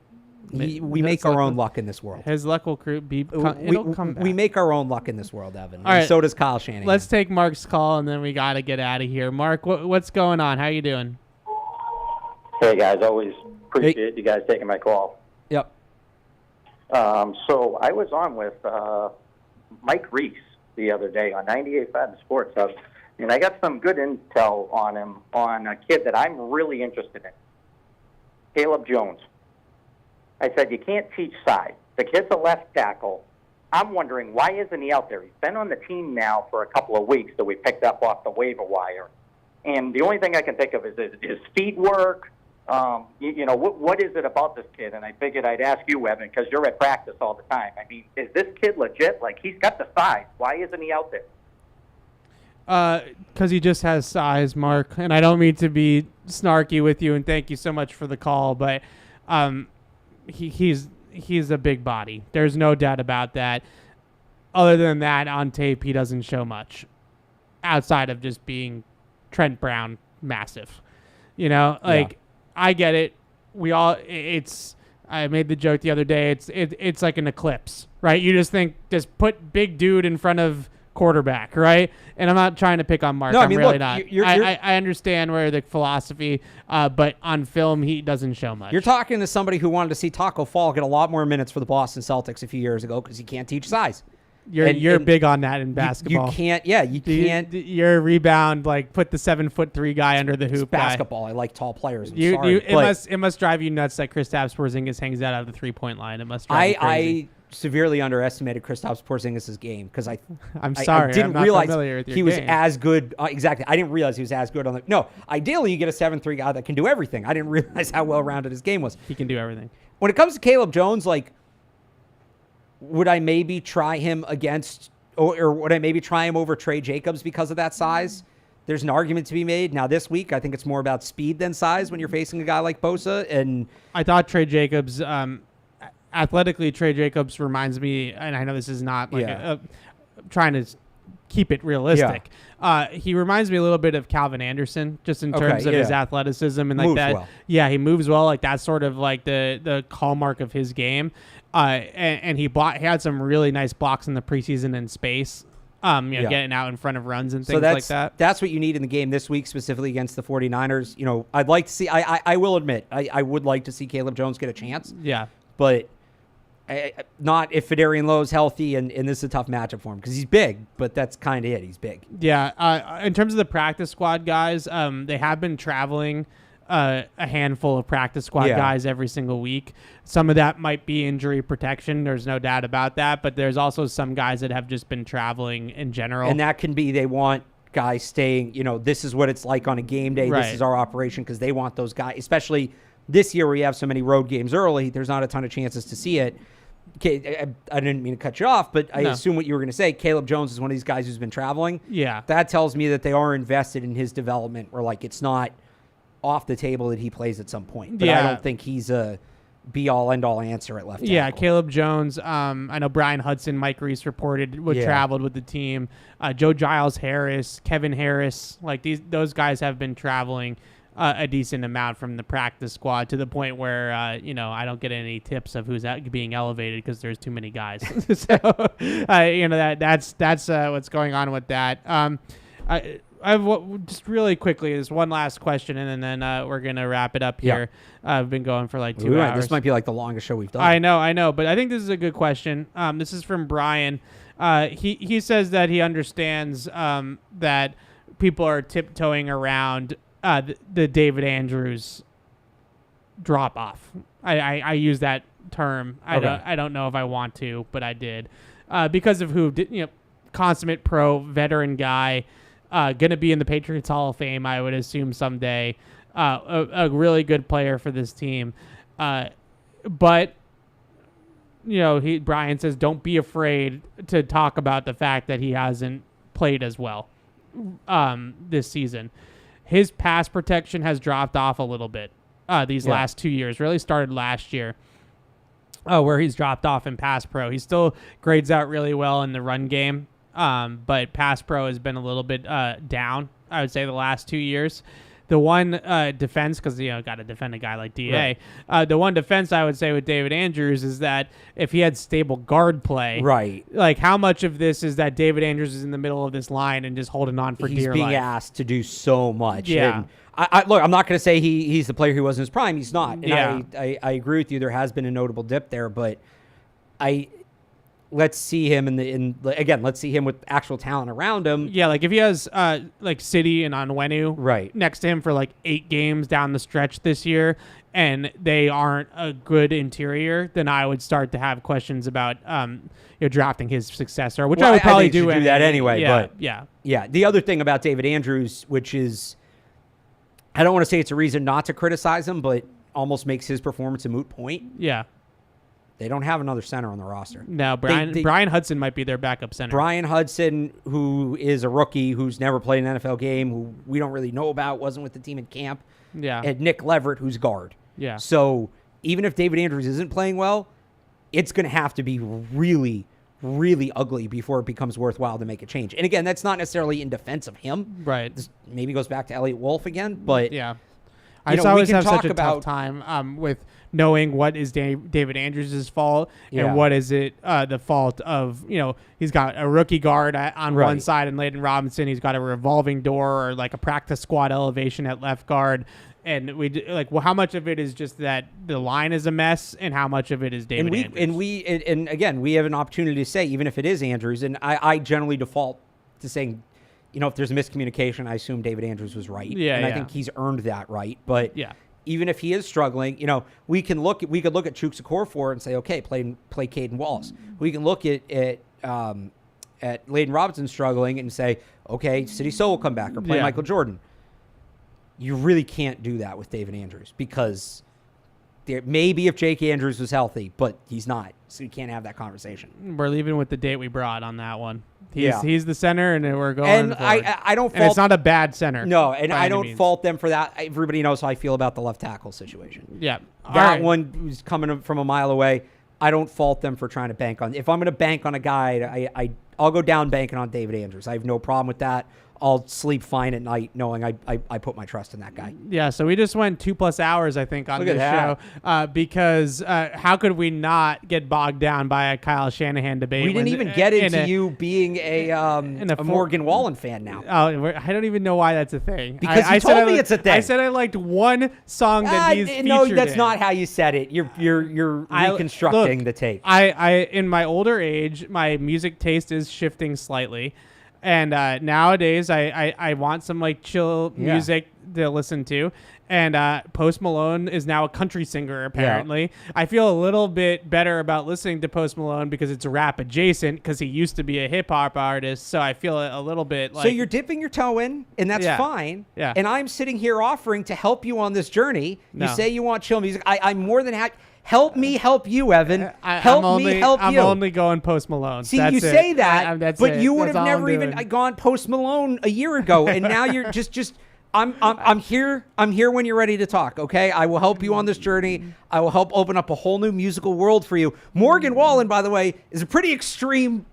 We make our own luck in this world. His luck will it'll come back. We make our own luck in this world, Evan. All right. And so does Kyle Shanahan. Let's take Mark's call, and then we got to get out of here. Mark, what's going on? How you doing? Hey, guys. Always appreciate you guys taking my call. Yep. So I was on with Mike Reese the other day on 98.5 Sports Hub, and I got some good intel on him, on a kid that I'm really interested in, Caleb Jones. I said, you can't teach size. The kid's a left tackle. I'm wondering, why isn't he out there? He's been on the team now for a couple of weeks that we picked up off the waiver wire. And the only thing I can think of is his feet work. What is it about this kid? And I figured I'd ask you, Evan, because you're at practice all the time. I mean, is this kid legit? Like, he's got the size. Why isn't he out there? Because he just has size, Mark. And I don't mean to be snarky with you, and thank you so much for the call, but he's a big body. There's no doubt about that. Other than that, on tape, he doesn't show much outside of just being Trent Brown massive. I get it. I made the joke the other day. It's like an eclipse, right? You just put big dude in front of quarterback, right? And I'm not trying to pick on Mark. No, I'm really look, not. I understand where the philosophy, but on film he doesn't show much. You're talking to somebody who wanted to see Taco Fall get a lot more minutes for the Boston Celtics a few years ago because he can't teach size. You're big on that in basketball. You can't. Yeah, you can't. Your rebound, like, put the 7'3" guy under the hoop. It's basketball. I like tall players. It must drive you nuts that Kristaps Porzingis hangs out of the 3-point line. It must drive you crazy. I severely underestimated Kristaps Porzingis' game because I'm sorry. I didn't I'm not realize familiar with your he was game. as good. Exactly. I didn't realize he was as good on the. No, ideally you get a 7'3" guy that can do everything. I didn't realize how well rounded his game was. He can do everything. When it comes to Caleb Jones, like, would I maybe try him against, or would I maybe try him over Trey Jacobs because of that size? There's an argument to be made. Now, this week, I think it's more about speed than size when you're facing a guy like Bosa. And I thought Trey Jacobs, athletically, Trey Jacobs reminds me, and I know this is not like trying to keep it realistic. Yeah. He reminds me a little bit of Calvin Anderson, just in terms of his athleticism and like moves that. Well. Yeah, he moves well. Like, that's sort of like the hallmark of his game. And he had some really nice blocks in the preseason in space. getting out in front of runs and things like that. That's what you need in the game this week, specifically against the 49ers. You know, I'd like to see, I will admit, I would like to see Caleb Jones get a chance. Yeah. But not if Fedarian Lowe's healthy, and this is a tough matchup for him because he's big, but that's kind of it. He's big. Yeah. In terms of the practice squad guys, they have been traveling a handful of practice squad guys every single week. Some of that might be injury protection. There's no doubt about that. But there's also some guys that have just been traveling in general. And that can be they want guys staying, this is what it's like on a game day. Right. This is our operation because they want those guys, especially this year where you have so many road games early. There's not a ton of chances to see it. Okay, I didn't mean to cut you off, but I assume what you were going to say. Caleb Jones is one of these guys who's been traveling. Yeah. That tells me that they are invested in his development, where it's not off the table that he plays at some point. But I don't think he's a be-all, end-all answer at left tackle. Yeah, Caleb Jones. I know Brian Hudson, Mike Reese reported traveled with the team. Joe Giles Harris, Kevin Harris, those guys have been traveling a decent amount from the practice squad to the point where, I don't get any tips of who's being elevated because there's too many guys. So, that's what's going on with that. I have just really quickly, there's one last question, and then we're going to wrap it up here. I've been going for 2 hours. This might be the longest show we've done. I know, but I think this is a good question. This is from Brian. He says that he understands that people are tiptoeing around the David Andrews drop off. I use that term. I don't know if I want to, but I did because of who did, consummate pro veteran guy, going to be in the Patriots Hall of Fame, I would assume someday. A really good player for this team, but Brian says don't be afraid to talk about the fact that he hasn't played as well this season. His pass protection has dropped off a little bit these last 2 years. Really started last year where he's dropped off in pass pro. He still grades out really well in the run game, but pass pro has been a little bit down, I would say, the last 2 years. The one defense, because, got to defend a guy like D.A. Right. The one defense I would say with David Andrews is that if he had stable guard play, right, how much of this is that David Andrews is in the middle of this line and just holding on for dear life? He's being asked to do so much. Yeah. And look, I'm not going to say he's the player who was in his prime. He's not. And I agree with you. There has been a notable dip there, but let's see him let's see him with actual talent around him. Yeah, if he has City and Onwenu next to him for 8 games down the stretch this year, and they aren't a good interior, then I would start to have questions about drafting his successor, which I would probably do that anyway. Yeah, but the other thing about David Andrews, which is, I don't want to say it's a reason not to criticize him, but almost makes his performance a moot point. Yeah. They don't have another center on the roster. No, Brian Hudson might be their backup center. Brian Hudson, who is a rookie, who's never played an NFL game, who we don't really know about, wasn't with the team in camp. Yeah. And Nick Leverett, who's guard. Yeah. So even if David Andrews isn't playing well, it's going to have to be really, really ugly before it becomes worthwhile to make a change. And again, that's not necessarily in defense of him. Right. This maybe goes back to Elliott Wolf again, but yeah. I just always have such a tough time with knowing what is David Andrews' fault and what is it the fault of, he's got a rookie guard on one side and Layden Robinson. He's got a revolving door or a practice squad elevation at left guard. And how much of it is just that the line is a mess and how much of it is David Andrews? And again, we have an opportunity to say, even if it is Andrews, and I generally default to saying, if there's a miscommunication, I assume David Andrews was right. Yeah, and I think he's earned that right. But even if he is struggling, we could look at Chuksa Okorafor and say, okay, play Caden Wallace. We can look at Layden Robinson struggling and say, okay, City So will come back or play Michael Jordan. You really can't do that with David Andrews because maybe if Jake Andrews was healthy, but he's not, so you can't have that conversation. We're leaving with the date we brought on that one. He's the center, and we're going. And I don't fault. And it's not a bad center. No, and I don't fault them for that. Everybody knows how I feel about the left tackle situation. Yeah, that one was coming from a mile away. I don't fault them for trying to bank on. If I'm going to bank on a guy, I'll go down banking on David Andrews. I have no problem with that. I'll sleep fine at night knowing I put my trust in that guy. Yeah, so we just went 2+ hours, I think, on Look at this show because how could we not get bogged down by a Kyle Shanahan debate? We didn't even get into you being a Morgan Wallen fan now. Oh, I don't even know why that's a thing. Because you told me it's a thing. I said I liked one song that he's featured No, that's in. not how you said it. You're reconstructing the tape. I in my older age, my music taste is shifting slightly. And nowadays, I want some like chill music to listen to. And Post Malone is now a country singer, apparently. Yeah. I feel a little bit better about listening to Post Malone because it's rap adjacent because he used to be a hip hop artist. So I feel a little bit like... So you're dipping your toe in, and that's fine. Yeah. And I'm sitting here offering to help you on this journey. No. You say you want chill music. I'm more than happy... Help me help you, Evan. Help me help you. I'm only going Post Malone. See, you say that, but you would have never even gone Post Malone a year ago, and now you're just. I'm here. I'm here when you're ready to talk. Okay, I will help you on this journey. I will help open up a whole new musical world for you. Morgan Wallen, by the way, is a pretty extreme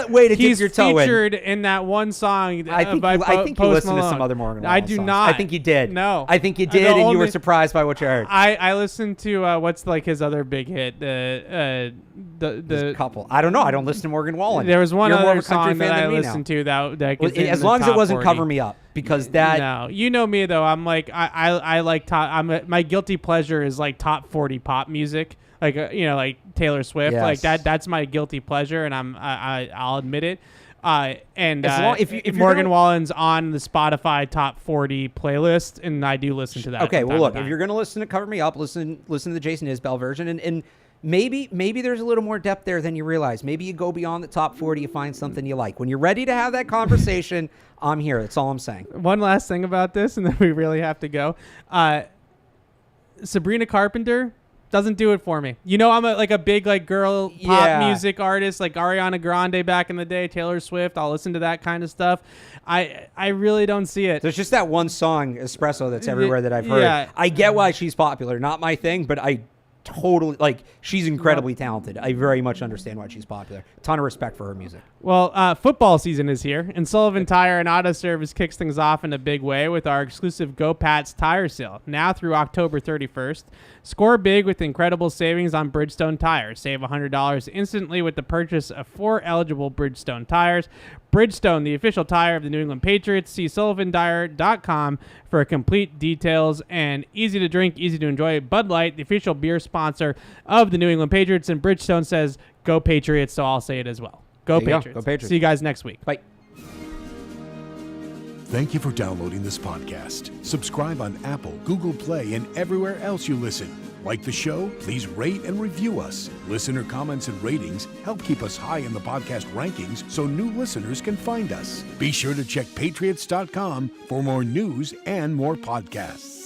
way to dip your toe in. He's featured in that one song. I think you listened to some other Morgan Wallen I do songs. not. I think you did. No. I think you did, and you were surprised by what you heard. I listened to what's like his other big hit. The couple. I don't know. I don't listen to Morgan Wallen. There was one other song that I listened to that as long as it wasn't 40. Cover Me Up, because that. No, you know me though. I'm like I like top. My guilty pleasure is like top 40 pop music. Like like Taylor Swift, yes. Like that's my guilty pleasure, and I'll admit it. And if Morgan Wallen's on the Spotify top 40 playlist, and I do listen to that. Okay, well look, if you're gonna listen to Cover Me Up, listen to the Jason Isbell version, and maybe there's a little more depth there than you realize. Maybe you go beyond the top 40, you find something you like. When you're ready to have that conversation, I'm here. That's all I'm saying. One last thing about this, and then we really have to go. Sabrina Carpenter doesn't do it for me. I'm a big girl pop music artist, like Ariana Grande back in the day, Taylor Swift. I'll listen to that kind of stuff. I really don't see it. There's just that one song, Espresso, that's everywhere that I've heard. Yeah. I get why she's popular. Not my thing, but I totally she's incredibly talented. I very much understand why she's popular. A ton of respect for her music. Well, football season is here, and Sullivan Tire and Auto Service kicks things off in a big way with our exclusive Go Pats tire sale, now through October 31st. Score big with incredible savings on Bridgestone tires. Save $100 instantly with the purchase of 4 eligible Bridgestone tires. Bridgestone, the official tire of the New England Patriots. See sullivantire.com for complete details. And easy to drink, easy to enjoy. Bud Light, the official beer sponsor of the New England Patriots. And Bridgestone says, go Patriots, so I'll say it as well. Go Patriots. Go Patriots. See you guys next week. Bye. Thank you for downloading this podcast. Subscribe on Apple, Google Play, and everywhere else you listen. Like the show? Please rate and review us. Listener comments and ratings help keep us high in the podcast rankings so new listeners can find us. Be sure to check patriots.com for more news and more podcasts.